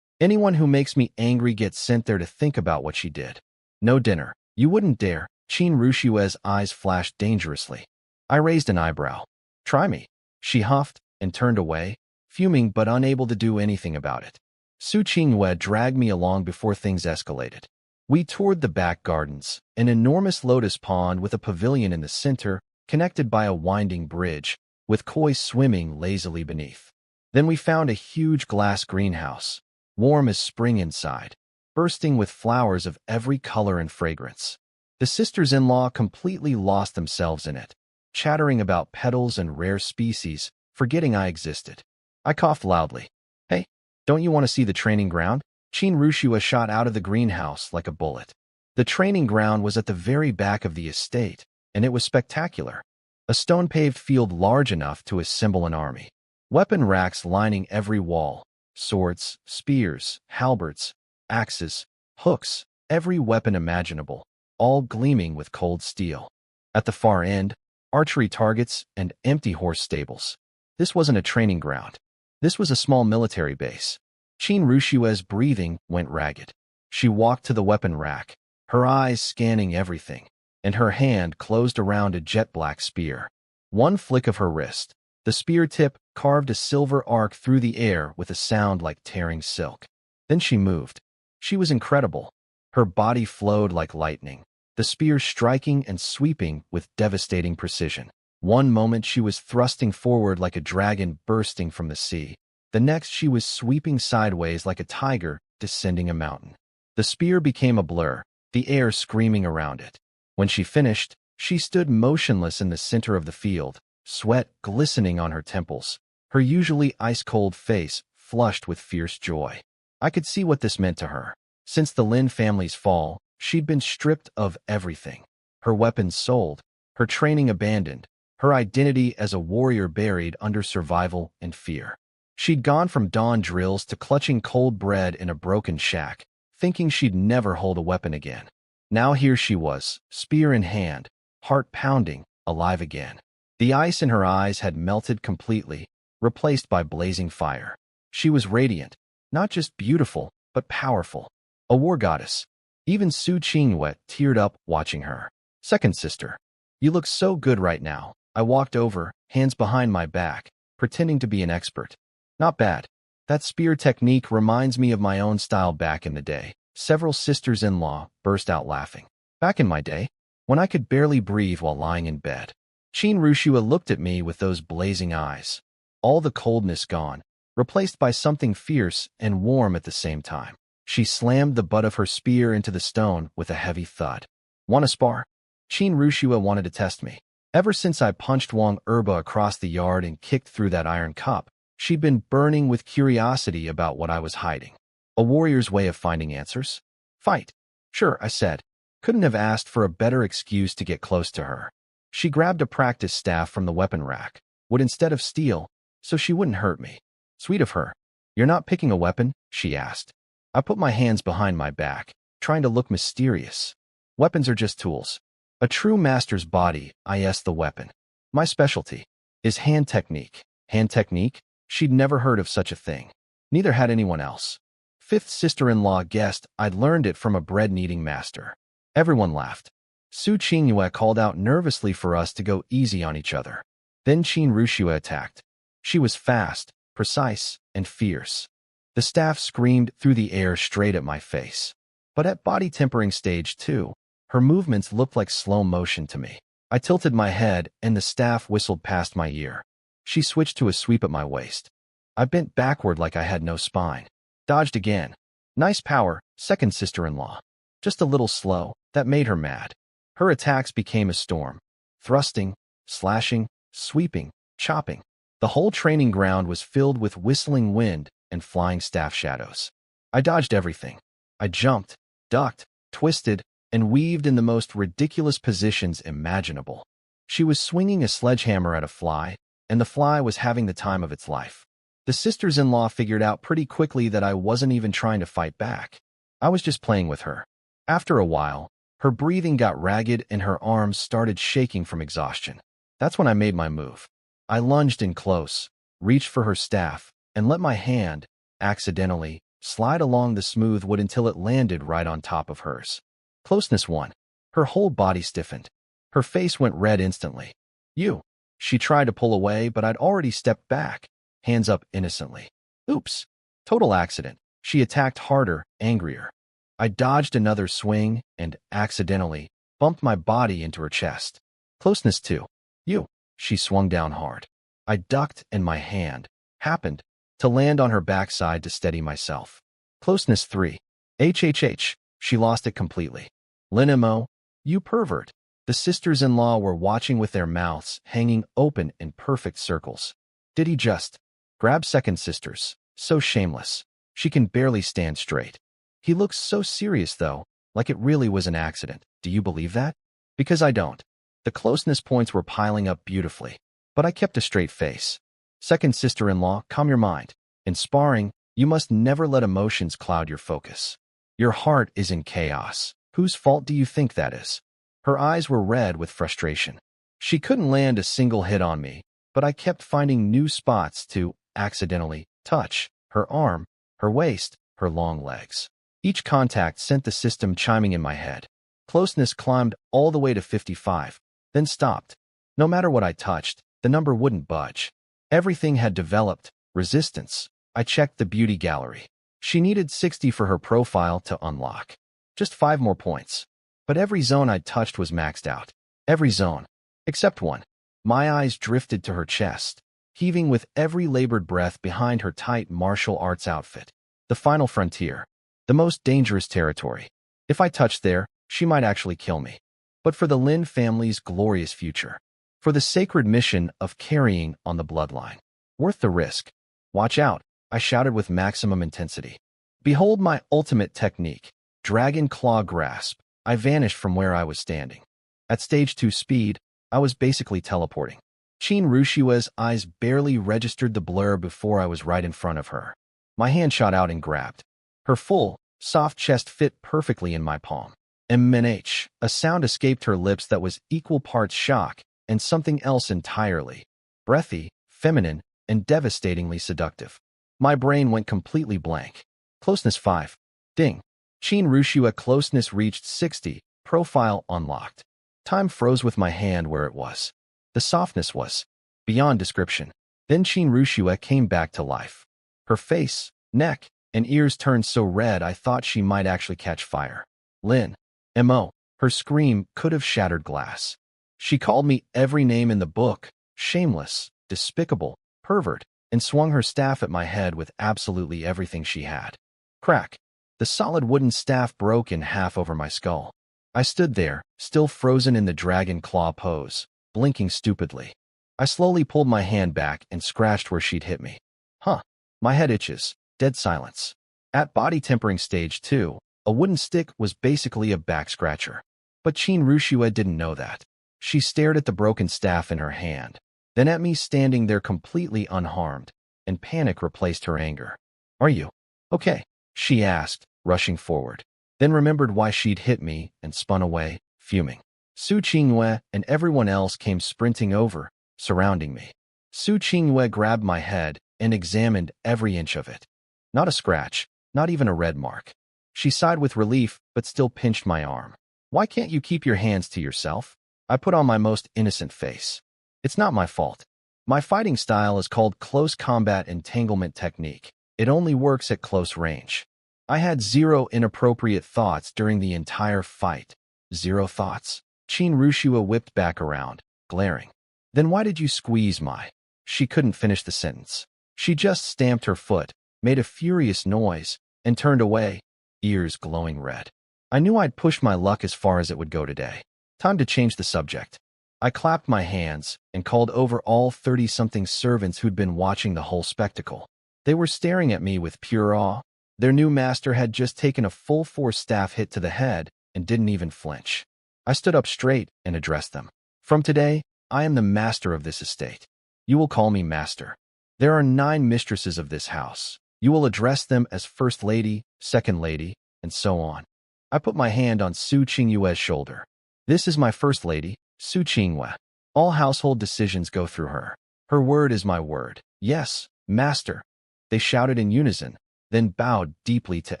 Anyone who makes me angry gets sent there to think about what she did. No dinner. You wouldn't dare. Qin Rushue's eyes flashed dangerously. I raised an eyebrow. Try me. She huffed and turned away, fuming but unable to do anything about it. Su Qingyue dragged me along before things escalated. We toured the back gardens, an enormous lotus pond with a pavilion in the center, connected by a winding bridge, with koi swimming lazily beneath. Then we found a huge glass greenhouse, warm as spring inside, bursting with flowers of every color and fragrance. The sisters-in-law completely lost themselves in it, chattering about petals and rare species, forgetting I existed. I coughed loudly. Hey, don't you want to see the training ground? Qin Rushua shot out of the greenhouse like a bullet. The training ground was at the very back of the estate, and it was spectacular. A stone-paved field large enough to assemble an army. Weapon racks lining every wall. Swords, spears, halberds, axes, hooks, every weapon imaginable, all gleaming with cold steel. At the far end, archery targets and empty horse stables. This wasn't a training ground. This was a small military base. Qin Rushua's breathing went ragged. She walked to the weapon rack, her eyes scanning everything, and her hand closed around a jet-black spear. One flick of her wrist, the spear tip carved a silver arc through the air with a sound like tearing silk. Then she moved. She was incredible. Her body flowed like lightning, the spear striking and sweeping with devastating precision. One moment she was thrusting forward like a dragon bursting from the sea. The next she was sweeping sideways like a tiger descending a mountain. The spear became a blur, the air screaming around it. When she finished, she stood motionless in the center of the field, sweat glistening on her temples, her usually ice-cold face flushed with fierce joy. I could see what this meant to her. Since the Lin family's fall, she'd been stripped of everything. Her weapons sold, her training abandoned, her identity as a warrior buried under survival and fear. She'd gone from dawn drills to clutching cold bread in a broken shack, thinking she'd never hold a weapon again. Now here she was, spear in hand, heart pounding, alive again. The ice in her eyes had melted completely, replaced by blazing fire. She was radiant, not just beautiful, but powerful. A war goddess. Even Su Qingyue teared up watching her. Second sister. You look so good right now. I walked over, hands behind my back, pretending to be an expert. Not bad. That spear technique reminds me of my own style back in the day. Several sisters-in-law burst out laughing. Back in my day, when I could barely breathe while lying in bed. Qin Rushua looked at me with those blazing eyes. all the coldness gone, replaced by something fierce and warm at the same time. She slammed the butt of her spear into the stone with a heavy thud. "Want to spar?" Chin Rushua wanted to test me. Ever since I punched Wang Erba across the yard and kicked through that iron cup, she'd been burning with curiosity about what I was hiding. A warrior's way of finding answers? Fight. Sure, I said. Couldn't have asked for a better excuse to get close to her. She grabbed a practice staff from the weapon rack, wood instead of steel, so she wouldn't hurt me. Sweet of her. "You're not picking a weapon?" she asked. I put my hands behind my back, trying to look mysterious. "Weapons are just tools. A true master's body, is the weapon. My specialty is hand technique." Hand technique? She'd never heard of such a thing. Neither had anyone else. Fifth sister-in-law guessed I'd learned it from a bread-kneading master. Everyone laughed. Su Qingyue called out nervously for us to go easy on each other. Then Qin Rushua attacked. She was fast, precise, and fierce. The staff screamed through the air straight at my face. But at body tempering stage 2, her movements looked like slow motion to me. I tilted my head and the staff whistled past my ear. She switched to a sweep at my waist. I bent backward like I had no spine. Dodged again. Nice power, second sister-in-law. Just a little slow, that made her mad. Her attacks became a storm. Thrusting, slashing, sweeping, chopping. The whole training ground was filled with whistling wind and flying staff shadows. I dodged everything. I jumped, ducked, twisted, and weaved in the most ridiculous positions imaginable. She was swinging a sledgehammer at a fly, and the fly was having the time of its life. The sisters-in-law figured out pretty quickly that I wasn't even trying to fight back. I was just playing with her. After a while, her breathing got ragged and her arms started shaking from exhaustion. That's when I made my move. I lunged in close, reached for her staff, and let my hand, accidentally, slide along the smooth wood until it landed right on top of hers. Closeness won. Her whole body stiffened. Her face went red instantly. "You." She tried to pull away, but I'd already stepped back, hands up innocently. "Oops. Total accident." She attacked harder, angrier. I dodged another swing and, accidentally, bumped my body into her chest. Closeness 2. "You." She swung down hard. I ducked and my hand happened to land on her backside to steady myself. Closeness 3. HHH. She lost it completely. "Lynn M.O, you pervert." The sisters-in-law were watching with their mouths hanging open in perfect circles. Did he just grab second sisters? So shameless. She can barely stand straight. He looks so serious, though, like it really was an accident. Do you believe that? Because I don't. The closeness points were piling up beautifully, but I kept a straight face. Second sister-in-law, calm your mind. In sparring, you must never let emotions cloud your focus. Your heart is in chaos. Whose fault do you think that is? Her eyes were red with frustration. She couldn't land a single hit on me, but I kept finding new spots to, accidentally, touch. Her arm, her waist, her long legs. Each contact sent the system chiming in my head. Closeness climbed all the way to 55, then stopped. No matter what I touched, the number wouldn't budge. Everything had developed resistance. I checked the beauty gallery. She needed 60 for her profile to unlock. Just 5 more points. But every zone I'd touched was maxed out. Every zone. Except one. My eyes drifted to her chest, heaving with every labored breath behind her tight martial arts outfit. The final frontier. The most dangerous territory. If I touched there, she might actually kill me. But for the Lin family's glorious future. For the sacred mission of carrying on the bloodline. Worth the risk. "Watch out," I shouted with maximum intensity. Behold my ultimate technique. Dragon claw grasp. I vanished from where I was standing. At stage 2 speed, I was basically teleporting. Qin Rushua's eyes barely registered the blur before I was right in front of her. My hand shot out and grabbed. Her full, soft chest fit perfectly in my palm. MNH, a sound escaped her lips that was equal parts shock and something else entirely. Breathy, feminine, and devastatingly seductive. My brain went completely blank. Closeness 5. Ding. Qin Rushua closeness reached 60, profile unlocked. Time froze with my hand where it was. The softness was beyond description. Then Qin Rushua came back to life. Her face, neck, and ears turned so red I thought she might actually catch fire. Lynn M.O. Her scream could have shattered glass. She called me every name in the book: shameless, despicable, pervert, and swung her staff at my head with absolutely everything she had. Crack. The solid wooden staff broke in half over my skull. I stood there, still frozen in the dragon claw pose, blinking stupidly. I slowly pulled my hand back and scratched where she'd hit me. Huh. My head itches. Dead silence. At body tempering stage 2, a wooden stick was basically a back scratcher. But Chin Rushue didn't know that. She stared at the broken staff in her hand, then at me standing there completely unharmed, and panic replaced her anger. Are you okay? She asked, rushing forward. Then remembered why she'd hit me and spun away, fuming. Su Qingyue and everyone else came sprinting over, surrounding me. Su Qingyue grabbed my head and examined every inch of it. Not a scratch, not even a red mark. She sighed with relief, but still pinched my arm. Why can't you keep your hands to yourself? I put on my most innocent face. It's not my fault. My fighting style is called close combat entanglement technique. It only works at close range. I had zero inappropriate thoughts during the entire fight. Zero thoughts. Chin Rushue whipped back around, glaring. Then why did you squeeze my... She couldn't finish the sentence. She just stamped her foot, made a furious noise, and turned away, ears glowing red. I knew I'd pushed my luck as far as it would go today. Time to change the subject. I clapped my hands and called over all 30-something servants who'd been watching the whole spectacle. They were staring at me with pure awe. Their new master had just taken a full-force staff hit to the head and didn't even flinch. I stood up straight and addressed them. From today, I am the master of this estate. You will call me master. There are 9 mistresses of this house. You will address them as First Lady, Second Lady, and so on. I put my hand on Su Qingyue's shoulder. This is my First Lady, Su Qingyue. All household decisions go through her. Her word is my word. Yes, master. They shouted in unison, then bowed deeply to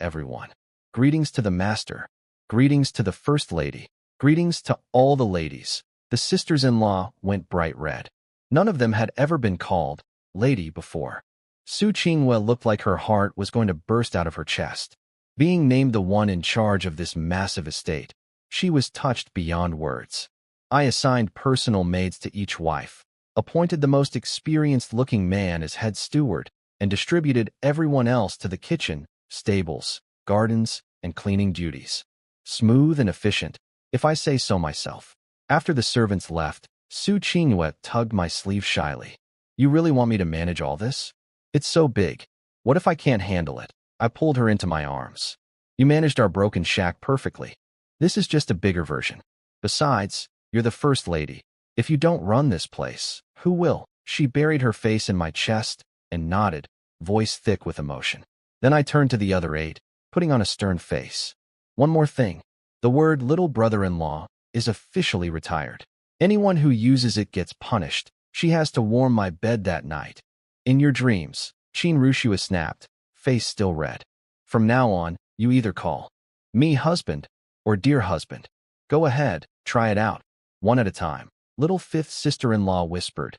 everyone. Greetings to the master. Greetings to the First Lady. Greetings to all the ladies. The sisters-in-law went bright red. None of them had ever been called lady before. Su Qingyue looked like her heart was going to burst out of her chest. Being named the one in charge of this massive estate, she was touched beyond words. I assigned personal maids to each wife, appointed the most experienced-looking man as head steward, and distributed everyone else to the kitchen, stables, gardens, and cleaning duties. Smooth and efficient, if I say so myself. After the servants left, Su Qingyue tugged my sleeve shyly. You really want me to manage all this? It's so big. What if I can't handle it? I pulled her into my arms. You managed our broken shack perfectly. This is just a bigger version. Besides, you're the First Lady. If you don't run this place, who will? She buried her face in my chest and nodded, voice thick with emotion. Then I turned to the other 8, putting on a stern face. One more thing. The word little brother-in-law is officially retired. Anyone who uses it gets punished. She has to warm my bed that night. In your dreams, Chin Rushue snapped, face still red. From now on, you either call me husband or dear husband. Go ahead, try it out. One at a time. Little fifth sister-in-law whispered,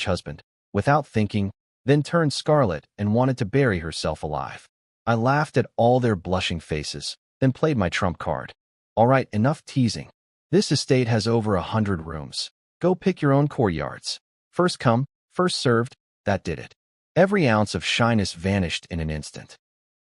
husband, without thinking, then turned scarlet and wanted to bury herself alive. I laughed at all their blushing faces, then played my trump card. All right, enough teasing. This estate has over 100 rooms. Go pick your own courtyards. First come, first served, that did it. Every ounce of shyness vanished in an instant.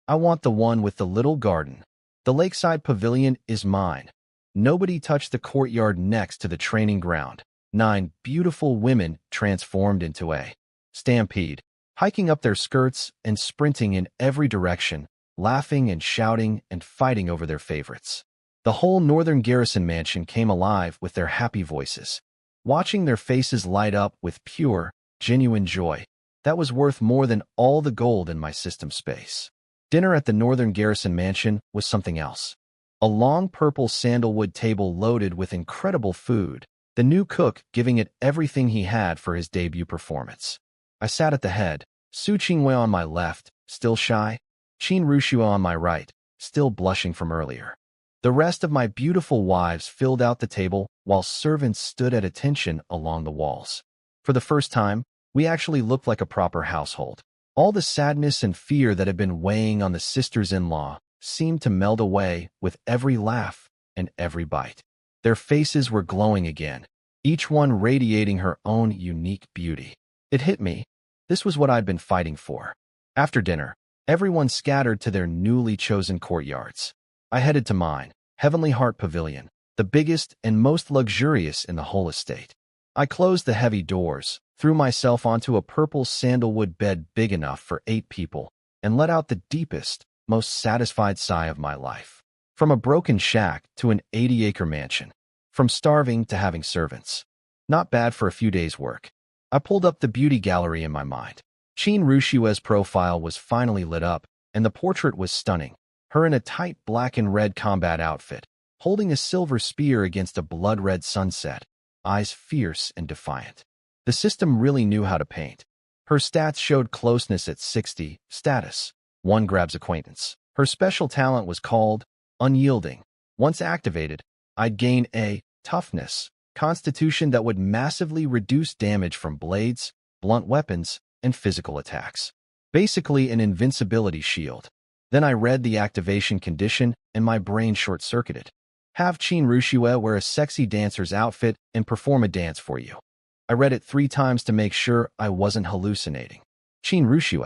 I want the one with the little garden. The lakeside pavilion is mine. Nobody touched the courtyard next to the training ground. 9 beautiful women transformed into a stampede, hiking up their skirts and sprinting in every direction, laughing and shouting and fighting over their favorites. The whole northern garrison mansion came alive with their happy voices. Watching their faces light up with pure, genuine joy, that was worth more than all the gold in my system space. Dinner at the northern garrison mansion was something else. A long purple sandalwood table loaded with incredible food, the new cook giving it everything he had for his debut performance. I sat at the head, Su Qingyue on my left, still shy, Chin Rushue on my right, still blushing from earlier. The rest of my beautiful wives filled out the table while servants stood at attention along the walls. For the first time, we actually looked like a proper household. All the sadness and fear that had been weighing on the sisters-in-law seemed to melt away with every laugh and every bite. Their faces were glowing again, each one radiating her own unique beauty. It hit me. This was what I'd been fighting for. After dinner, everyone scattered to their newly chosen courtyards. I headed to mine, Heavenly Heart Pavilion, the biggest and most luxurious in the whole estate. I closed the heavy doors, threw myself onto a purple sandalwood bed big enough for 8 people, and let out the deepest, most satisfied sigh of my life. From a broken shack to an 80-acre mansion. From starving to having servants. Not bad for a few days' work. I pulled up the beauty gallery in my mind. Chin Rushiue's profile was finally lit up, and the portrait was stunning. Her in a tight black and red combat outfit, holding a silver spear against a blood-red sunset, eyes fierce and defiant. The system really knew how to paint. Her stats showed closeness at 60, status 1 grabs acquaintance. Her special talent was called unyielding. Once activated, I'd gain a toughness constitution that would massively reduce damage from blades, blunt weapons, and physical attacks. Basically an invincibility shield. Then I read the activation condition and my brain short-circuited. Have Chin Rushue wear a sexy dancer's outfit and perform a dance for you. I read it 3 times to make sure I wasn't hallucinating. Chin Rushue,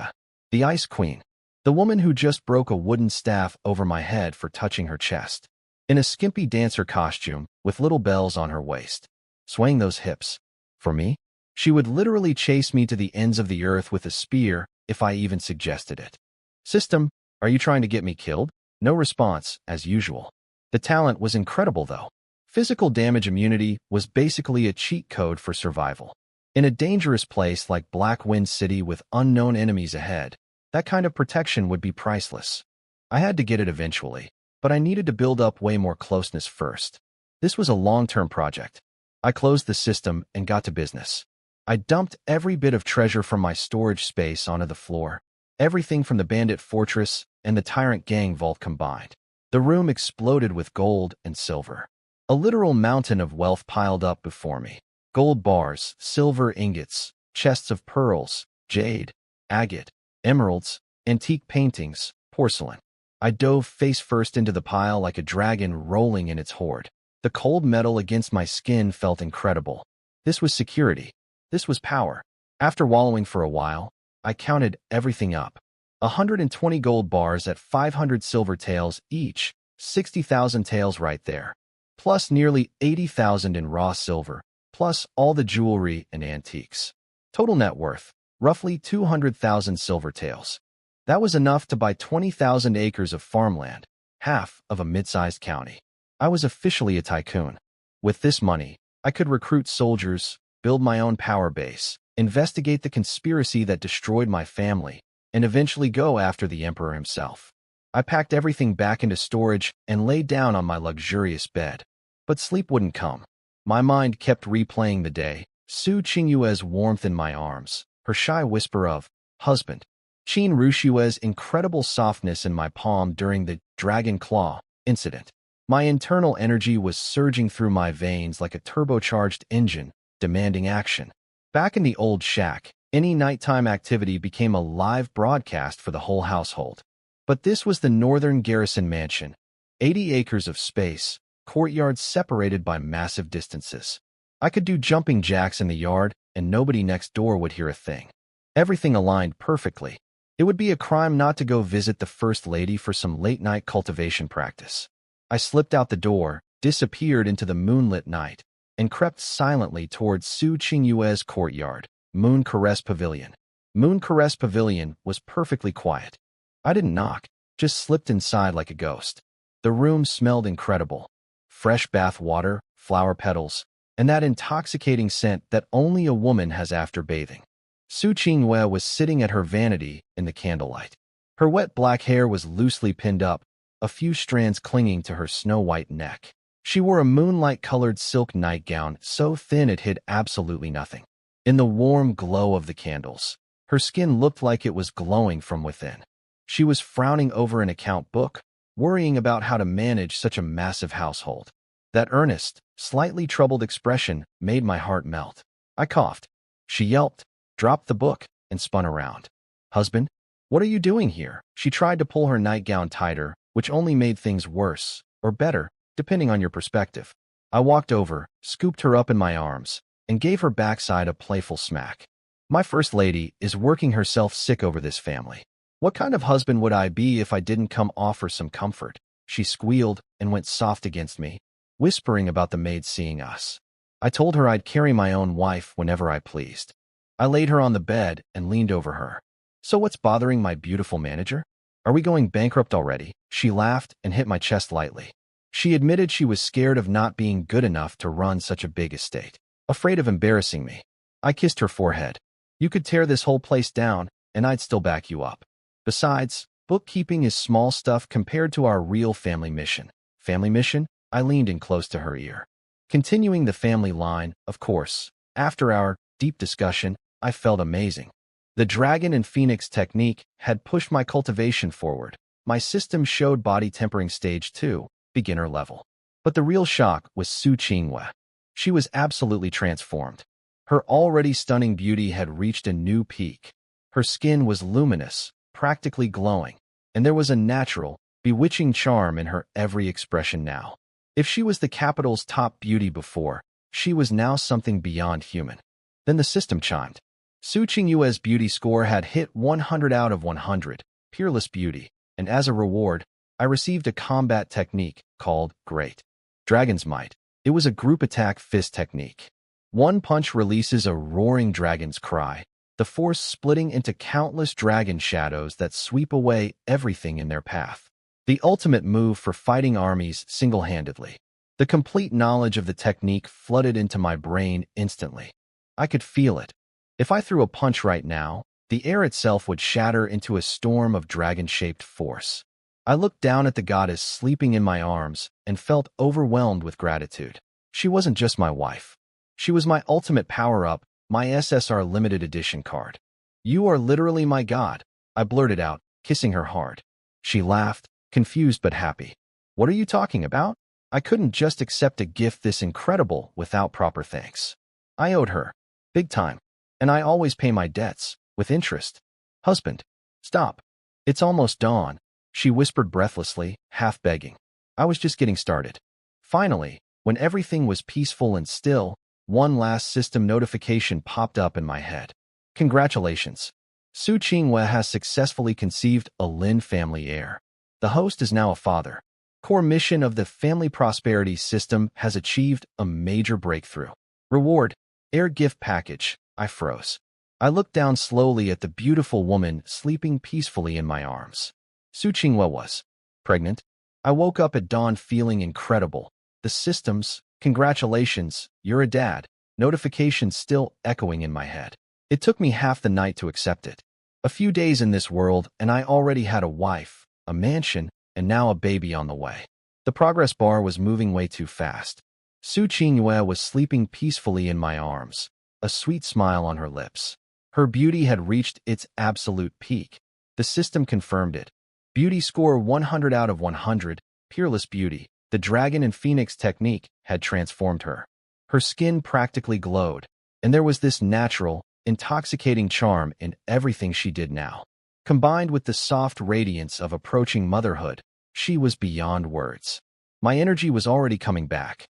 the Ice Queen, the woman who just broke a wooden staff over my head for touching her chest. In a skimpy dancer costume with little bells on her waist, swaying those hips. For me, she would literally chase me to the ends of the earth with a spear if I even suggested it. System, are you trying to get me killed? No response, as usual. The talent was incredible though. Physical damage immunity was basically a cheat code for survival. In a dangerous place like Black Wind City with unknown enemies ahead, that kind of protection would be priceless. I had to get it eventually, but I needed to build up way more closeness first. This was a long-term project. I closed the system and got to business. I dumped every bit of treasure from my storage space onto the floor, everything from the bandit fortress and the tyrant gang vault combined. The room exploded with gold and silver. A literal mountain of wealth piled up before me. Gold bars, silver ingots, chests of pearls, jade, agate, emeralds, antique paintings, porcelain. I dove face first into the pile like a dragon rolling in its hoard. The cold metal against my skin felt incredible. This was security. This was power. After wallowing for a while, I counted everything up. 120 gold bars at 500 silver taels each, 60,000 taels right there. Plus nearly 80,000 in raw silver, plus all the jewelry and antiques. Total net worth, roughly 200,000 silver taels. That was enough to buy 20,000 acres of farmland, half of a mid-sized county. I was officially a tycoon. With this money, I could recruit soldiers, build my own power base, investigate the conspiracy that destroyed my family, and eventually go after the emperor himself. I packed everything back into storage and lay down on my luxurious bed. But sleep wouldn't come. My mind kept replaying the day, Su Qingyue's warmth in my arms, her shy whisper of, husband, Chin Rushue's incredible softness in my palm during the Dragon Claw incident. My internal energy was surging through my veins like a turbocharged engine, demanding action. Back in the old shack, any nighttime activity became a live broadcast for the whole household. But this was the Northern Garrison Mansion. 80 acres of space, courtyards separated by massive distances. I could do jumping jacks in the yard, and nobody next door would hear a thing. Everything aligned perfectly. It would be a crime not to go visit the First Lady for some late-night cultivation practice. I slipped out the door, disappeared into the moonlit night, and crept silently towards Su Qingyue's courtyard, Moon Caress Pavilion. Moon Caress Pavilion was perfectly quiet. I didn't knock, just slipped inside like a ghost. The room smelled incredible. Fresh bath water, flower petals, and that intoxicating scent that only a woman has after bathing. Su Qingyue was sitting at her vanity in the candlelight. Her wet black hair was loosely pinned up, a few strands clinging to her snow-white neck. She wore a moonlight-colored silk nightgown so thin it hid absolutely nothing. In the warm glow of the candles, her skin looked like it was glowing from within. She was frowning over an account book, worrying about how to manage such a massive household. That earnest, slightly troubled expression made my heart melt. I coughed. She yelped, dropped the book, and spun around. Husband, what are you doing here? She tried to pull her nightgown tighter, which only made things worse, or better, depending on your perspective. I walked over, scooped her up in my arms, and gave her backside a playful smack. My first lady is working herself sick over this family. What kind of husband would I be if I didn't come offer some comfort? She squealed and went soft against me, whispering about the maid seeing us. I told her I'd carry my own wife whenever I pleased. I laid her on the bed and leaned over her. So what's bothering my beautiful manager? Are we going bankrupt already? She laughed and hit my chest lightly. She admitted she was scared of not being good enough to run such a big estate, afraid of embarrassing me. I kissed her forehead. You could tear this whole place down, and I'd still back you up. Besides, bookkeeping is small stuff compared to our real family mission. Family mission? I leaned in close to her ear. Continuing the family line, of course. After our deep discussion, I felt amazing. The dragon and phoenix technique had pushed my cultivation forward. My system showed body tempering stage 2, beginner level. But the real shock was Su Qingwei. She was absolutely transformed. Her already stunning beauty had reached a new peak. Her skin was luminous, practically glowing, and there was a natural, bewitching charm in her every expression now. If she was the capital's top beauty before, she was now something beyond human. Then the system chimed. Su Qingyue's beauty score had hit 100 out of 100, peerless beauty, and as a reward, I received a combat technique called Great Dragon's Might. It was a group attack fist technique. One punch releases a roaring dragon's cry, the force splitting into countless dragon shadows that sweep away everything in their path. The ultimate move for fighting armies single-handedly. The complete knowledge of the technique flooded into my brain instantly. I could feel it. If I threw a punch right now, the air itself would shatter into a storm of dragon-shaped force. I looked down at the goddess sleeping in my arms and felt overwhelmed with gratitude. She wasn't just my wife. She was my ultimate power-up, my SSR limited edition card. You are literally my god, I blurted out, kissing her hard. She laughed, confused but happy. What are you talking about? I couldn't just accept a gift this incredible without proper thanks. I owed her. Big time. And I always pay my debts, with interest. Husband. Stop. It's almost dawn, she whispered breathlessly, half begging. I was just getting started. Finally, when everything was peaceful and still, one last system notification popped up in my head. Congratulations. Su Qingwei has successfully conceived a Lin family heir. The host is now a father. Core mission of the family prosperity system has achieved a major breakthrough. Reward, heir gift package. I froze. I looked down slowly at the beautiful woman sleeping peacefully in my arms. Su Qingwei was pregnant. I woke up at dawn feeling incredible. The systems, congratulations, you're a dad, notification still echoing in my head. It took me half the night to accept it. A few days in this world and I already had a wife, a mansion, and now a baby on the way. The progress bar was moving way too fast. Su Qingwei was sleeping peacefully in my arms, a sweet smile on her lips. Her beauty had reached its absolute peak. The system confirmed it. Beauty score 100 out of 100, peerless beauty. The dragon and phoenix technique had transformed her. Her skin practically glowed, and there was this natural, intoxicating charm in everything she did now. Combined with the soft radiance of approaching motherhood, she was beyond words. My energy was already coming back.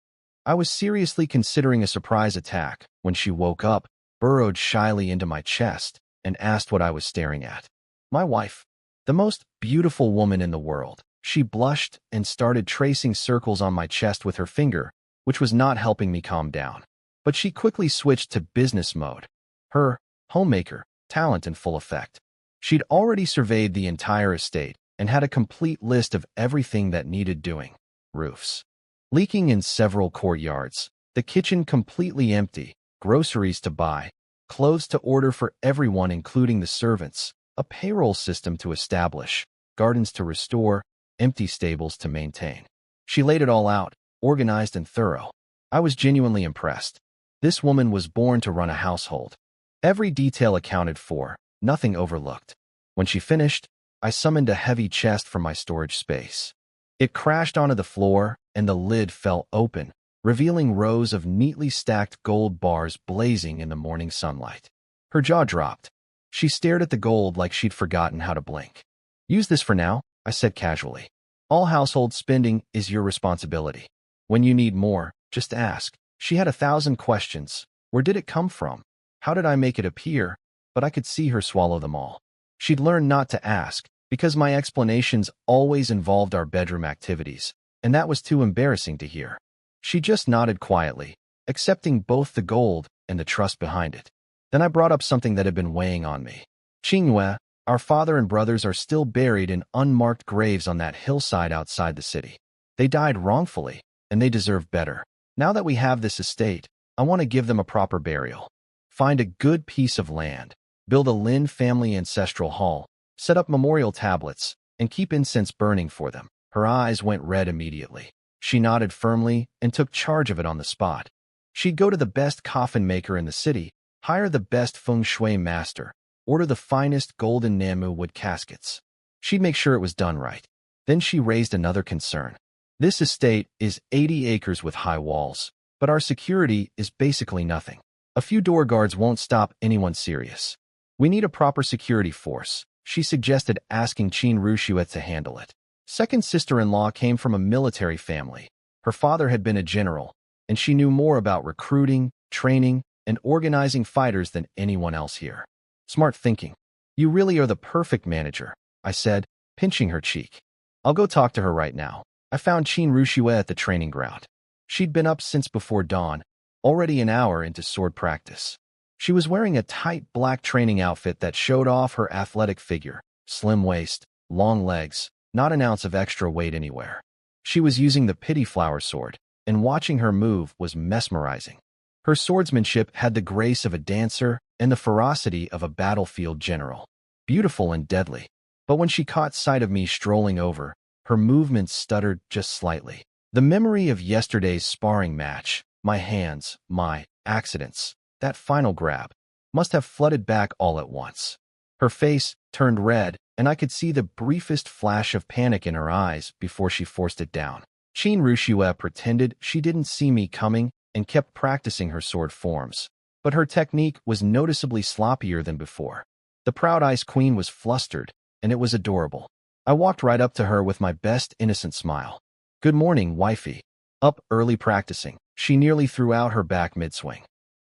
I was seriously considering a surprise attack when she woke up, burrowed shyly into my chest, and asked what I was staring at. My wife, the most beautiful woman in the world. She blushed and started tracing circles on my chest with her finger, which was not helping me calm down. But she quickly switched to business mode. Her homemaker talent in full effect. She'd already surveyed the entire estate and had a complete list of everything that needed doing. Roofs leaking in several courtyards, the kitchen completely empty, groceries to buy, clothes to order for everyone including the servants, a payroll system to establish, gardens to restore, empty stables to maintain. She laid it all out, organized and thorough. I was genuinely impressed. This woman was born to run a household. Every detail accounted for, nothing overlooked. When she finished, I summoned a heavy chest from my storage space. It crashed onto the floor, and the lid fell open, revealing rows of neatly stacked gold bars blazing in the morning sunlight. Her jaw dropped. She stared at the gold like she'd forgotten how to blink. Use this for now, I said casually. All household spending is your responsibility. When you need more, just ask. She had 1,000 questions. Where did it come from? How did I make it appear? but I could see her swallow them all. She'd learned not to ask, because my explanations always involved our bedroom activities, and that was too embarrassing to hear. She just nodded quietly, accepting both the gold and the trust behind it. Then I brought up something that had been weighing on me. Qingyue, our father and brothers are still buried in unmarked graves on that hillside outside the city. They died wrongfully, and they deserve better. Now that we have this estate, I want to give them a proper burial. Find a good piece of land, build a Lin family ancestral hall, set up memorial tablets, and keep incense burning for them. Her eyes went red immediately. She nodded firmly and took charge of it on the spot. She'd go to the best coffin maker in the city, hire the best feng shui master, order the finest golden Namu wood caskets. She'd make sure it was done right. Then she raised another concern. This estate is 80 acres with high walls, but our security is basically nothing. A few door guards won't stop anyone serious. We need a proper security force. She suggested asking Qin Rushuet to handle it. Second sister-in-law came from a military family. Her father had been a general, and she knew more about recruiting, training, and organizing fighters than anyone else here. Smart thinking. You really are the perfect manager, I said, pinching her cheek. I'll go talk to her right now. I found Qin Rushuet at the training ground. She'd been up since before dawn, already an hour into sword practice. She was wearing a tight black training outfit that showed off her athletic figure, slim waist, long legs, not an ounce of extra weight anywhere. She was using the pity flower sword, and watching her move was mesmerizing. Her swordsmanship had the grace of a dancer and the ferocity of a battlefield general. Beautiful and deadly. But when she caught sight of me strolling over, her movements stuttered just slightly. The memory of yesterday's sparring match, my hands, my accidents, that final grab, must have flooded back all at once. Her face turned red, and I could see the briefest flash of panic in her eyes before she forced it down. Qin Rushuet pretended she didn't see me coming and kept practicing her sword forms, but her technique was noticeably sloppier than before. The proud ice queen was flustered, and it was adorable. I walked right up to her with my best innocent smile. Good morning, wifey. Up early practicing. She nearly threw out her back mid-swing.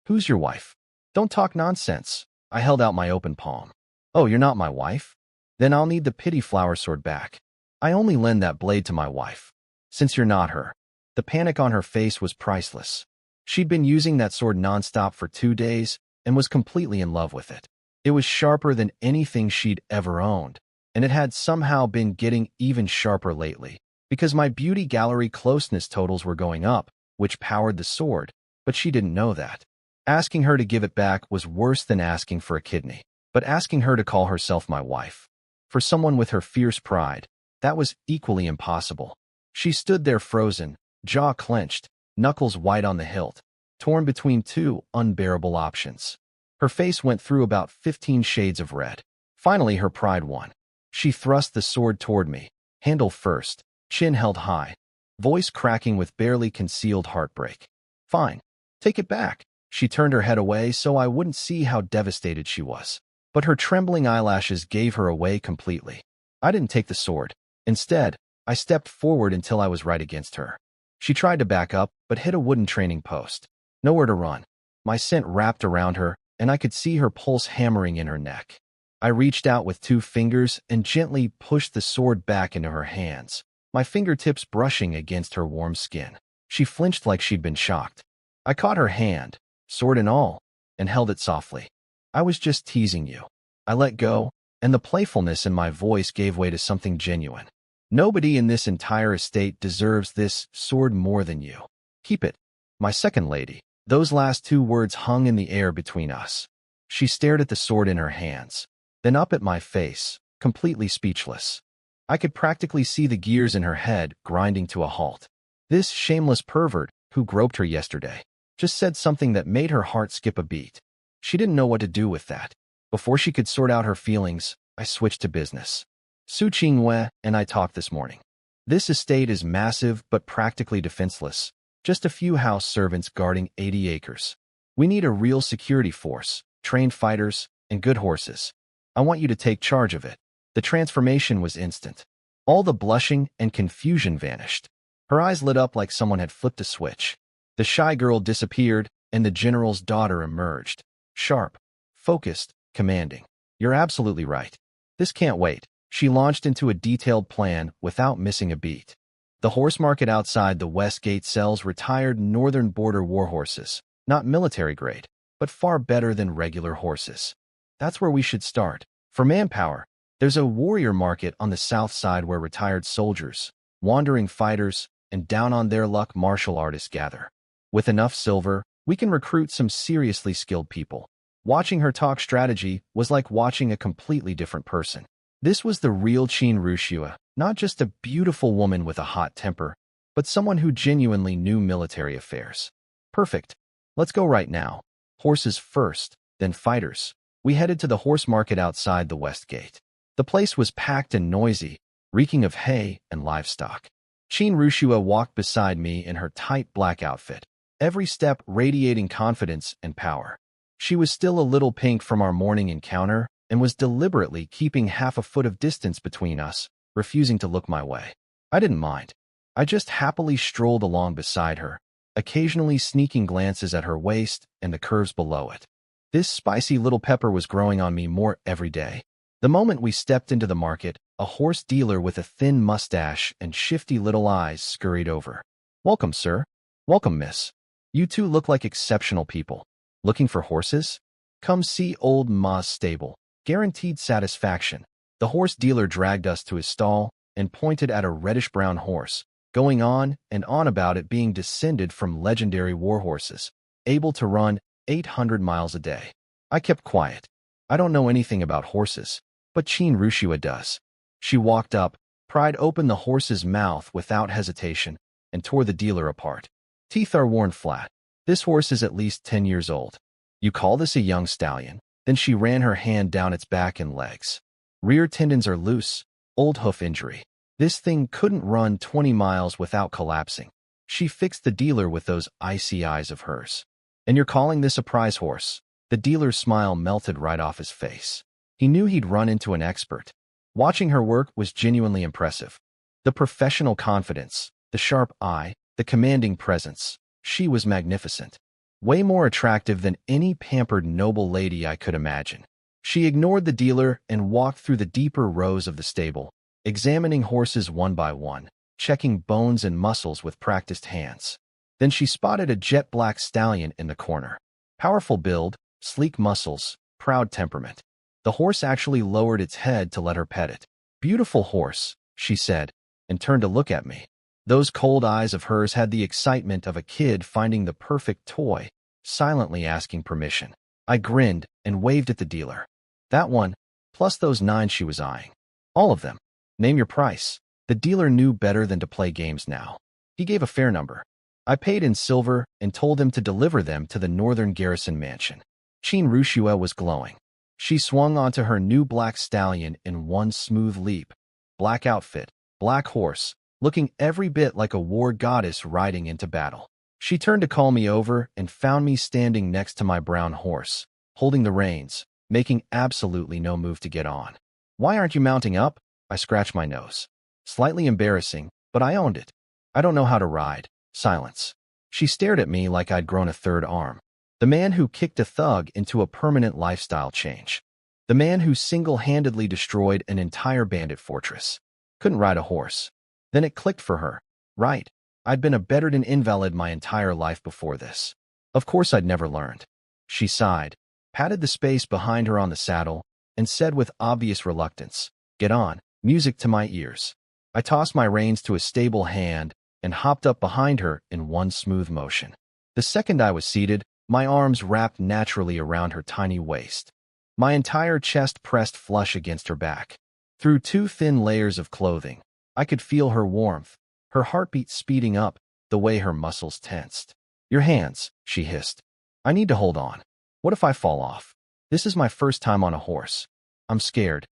Who's your wife? Don't talk nonsense. I held out my open palm. Oh, you're not my wife? Then I'll need the pity flower sword back. I only lend that blade to my wife. Since you're not her. The panic on her face was priceless. She'd been using that sword nonstop for 2 days and was completely in love with it. It was sharper than anything she'd ever owned, and it had somehow been getting even sharper lately, because my beauty gallery closeness totals were going up, which powered the sword, but she didn't know that. Asking her to give it back was worse than asking for a kidney, but asking her to call herself my wife. For someone with her fierce pride, that was equally impossible. She stood there frozen, jaw clenched, knuckles white on the hilt, torn between two unbearable options. Her face went through about 15 shades of red. Finally, her pride won. She thrust the sword toward me, handle first, chin held high, voice cracking with barely concealed heartbreak. Fine. Take it back. She turned her head away so I wouldn't see how devastated she was. But her trembling eyelashes gave her away completely. I didn't take the sword. Instead, I stepped forward until I was right against her. She tried to back up, but hit a wooden training post. Nowhere to run. My scent wrapped around her, and I could see her pulse hammering in her neck. I reached out with 2 fingers and gently pushed the sword back into her hands, my fingertips brushing against her warm skin. She flinched like she'd been shocked. I caught her hand, sword and all, and held it softly. I was just teasing you. I let go, and the playfulness in my voice gave way to something genuine. Nobody in this entire estate deserves this sword more than you. Keep it. My second lady. Those last 2 words hung in the air between us. She stared at the sword in her hands, then up at my face, completely speechless. I could practically see the gears in her head grinding to a halt. This shameless pervert, who groped her yesterday, just said something that made her heart skip a beat. She didn't know what to do with that. Before she could sort out her feelings, I switched to business. Su Qingyue and I talked this morning. This estate is massive but practically defenseless. Just a few house servants guarding 80 acres. We need a real security force, trained fighters, and good horses. I want you to take charge of it. The transformation was instant. All the blushing and confusion vanished. Her eyes lit up like someone had flipped a switch. The shy girl disappeared, and the general's daughter emerged. Sharp, focused, commanding. You're absolutely right. This can't wait. She launched into a detailed plan without missing a beat. The horse market outside the West Gate sells retired northern border war horses, not military grade, but far better than regular horses. That's where we should start. For manpower, there's a warrior market on the south side where retired soldiers, wandering fighters, and down on their luck martial artists gather. With enough silver, we can recruit some seriously skilled people. Watching her talk strategy was like watching a completely different person. This was the real Qin Rushua, not just a beautiful woman with a hot temper, but someone who genuinely knew military affairs. Perfect. Let's go right now. Horses first, then fighters. We headed to the horse market outside the West Gate. The place was packed and noisy, reeking of hay and livestock. Qin Rushua walked beside me in her tight black outfit, every step radiating confidence and power. She was still a little pink from our morning encounter and was deliberately keeping half a foot of distance between us, refusing to look my way. I didn't mind. I just happily strolled along beside her, occasionally sneaking glances at her waist and the curves below it. This spicy little pepper was growing on me more every day. The moment we stepped into the market, a horse dealer with a thin mustache and shifty little eyes scurried over. "Welcome, sir. Welcome, miss. You two look like exceptional people. Looking for horses? Come see old Ma's stable. Guaranteed satisfaction." The horse dealer dragged us to his stall and pointed at a reddish-brown horse, going on and on about it being descended from legendary war horses, able to run 800 miles a day. I kept quiet. I don't know anything about horses, but Qin Rushua does. She walked up, pried open the horse's mouth without hesitation, and tore the dealer apart. Teeth are worn flat. This horse is at least 10 years old. You call this a young stallion? Then she ran her hand down its back and legs. Rear tendons are loose, old hoof injury. This thing couldn't run 20 miles without collapsing. She fixed the dealer with those icy eyes of hers. And you're calling this a prize horse? The dealer's smile melted right off his face. He knew he'd run into an expert. Watching her work was genuinely impressive. The professional confidence, the sharp eye, the commanding presence. She was magnificent. Way more attractive than any pampered noble lady I could imagine. She ignored the dealer and walked through the deeper rows of the stable, examining horses one by one, checking bones and muscles with practiced hands. Then she spotted a jet-black stallion in the corner. Powerful build, sleek muscles, proud temperament. The horse actually lowered its head to let her pet it. "Beautiful horse," she said, and turned to look at me. Those cold eyes of hers had the excitement of a kid finding the perfect toy, silently asking permission. I grinned and waved at the dealer. "That one, plus those 9 she was eyeing. All of them. Name your price." The dealer knew better than to play games now. He gave a fair number. I paid in silver and told him to deliver them to the Northern Garrison Mansion. Qin Rushua was glowing. She swung onto her new black stallion in one smooth leap. Black outfit, black horse, looking every bit like a war goddess riding into battle. She turned to call me over and found me standing next to my brown horse, holding the reins, making absolutely no move to get on. "Why aren't you mounting up?" I scratched my nose. Slightly embarrassing, but I owned it. "I don't know how to ride." Silence. She stared at me like I'd grown a third arm. The man who kicked a thug into a permanent lifestyle change. The man who single-handedly destroyed an entire bandit fortress. Couldn't ride a horse. Then it clicked for her. Right. I'd been a bedridden invalid my entire life before this. Of course I'd never learned. She sighed, patted the space behind her on the saddle, and said with obvious reluctance, "Get on." Music to my ears. I tossed my reins to a stable hand and hopped up behind her in one smooth motion. The second I was seated, my arms wrapped naturally around her tiny waist. My entire chest pressed flush against her back. Through 2 thin layers of clothing, I could feel her warmth, her heartbeat speeding up, the way her muscles tensed. "Your hands," she hissed. "I need to hold on. What if I fall off? This is my first time on a horse. I'm scared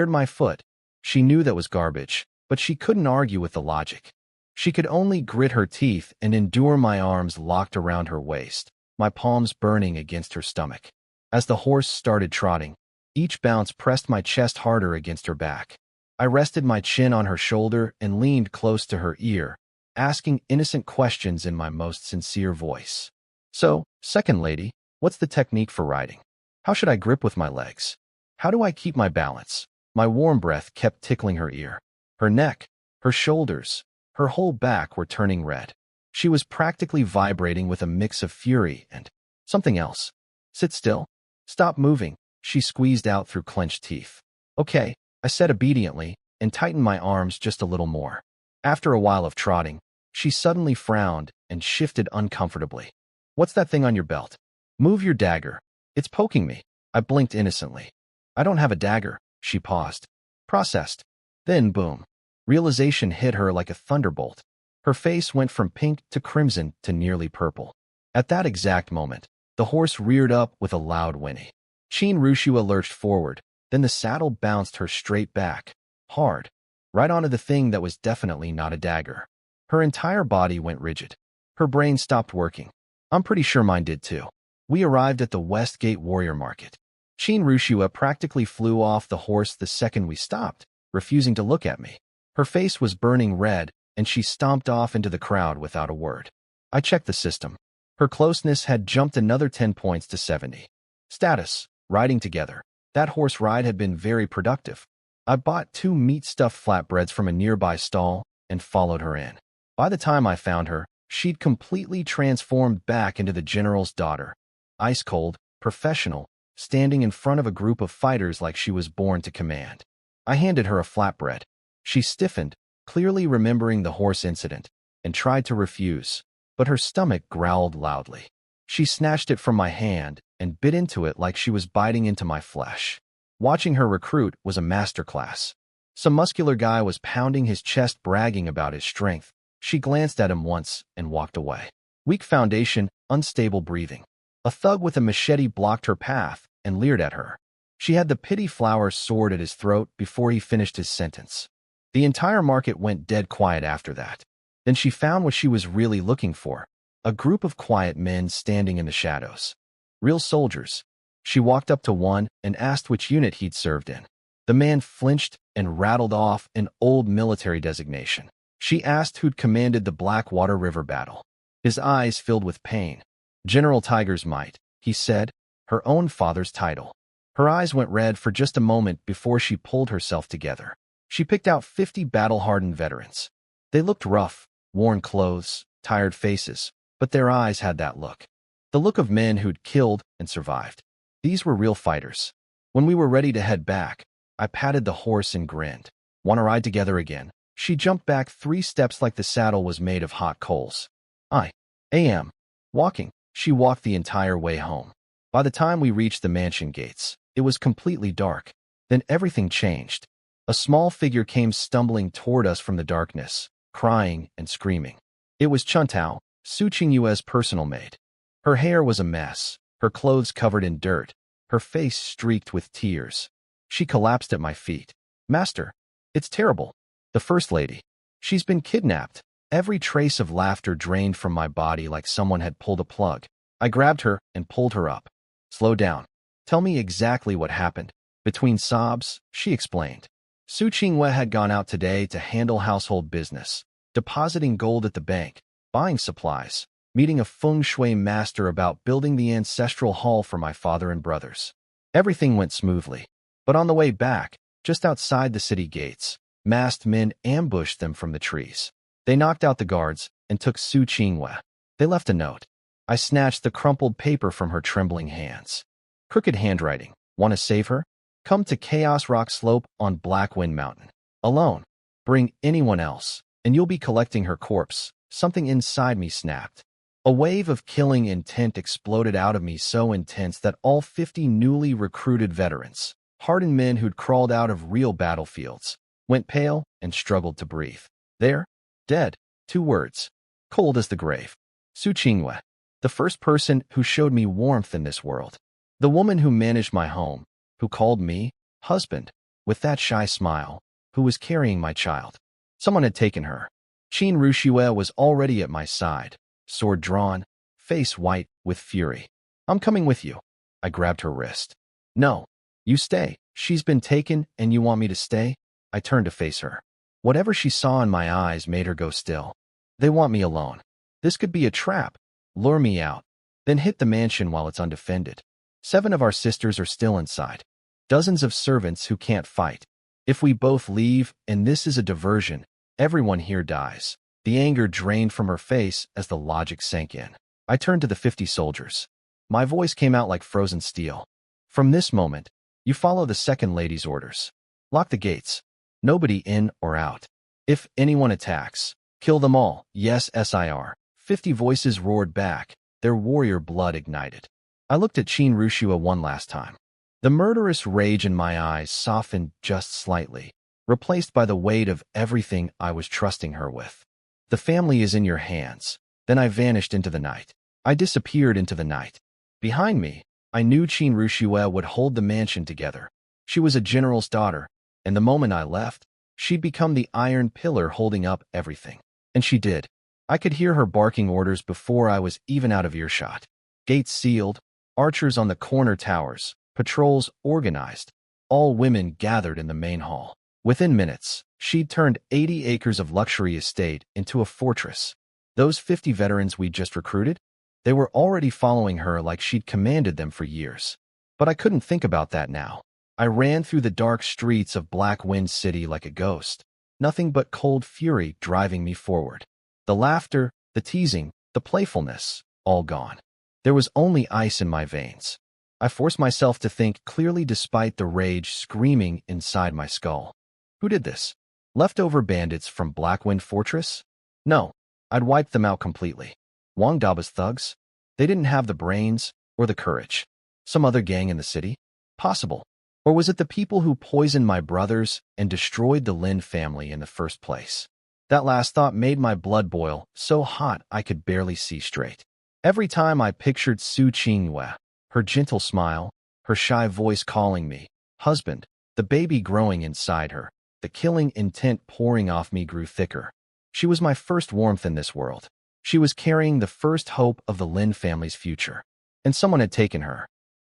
my foot." She knew that was garbage, but she couldn't argue with the logic. She could only grit her teeth and endure my arms locked around her waist, my palms burning against her stomach. As the horse started trotting, each bounce pressed my chest harder against her back. I rested my chin on her shoulder and leaned close to her ear, asking innocent questions in my most sincere voice. "So, second lady, what's the technique for riding? How should I grip with my legs? How do I keep my balance? My warm breath kept tickling her ear. Her neck, her shoulders, her whole back were turning red. She was practically vibrating with a mix of fury and something else. Sit still. Stop moving, she squeezed out through clenched teeth. Okay, I said obediently and tightened my arms just a little more. After a while of trotting, she suddenly frowned and shifted uncomfortably. What's that thing on your belt? Move your dagger. It's poking me. I blinked innocently. I don't have a dagger, she paused. Processed. Then boom. Realization hit her like a thunderbolt. Her face went from pink to crimson to nearly purple. At that exact moment, the horse reared up with a loud whinny. Chin Rushua lurched forward, then the saddle bounced her straight back, hard, right onto the thing that was definitely not a dagger. Her entire body went rigid. Her brain stopped working. I'm pretty sure mine did too. We arrived at the Westgate Warrior Market. Chin Rushua practically flew off the horse the second we stopped, refusing to look at me. Her face was burning red, and she stomped off into the crowd without a word. I checked the system. Her closeness had jumped another 10 points to 70. Status: riding together. That horse ride had been very productive. I bought 2 meat-stuffed flatbreads from a nearby stall and followed her in. By the time I found her, she'd completely transformed back into the general's daughter. Ice cold, professional, standing in front of a group of fighters like she was born to command. I handed her a flatbread. She stiffened, clearly remembering the horse incident, and tried to refuse, but her stomach growled loudly. She snatched it from my hand and bit into it like she was biting into my flesh. Watching her recruit was a masterclass. Some muscular guy was pounding his chest bragging about his strength. She glanced at him once and walked away. Weak foundation, unstable breathing. A thug with a machete blocked her path and leered at her. She had the pity flower sword at his throat before he finished his sentence. The entire market went dead quiet after that. Then she found what she was really looking for, a group of quiet men standing in the shadows. Real soldiers. She walked up to one and asked which unit he'd served in. The man flinched and rattled off an old military designation. She asked who'd commanded the Blackwater River battle. His eyes filled with pain. General Tiger's Might, he said, her own father's title. Her eyes went red for just a moment before she pulled herself together. She picked out 50 battle-hardened veterans. They looked rough, worn clothes, tired faces, but their eyes had that look. The look of men who'd killed and survived. These were real fighters. When we were ready to head back, I patted the horse and grinned. Want to ride together again? She jumped back 3 steps like the saddle was made of hot coals. I am. Walking. She walked the entire way home. By the time we reached the mansion gates, it was completely dark. Then everything changed. A small figure came stumbling toward us from the darkness, crying and screaming. It was Chuntao, Su Qingyue's personal maid. Her hair was a mess, her clothes covered in dirt, her face streaked with tears. She collapsed at my feet. Master, it's terrible. The First Lady. She's been kidnapped. Every trace of laughter drained from my body like someone had pulled a plug. I grabbed her and pulled her up. Slow down. Tell me exactly what happened. Between sobs, she explained. Su Qingyue had gone out today to handle household business, depositing gold at the bank, buying supplies, meeting a feng shui master about building the ancestral hall for my father and brothers. Everything went smoothly. But on the way back, just outside the city gates, masked men ambushed them from the trees. They knocked out the guards and took Su Qingyue. They left a note. I snatched the crumpled paper from her trembling hands. Crooked handwriting. Want to save her? Come to Chaos Rock Slope on Blackwind Mountain. Alone. Bring anyone else, and you'll be collecting her corpse. Something inside me snapped. A wave of killing intent exploded out of me so intense that all 50 newly recruited veterans, hardened men who'd crawled out of real battlefields, went pale and struggled to breathe. There, dead, 2 words. Cold as the grave. Su Qingyue, the first person who showed me warmth in this world. The woman who managed my home, who called me husband, with that shy smile, who was carrying my child. Someone had taken her. Chin Rushua was already at my side, sword drawn, face white with fury. I'm coming with you. I grabbed her wrist. No, you stay. She's been taken and you want me to stay? I turned to face her. Whatever she saw in my eyes made her go still. They want me alone. This could be a trap. Lure me out, then hit the mansion while it's undefended. 7 of our sisters are still inside. Dozens of servants who can't fight. If we both leave, and this is a diversion, everyone here dies. The anger drained from her face as the logic sank in. I turned to the 50 soldiers. My voice came out like frozen steel. From this moment, you follow the second lady's orders. Lock the gates. Nobody in or out. If anyone attacks, kill them all. Yes, sir. 50 voices roared back, their warrior blood ignited. I looked at Chin Rushua one last time. The murderous rage in my eyes softened just slightly, replaced by the weight of everything I was trusting her with. The family is in your hands. Then I vanished into the night. I disappeared into the night. Behind me, I knew Chin Rushua would hold the mansion together. She was a general's daughter, and the moment I left, she'd become the iron pillar holding up everything. And she did. I could hear her barking orders before I was even out of earshot. Gates sealed, archers on the corner towers, patrols organized, all women gathered in the main hall. Within minutes, she'd turned 80 acres of luxury estate into a fortress. Those 50 veterans we'd just recruited? They were already following her like she'd commanded them for years. But I couldn't think about that now. I ran through the dark streets of Black Wind City like a ghost, nothing but cold fury driving me forward. The laughter, the teasing, the playfulness, all gone. There was only ice in my veins. I forced myself to think clearly despite the rage screaming inside my skull. Who did this? Leftover bandits from Blackwind Fortress? No, I'd wiped them out completely. Wang Daba's thugs? They didn't have the brains or the courage. Some other gang in the city? Possible. Or was it the people who poisoned my brothers and destroyed the Lin family in the first place? That last thought made my blood boil, so hot I could barely see straight. Every time I pictured Su Qingyue, her gentle smile, her shy voice calling me husband, the baby growing inside her, the killing intent pouring off me grew thicker. She was my first warmth in this world. She was carrying the first hope of the Lin family's future. And someone had taken her.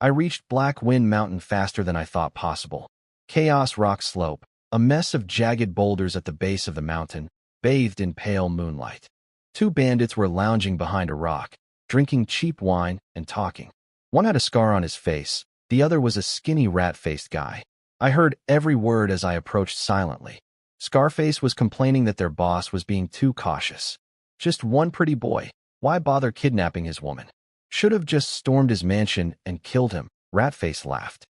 I reached Black Wind Mountain faster than I thought possible. Chaos rock slope, a mess of jagged boulders at the base of the mountain, bathed in pale moonlight. 2 bandits were lounging behind a rock, drinking cheap wine and talking. One had a scar on his face, the other was a skinny rat-faced guy. I heard every word as I approached silently. Scarface was complaining that their boss was being too cautious. Just one pretty boy, why bother kidnapping his woman? Should have just stormed his mansion and killed him, Ratface laughed.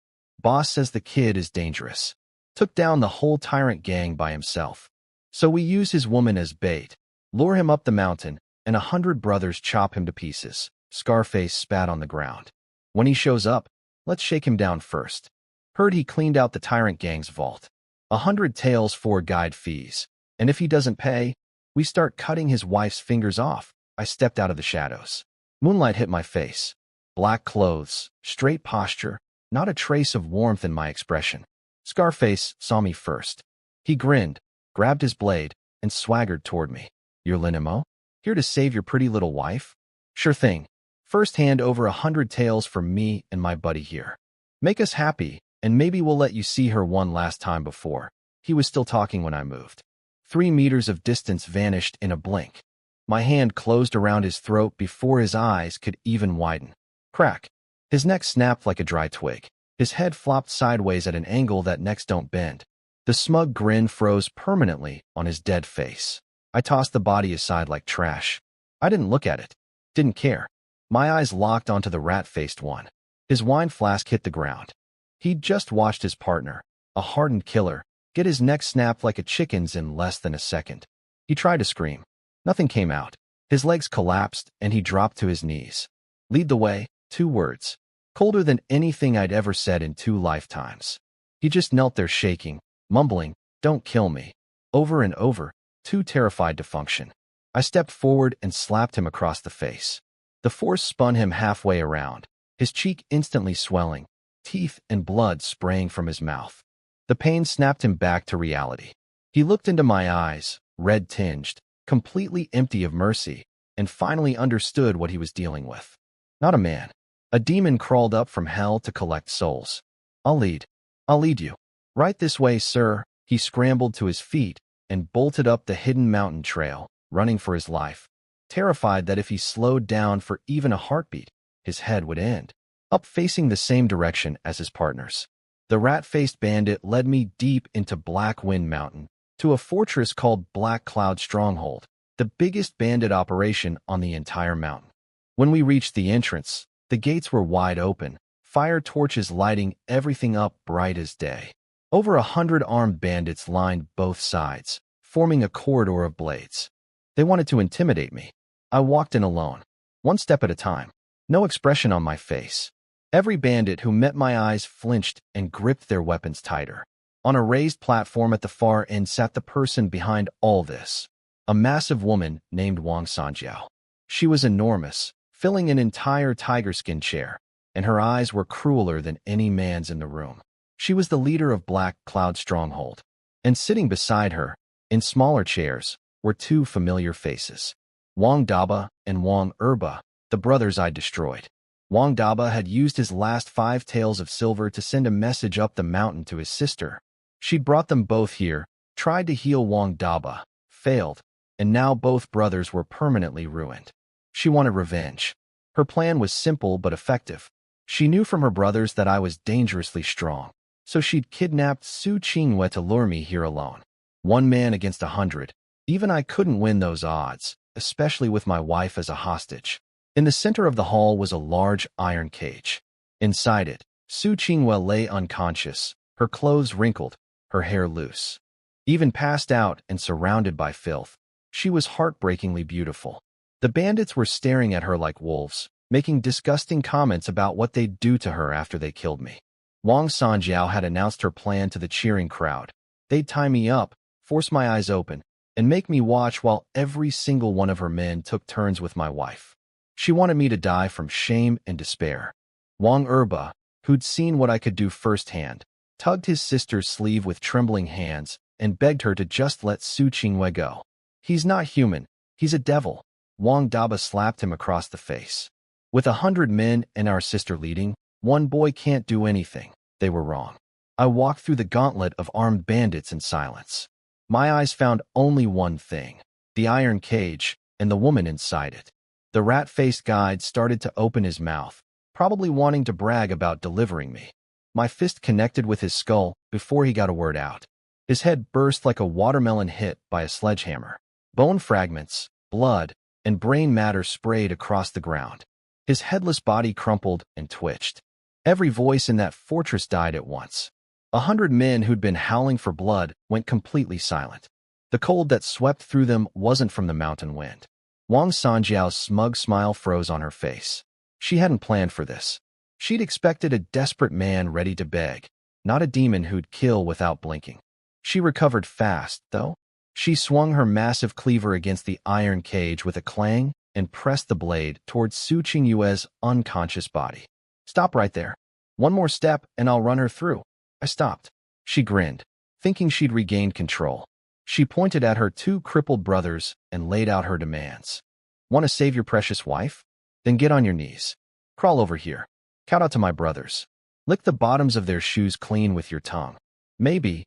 Boss says the kid is dangerous. Took down the whole tyrant gang by himself. So we use his woman as bait, lure him up the mountain, and 100 brothers chop him to pieces. Scarface spat on the ground. When he shows up, let's shake him down first. Heard he cleaned out the tyrant gang's vault. 100 taels for guide fees. And if he doesn't pay, we start cutting his wife's fingers off. I stepped out of the shadows. Moonlight hit my face. Black clothes, straight posture, not a trace of warmth in my expression. Scarface saw me first. He grinned, grabbed his blade, and swaggered toward me. You're Lynn M.O? Here to save your pretty little wife? Sure thing. First hand over 100 taels for me and my buddy here. Make us happy, and maybe we'll let you see her one last time before. He was still talking when I moved. 3 meters of distance vanished in a blink. My hand closed around his throat before his eyes could even widen. Crack. His neck snapped like a dry twig. His head flopped sideways at an angle that necks don't bend. The smug grin froze permanently on his dead face. I tossed the body aside like trash. I didn't look at it. Didn't care. My eyes locked onto the rat-faced one. His wine flask hit the ground. He'd just watched his partner, a hardened killer, get his neck snapped like a chicken's in less than a second. He tried to scream. Nothing came out. His legs collapsed, and he dropped to his knees. Lead the way, 2 words. Colder than anything I'd ever said in 2 lifetimes. He just knelt there shaking, mumbling, "Don't kill me," over and over, too terrified to function. I stepped forward and slapped him across the face. The force spun him halfway around, his cheek instantly swelling, teeth and blood spraying from his mouth. The pain snapped him back to reality. He looked into my eyes, red-tinged, completely empty of mercy, and finally understood what he was dealing with. Not a man. A demon crawled up from hell to collect souls. I'll lead you. Right this way, sir." He scrambled to his feet and bolted up the hidden mountain trail, running for his life, terrified that if he slowed down for even a heartbeat, his head would end. up facing the same direction as his partners. The rat-faced bandit led me deep into Black Wind Mountain, to a fortress called Black Cloud Stronghold, the biggest bandit operation on the entire mountain. When we reached the entrance, the gates were wide open, fire torches lighting everything up bright as day. Over 100 armed bandits lined both sides, forming a corridor of blades. They wanted to intimidate me. I walked in alone, one step at a time, no expression on my face. Every bandit who met my eyes flinched and gripped their weapons tighter. On a raised platform at the far end sat the person behind all this, a massive woman named Wang Sanjiao. She was enormous, filling an entire tiger-skin chair, and her eyes were crueler than any man's in the room. She was the leader of Black Cloud Stronghold, and sitting beside her, in smaller chairs, were two familiar faces, Wang Daba and Wang Erba, the brothers I destroyed. Wang Daba had used his last 5 taels of silver to send a message up the mountain to his sister. She'd brought them both here, tried to heal Wang Daba, failed, and now both brothers were permanently ruined. She wanted revenge. Her plan was simple but effective. She knew from her brothers that I was dangerously strong, so she'd kidnapped Su Qingwei to lure me here alone. 1 man against 100. Even I couldn't win those odds, especially with my wife as a hostage. In the center of the hall was a large iron cage. Inside it, Su Qingwei lay unconscious, her clothes wrinkled, her hair loose. Even passed out and surrounded by filth, she was heartbreakingly beautiful. The bandits were staring at her like wolves, making disgusting comments about what they'd do to her after they killed me. Wang Sanjiao had announced her plan to the cheering crowd. They'd tie me up, force my eyes open, and make me watch while every single one of her men took turns with my wife. She wanted me to die from shame and despair. Wang Erba, who'd seen what I could do firsthand, tugged his sister's sleeve with trembling hands and begged her to just let Su Qingwei go. He's not human, he's a devil. Wang Daba slapped him across the face. With 100 men and our sister leading, one boy can't do anything. They were wrong. I walked through the gauntlet of armed bandits in silence. My eyes found only one thing, the iron cage and the woman inside it. The rat-faced guide started to open his mouth, probably wanting to brag about delivering me. My fist connected with his skull before he got a word out. His head burst like a watermelon hit by a sledgehammer. Bone fragments, blood, and brain matter sprayed across the ground. His headless body crumpled and twitched. Every voice in that fortress died at once. 100 men who'd been howling for blood went completely silent. The cold that swept through them wasn't from the mountain wind. Wang Sanjiao's smug smile froze on her face. She hadn't planned for this. She'd expected a desperate man ready to beg, not a demon who'd kill without blinking. She recovered fast, though. She swung her massive cleaver against the iron cage with a clang and pressed the blade towards Su Qingwei's unconscious body. Stop right there. One more step and I'll run her through. I stopped. She grinned, thinking she'd regained control. She pointed at her 2 crippled brothers and laid out her demands. Want to save your precious wife? Then get on your knees. Crawl over here. Count out to my brothers. Lick the bottoms of their shoes clean with your tongue. Maybe,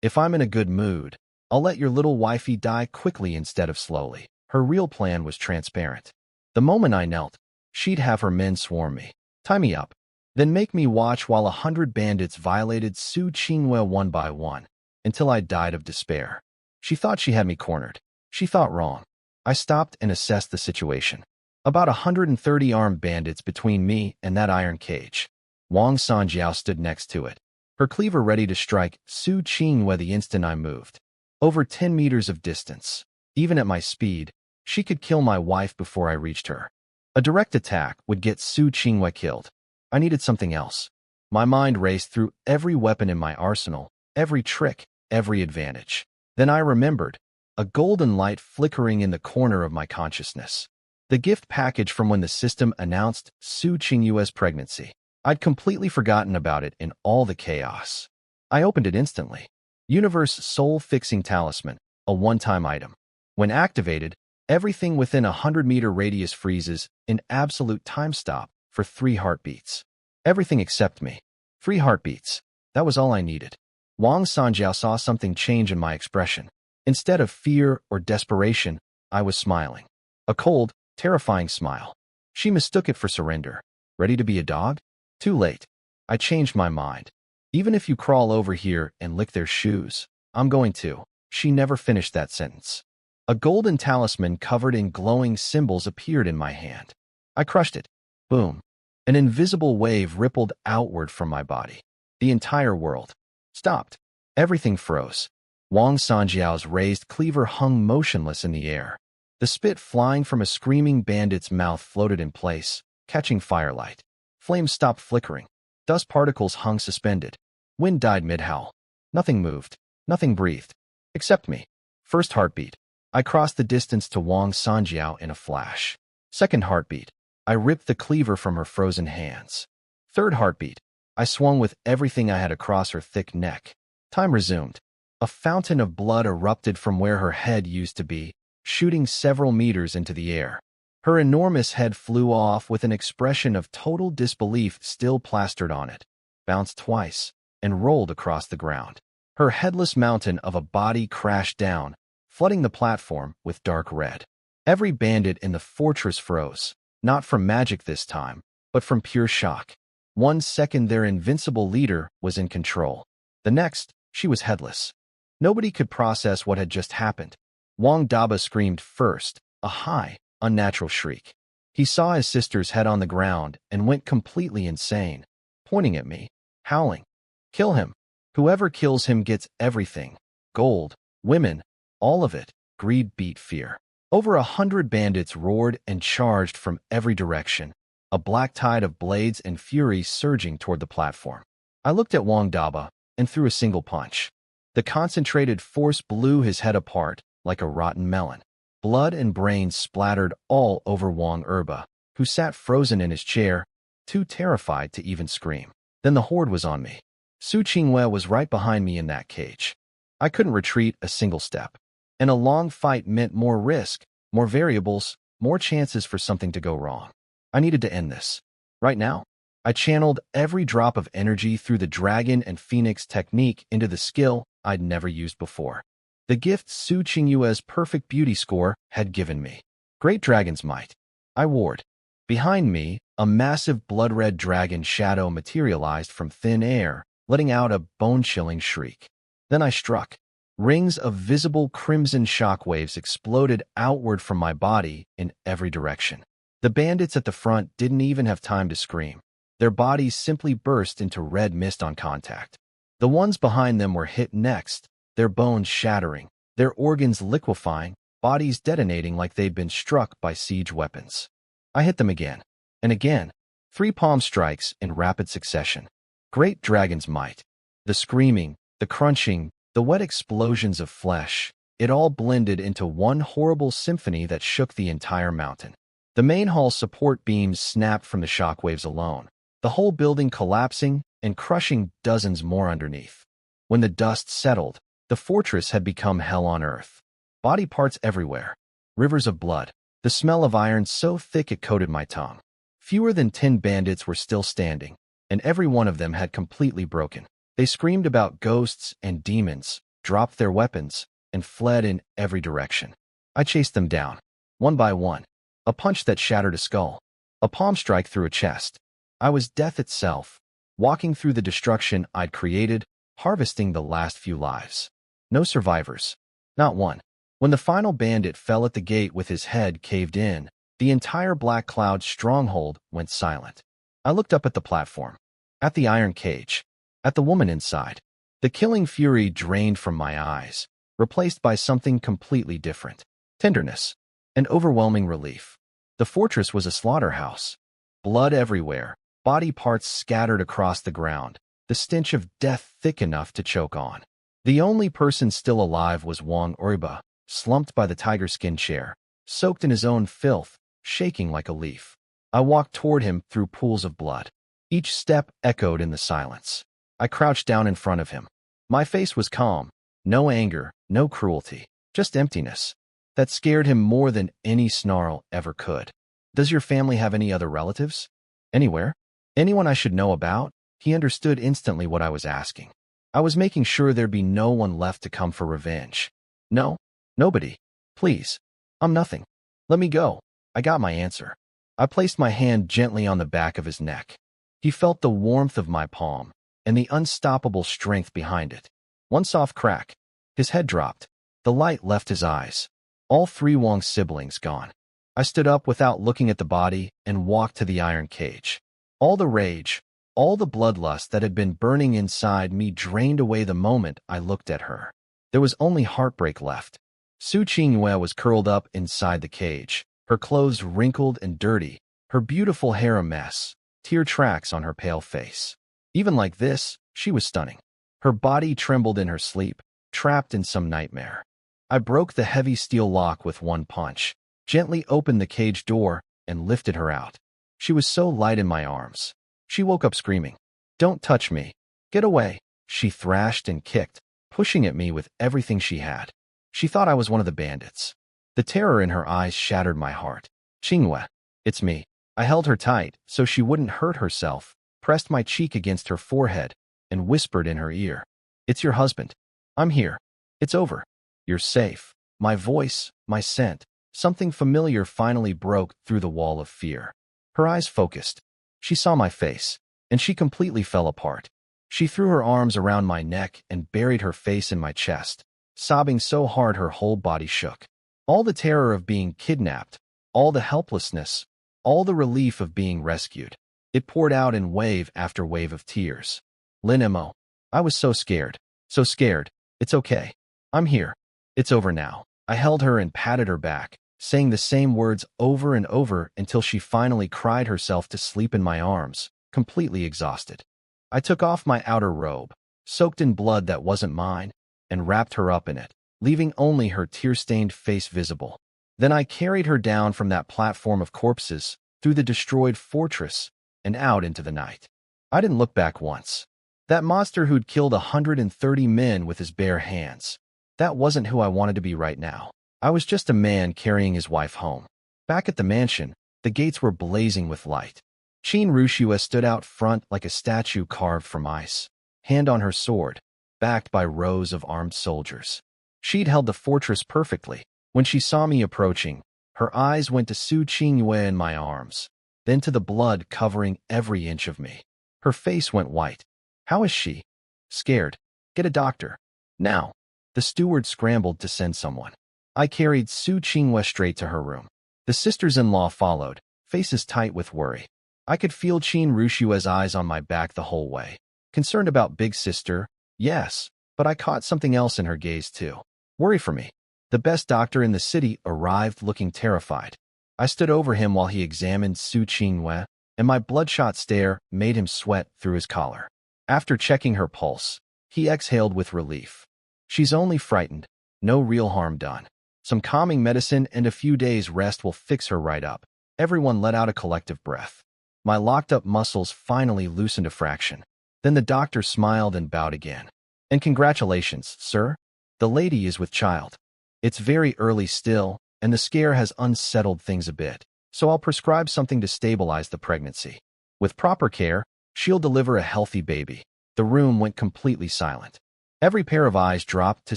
if I'm in a good mood, I'll let your little wifey die quickly instead of slowly. Her real plan was transparent. The moment I knelt, she'd have her men swarm me, tie me up, then make me watch while 100 bandits violated Su Qingwei one by one, until I died of despair. She thought she had me cornered. She thought wrong. I stopped and assessed the situation. About 130 armed bandits between me and that iron cage. Wang Sanjiao stood next to it, her cleaver ready to strike Su Qingwei the instant I moved. Over 10 meters of distance. Even at my speed, she could kill my wife before I reached her. A direct attack would get Su Qingwei killed. I needed something else. My mind raced through every weapon in my arsenal, every trick, every advantage. Then I remembered, a golden light flickering in the corner of my consciousness. The gift package from when the system announced Su Qingwei's pregnancy. I'd completely forgotten about it in all the chaos. I opened it instantly. Universe Soul-Fixing Talisman, a one-time item. When activated, everything within a 100-meter radius freezes in absolute time stop for 3 heartbeats. Everything except me. 3 heartbeats. That was all I needed. Wang Sanjiao saw something change in my expression. Instead of fear or desperation, I was smiling. A cold, terrifying smile. She mistook it for surrender. Ready to be a dog? Too late. I changed my mind. Even if you crawl over here and lick their shoes, I'm going to. She never finished that sentence. A golden talisman covered in glowing symbols appeared in my hand. I crushed it. Boom. An invisible wave rippled outward from my body. The entire world stopped. Everything froze. Wang Sanjiao's raised cleaver hung motionless in the air. The spit flying from a screaming bandit's mouth floated in place, catching firelight. Flames stopped flickering. Dust particles hung suspended. Wind died mid-howl. Nothing moved. Nothing breathed. Except me. First heartbeat. I crossed the distance to Wang Sanjiao in a flash. Second heartbeat. I ripped the cleaver from her frozen hands. Third heartbeat. I swung with everything I had across her thick neck. Time resumed. A fountain of blood erupted from where her head used to be, shooting several meters into the air. Her enormous head flew off with an expression of total disbelief still plastered on it, bounced twice, and rolled across the ground. Her headless mountain of a body crashed down, flooding the platform with dark red. Every bandit in the fortress froze, not from magic this time, but from pure shock. 1 second their invincible leader was in control. The next, she was headless. Nobody could process what had just happened. Wang Daba screamed first, a high, unnatural shriek. He saw his sister's head on the ground and went completely insane, pointing at me, howling. Kill him. Whoever kills him gets everything. Gold, women, all of it. Greed beat fear. Over 100 bandits roared and charged from every direction, a black tide of blades and fury surging toward the platform. I looked at Wang Daba and threw a single punch. The concentrated force blew his head apart like a rotten melon. Blood and brains splattered all over Wang Erba, who sat frozen in his chair, too terrified to even scream. Then the horde was on me. Su Qingwei was right behind me in that cage. I couldn't retreat a single step. And a long fight meant more risk, more variables, more chances for something to go wrong. I needed to end this. Right now. I channeled every drop of energy through the dragon and phoenix technique into the skill I'd never used before. The gift Su Qingyue's perfect beauty score had given me. Great dragon's might. I warred. Behind me, a massive blood-red dragon shadow materialized from thin air, letting out a bone-chilling shriek. Then I struck. Rings of visible crimson shockwaves exploded outward from my body in every direction. The bandits at the front didn't even have time to scream. Their bodies simply burst into red mist on contact. The ones behind them were hit next, their bones shattering, their organs liquefying, bodies detonating like they'd been struck by siege weapons. I hit them again, and again, 3 palm strikes in rapid succession. Great dragon's might. The screaming, the crunching, the wet explosions of flesh, it all blended into one horrible symphony that shook the entire mountain. The main hall's support beams snapped from the shockwaves alone, the whole building collapsing and crushing dozens more underneath. When the dust settled, the fortress had become hell on earth. Body parts everywhere, rivers of blood, the smell of iron so thick it coated my tongue. Fewer than 10 bandits were still standing, and every one of them had completely broken. They screamed about ghosts and demons, dropped their weapons, and fled in every direction. I chased them down, one by one. A punch that shattered a skull, a palm strike through a chest. I was death itself, walking through the destruction I'd created, harvesting the last few lives. No survivors. Not one. When the final bandit fell at the gate with his head caved in, the entire Black Cloud stronghold went silent. I looked up at the platform, at the iron cage, at the woman inside. The killing fury drained from my eyes, replaced by something completely different. Tenderness. An overwhelming relief. The fortress was a slaughterhouse. Blood everywhere, body parts scattered across the ground, the stench of death thick enough to choke on. The only person still alive was Wang Erba, slumped by the tiger skin chair, soaked in his own filth, shaking like a leaf. I walked toward him through pools of blood. Each step echoed in the silence. I crouched down in front of him. My face was calm, no anger, no cruelty, just emptiness. That scared him more than any snarl ever could. Does your family have any other relatives? Anywhere? Anyone I should know about? He understood instantly what I was asking. I was making sure there'd be no one left to come for revenge. No, nobody. Please. I'm nothing. Let me go. I got my answer. I placed my hand gently on the back of his neck. He felt the warmth of my palm and the unstoppable strength behind it. One soft crack. His head dropped. The light left his eyes. All three Wong siblings gone. I stood up without looking at the body and walked to the iron cage. All the rage, all the bloodlust that had been burning inside me drained away the moment I looked at her. There was only heartbreak left. Su Qingyue was curled up inside the cage, her clothes wrinkled and dirty, her beautiful hair a mess, tear tracks on her pale face. Even like this, she was stunning. Her body trembled in her sleep, trapped in some nightmare. I broke the heavy steel lock with one punch, gently opened the cage door, and lifted her out. She was so light in my arms. She woke up screaming, "Don't touch me. Get away." She thrashed and kicked, pushing at me with everything she had. She thought I was one of the bandits. The terror in her eyes shattered my heart. "Qingyue, it's me." I held her tight so she wouldn't hurt herself, pressed my cheek against her forehead, and whispered in her ear, "It's your husband. I'm here. It's over. You're safe." My voice, my scent, something familiar finally broke through the wall of fear. Her eyes focused. She saw my face, and she completely fell apart. She threw her arms around my neck and buried her face in my chest, sobbing so hard her whole body shook. All the terror of being kidnapped, all the helplessness, all the relief of being rescued. It poured out in wave after wave of tears. Lynn M.O. I was so scared. So scared. "It's okay. I'm here. It's over now." I held her and patted her back, saying the same words over and over until she finally cried herself to sleep in my arms, completely exhausted. I took off my outer robe, soaked in blood that wasn't mine, and wrapped her up in it, leaving only her tear-stained face visible. Then I carried her down from that platform of corpses, through the destroyed fortress, and out into the night. I didn't look back once. That monster who'd killed 130 men with his bare hands. That wasn't who I wanted to be right now. I was just a man carrying his wife home. Back at the mansion, the gates were blazing with light. Qin Rushua stood out front like a statue carved from ice, hand on her sword, backed by rows of armed soldiers. She'd held the fortress perfectly. When she saw me approaching, her eyes went to Su Qingyue in my arms, then to the blood covering every inch of me. Her face went white. "How is she?" "Scared. Get a doctor. Now." The steward scrambled to send someone. I carried Su Qingyue straight to her room. The sisters-in-law followed, faces tight with worry. I could feel Qin Rushua's eyes on my back the whole way. Concerned about Big Sister, yes, but I caught something else in her gaze too. Worry for me. The best doctor in the city arrived looking terrified. I stood over him while he examined Su Qingyue, and my bloodshot stare made him sweat through his collar. After checking her pulse, he exhaled with relief. "She's only frightened. No real harm done. Some calming medicine and a few days' rest will fix her right up." Everyone let out a collective breath. My locked-up muscles finally loosened a fraction. Then the doctor smiled and bowed again. "And congratulations, sir. The lady is with child. It's very early still, and the scare has unsettled things a bit, so I'll prescribe something to stabilize the pregnancy. With proper care, she'll deliver a healthy baby." The room went completely silent. Every pair of eyes dropped to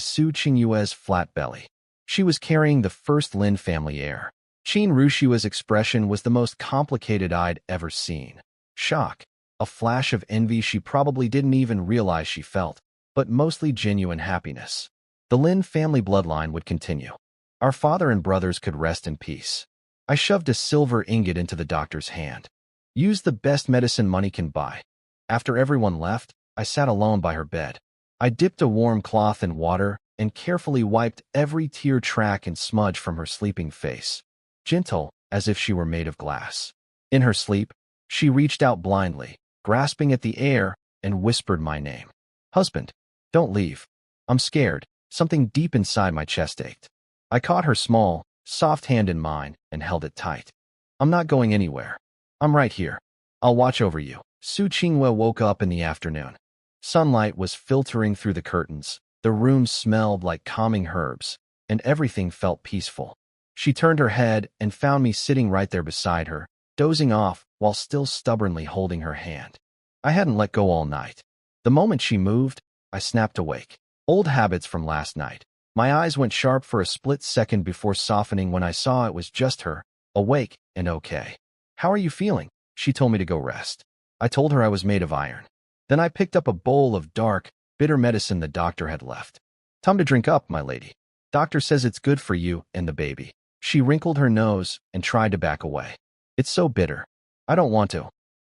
Su Qingyue's flat belly. She was carrying the first Lin family heir. Qin Rushua's expression was the most complicated I'd ever seen. Shock, a flash of envy she probably didn't even realize she felt, but mostly genuine happiness. The Lin family bloodline would continue. Our father and brothers could rest in peace. I shoved a silver ingot into the doctor's hand. "Use the best medicine money can buy." After everyone left, I sat alone by her bed. I dipped a warm cloth in water and carefully wiped every tear track and smudge from her sleeping face, gentle as if she were made of glass. In her sleep, she reached out blindly, grasping at the air, and whispered my name. "Husband, don't leave. I'm scared." Something deep inside my chest ached. I caught her small, soft hand in mine and held it tight. "I'm not going anywhere. I'm right here. I'll watch over you." Su Qingyue woke up in the afternoon. Sunlight was filtering through the curtains. The room smelled like calming herbs, and everything felt peaceful. She turned her head and found me sitting right there beside her, dozing off while still stubbornly holding her hand. I hadn't let go all night. The moment she moved, I snapped awake. Old habits from last night. My eyes went sharp for a split second before softening when I saw it was just her, awake and okay. How are you feeling? She told me to go rest. I told her I was made of iron. Then I picked up a bowl of dark, bitter medicine the doctor had left. Time to drink up, my lady. Doctor says it's good for you and the baby. She wrinkled her nose and tried to back away. It's so bitter. I don't want to.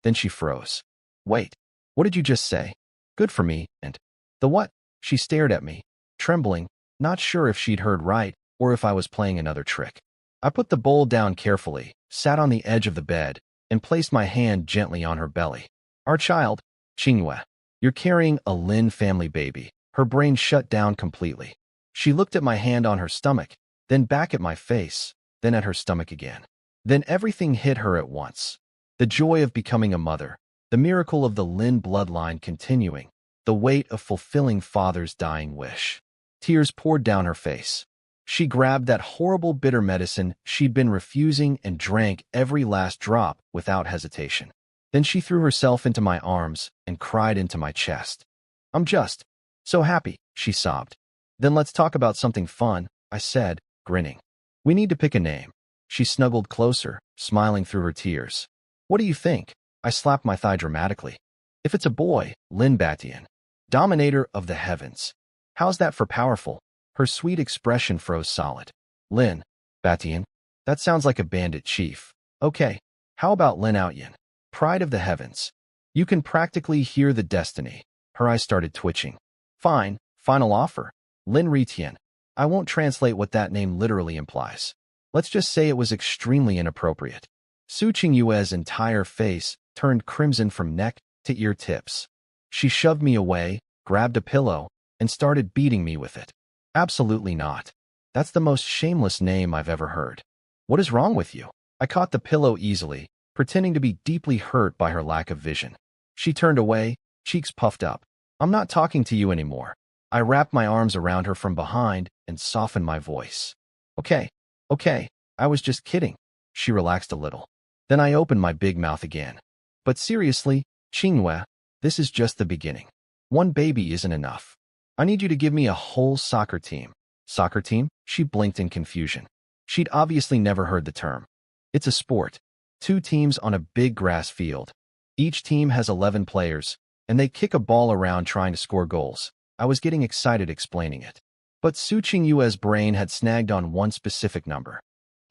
Then she froze. Wait, what did you just say? Good for me, and the what? She stared at me, trembling, not sure if she'd heard right or if I was playing another trick. I put the bowl down carefully, sat on the edge of the bed, and placed my hand gently on her belly. Our child, Qingyue. You're carrying a Lin family baby. Her brain shut down completely. She looked at my hand on her stomach, then back at my face, then at her stomach again. Then everything hit her at once. The joy of becoming a mother, the miracle of the Lin bloodline continuing, the weight of fulfilling father's dying wish. Tears poured down her face. She grabbed that horrible bitter medicine she'd been refusing and drank every last drop without hesitation. Then she threw herself into my arms and cried into my chest. I'm just so happy, she sobbed. Then let's talk about something fun, I said, grinning. We need to pick a name. She snuggled closer, smiling through her tears. What do you think? I slapped my thigh dramatically. If it's a boy, Lin Batian, dominator of the heavens. How's that for powerful? Her sweet expression froze solid. Lin Batian? That sounds like a bandit chief. Okay, how about Lin Outyan? Pride of the heavens. You can practically hear the destiny. Her eyes started twitching. Fine, final offer. Lin Ritian. I won't translate what that name literally implies. Let's just say it was extremely inappropriate. Su Qingyue's entire face turned crimson from neck to ear tips. She shoved me away, grabbed a pillow, and started beating me with it. Absolutely not. That's the most shameless name I've ever heard. What is wrong with you? I caught the pillow easily, pretending to be deeply hurt by her lack of vision. She turned away, cheeks puffed up. I'm not talking to you anymore. I wrapped my arms around her from behind and softened my voice. Okay, I was just kidding. She relaxed a little. Then I opened my big mouth again. But seriously, Qingyue, this is just the beginning. One baby isn't enough. I need you to give me a whole soccer team. Soccer team? She blinked in confusion. She'd obviously never heard the term. It's a sport. 2 teams on a big grass field. Each team has 11 players, and they kick a ball around trying to score goals. I was getting excited explaining it. But Su Qingyue's brain had snagged on one specific number.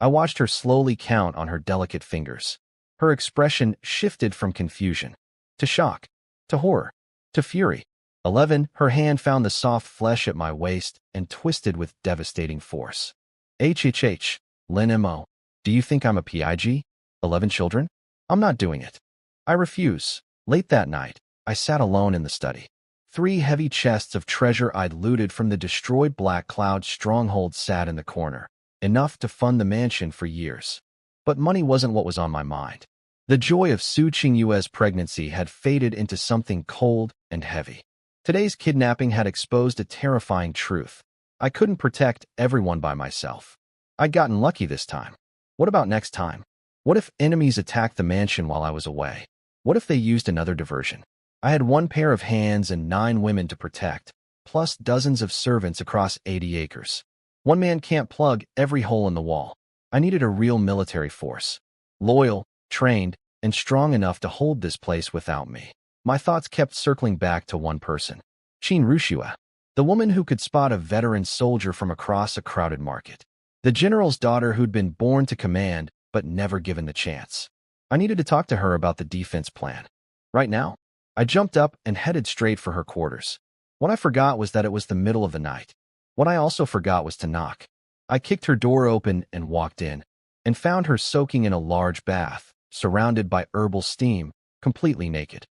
I watched her slowly count on her delicate fingers. Her expression shifted from confusion to shock, to horror, to fury. 11, her hand found the soft flesh at my waist and twisted with devastating force. HHH, Lynn M.O. Do you think I'm a PIG? 11 children? I'm not doing it. I refuse. Late that night, I sat alone in the study. 3 heavy chests of treasure I'd looted from the destroyed Black Cloud stronghold sat in the corner, enough to fund the mansion for years. But money wasn't what was on my mind. The joy of Su Qingyue's pregnancy had faded into something cold and heavy. Today's kidnapping had exposed a terrifying truth. I couldn't protect everyone by myself. I'd gotten lucky this time. What about next time? What if enemies attacked the mansion while I was away? What if they used another diversion? I had 1 pair of hands and 9 women to protect, plus dozens of servants across 80 acres. One man can't plug every hole in the wall. I needed a real military force. Loyal, trained, and strong enough to hold this place without me. My thoughts kept circling back to one person. Qin Rushua, the woman who could spot a veteran soldier from across a crowded market. The general's daughter who'd been born to command, but never given the chance. I needed to talk to her about the defense plan. Right now, I jumped up and headed straight for her quarters. What I forgot was that it was the middle of the night. What I also forgot was to knock. I kicked her door open and walked in, and found her soaking in a large bath, surrounded by herbal steam, completely naked.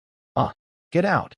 Get out,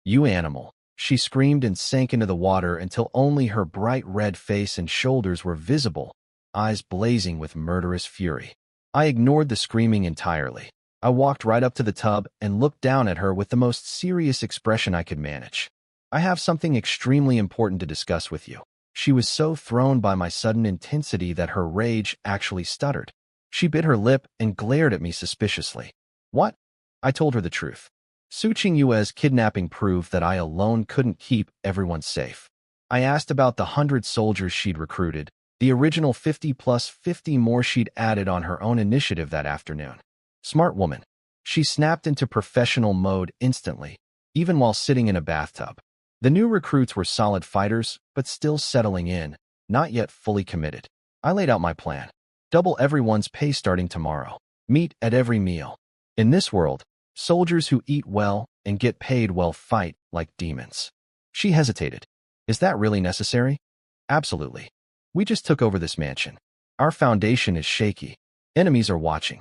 you animal. She screamed and sank into the water until only her bright red face and shoulders were visible, eyes blazing with murderous fury. I ignored the screaming entirely. I walked right up to the tub and looked down at her with the most serious expression I could manage. I have something extremely important to discuss with you. She was so thrown by my sudden intensity that her rage actually stuttered. She bit her lip and glared at me suspiciously. What? I told her the truth. Su Qingyue's kidnapping proved that I alone couldn't keep everyone safe. I asked about the 100 soldiers she'd recruited, the original 50 plus 50 more she'd added on her own initiative that afternoon. Smart woman. She snapped into professional mode instantly, even while sitting in a bathtub. The new recruits were solid fighters, but still settling in, not yet fully committed. I laid out my plan. Double everyone's pay starting tomorrow. Meat at every meal. In this world, soldiers who eat well and get paid well fight like demons. She hesitated. Is that really necessary? Absolutely. We just took over this mansion. Our foundation is shaky. Enemies are watching.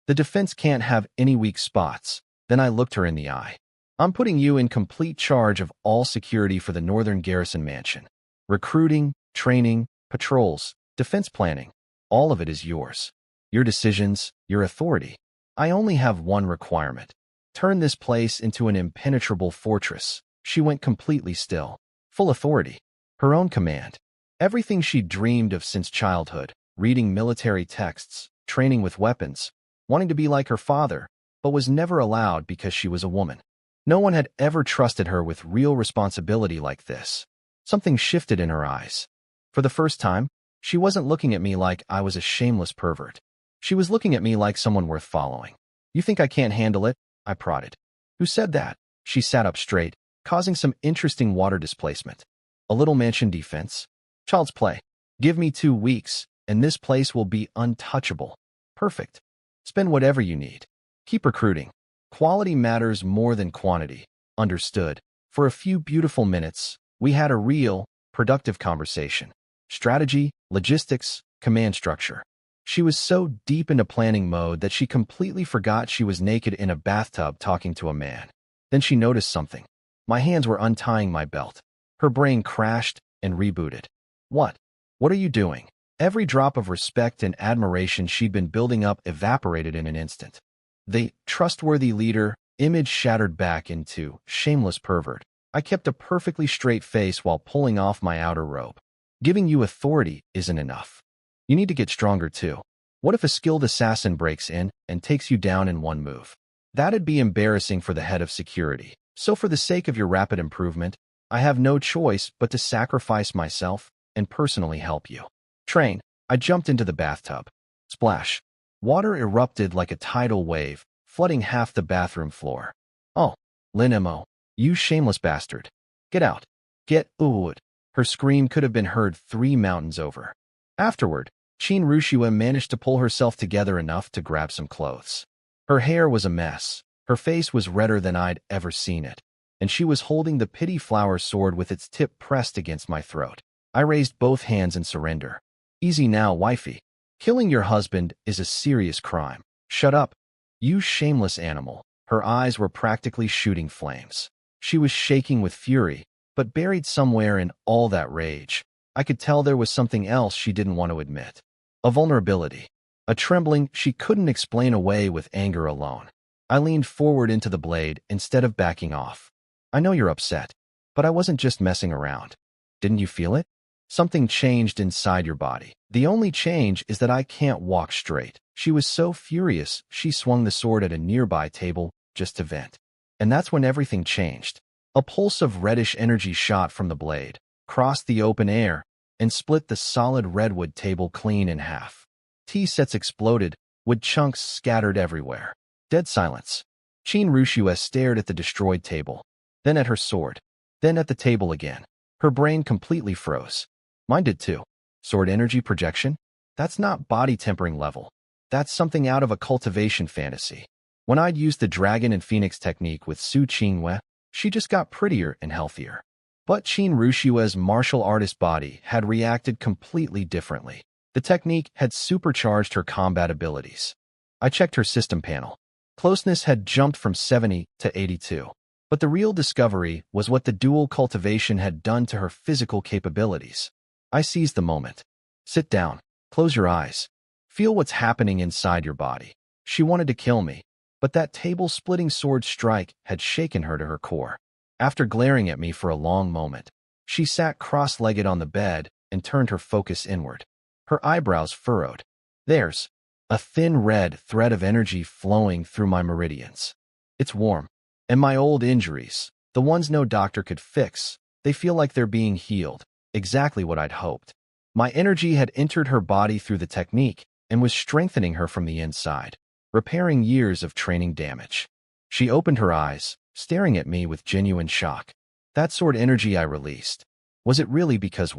The defense can't have any weak spots. Then I looked her in the eye. I'm putting you in complete charge of all security for the Northern Garrison Mansion. Recruiting, training, patrols, defense planning. All of it is yours. Your decisions, your authority. I only have one requirement. Turn this place into an impenetrable fortress. She went completely still. Full authority. Her own command. Everything she dreamed of since childhood. Reading military texts, training with weapons, wanting to be like her father, but was never allowed because she was a woman. No one had ever trusted her with real responsibility like this. Something shifted in her eyes. For the first time, she wasn't looking at me like I was a shameless pervert. She was looking at me like someone worth following. You think I can't handle it? I prodded. Who said that? She sat up straight, causing some interesting water displacement. A little mansion defense. Child's play. Give me 2 weeks, and this place will be untouchable. Perfect. Spend whatever you need. Keep recruiting. Quality matters more than quantity. Understood. For a few beautiful minutes, we had a real, productive conversation. Strategy, logistics, command structure. She was so deep into planning mode that she completely forgot she was naked in a bathtub talking to a man. Then she noticed something. My hands were untying my belt. Her brain crashed and rebooted. What? What are you doing? Every drop of respect and admiration she'd been building up evaporated in an instant. The trustworthy leader image shattered back into shameless pervert. I kept a perfectly straight face while pulling off my outer robe. Giving you authority isn't enough. You need to get stronger too. What if a skilled assassin breaks in and takes you down in one move? That'd be embarrassing for the head of security. So for the sake of your rapid improvement, I have no choice but to sacrifice myself and personally help you. Train. I jumped into the bathtub. Splash. Water erupted like a tidal wave, flooding half the bathroom floor. Oh, Lynn M.O, you shameless bastard. Get out. Get out. Her scream could have been heard 3 mountains over. Afterward, Chin Rushua managed to pull herself together enough to grab some clothes. Her hair was a mess. Her face was redder than I'd ever seen it, and she was holding the pity flower sword with its tip pressed against my throat. I raised both hands in surrender. Easy now, wifey. Killing your husband is a serious crime. Shut up. You shameless animal. Her eyes were practically shooting flames. She was shaking with fury, but buried somewhere in all that rage, I could tell there was something else she didn't want to admit. A vulnerability. A trembling she couldn't explain away with anger alone. I leaned forward into the blade instead of backing off. I know you're upset, but I wasn't just messing around. Didn't you feel it? Something changed inside your body. The only change is that I can't walk straight. She was so furious, she swung the sword at a nearby table just to vent. And that's when everything changed. A pulse of reddish energy shot from the blade, crossed the open air, and split the solid redwood table clean in half. Tea sets exploded, wood chunks scattered everywhere. Dead silence. Chin Rushua stared at the destroyed table, then at her sword, then at the table again. Her brain completely froze. Mine did too. Sword energy projection? That's not body tempering level. That's something out of a cultivation fantasy. When I'd used the dragon and phoenix technique with Su Qingwei, she just got prettier and healthier. But Chin Rushua's martial artist body had reacted completely differently. The technique had supercharged her combat abilities. I checked her system panel. Closeness had jumped from 70 to 82. But the real discovery was what the dual cultivation had done to her physical capabilities. I seized the moment. Sit down. Close your eyes. Feel what's happening inside your body. She wanted to kill me, but that table-splitting sword strike had shaken her to her core. After glaring at me for a long moment, she sat cross-legged on the bed and turned her focus inward. Her eyebrows furrowed. There's a thin red thread of energy flowing through my meridians. It's warm. And my old injuries, the ones no doctor could fix, they feel like they're being healed. Exactly what I'd hoped. My energy had entered her body through the technique and was strengthening her from the inside. repairing years of training damage. She opened her eyes, staring at me with genuine shock. That sword energy I released. Was it really because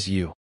you?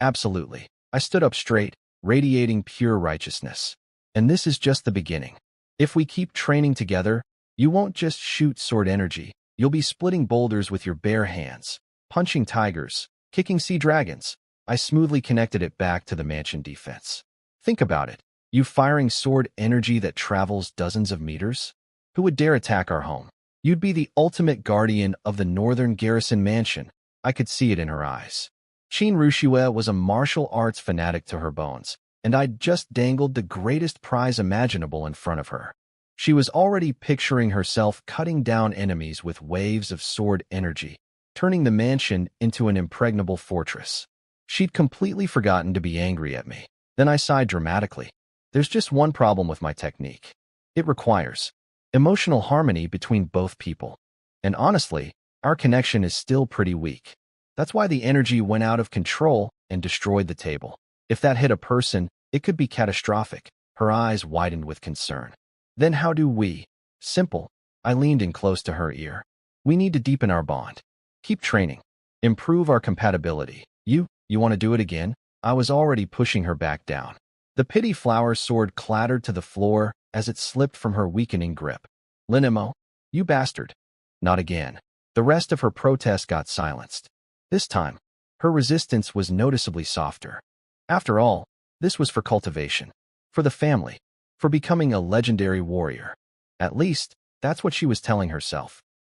Absolutely. I stood up straight, radiating pure righteousness. And this is just the beginning. If we keep training together, you won't just shoot sword energy, you'll be splitting boulders with your bare hands, punching tigers, kicking sea dragons. I smoothly connected it back to the mansion defense. Think about it. You firing sword energy that travels dozens of meters? Who would dare attack our home? You'd be the ultimate guardian of the northern garrison mansion. I could see it in her eyes. Qin Rushue was a martial arts fanatic to her bones, and I'd just dangled the greatest prize imaginable in front of her. She was already picturing herself cutting down enemies with waves of sword energy, turning the mansion into an impregnable fortress. She'd completely forgotten to be angry at me. Then I sighed dramatically. There's just one problem with my technique. It requires emotional harmony between both people. And honestly, our connection is still pretty weak. That's why the energy went out of control and destroyed the table. If that hit a person, it could be catastrophic. Her eyes widened with concern. Then how do we? Simple. I leaned in close to her ear. We need to deepen our bond. Keep training. Improve our compatibility. You want to do it again? I was already pushing her back down. The pity flower sword clattered to the floor as it slipped from her weakening grip. Lynn M.O, you bastard. Not again. The rest of her protest got silenced. This time, her resistance was noticeably softer. After all, this was for cultivation, for the family, for becoming a legendary warrior. At least, that's what she was telling herself.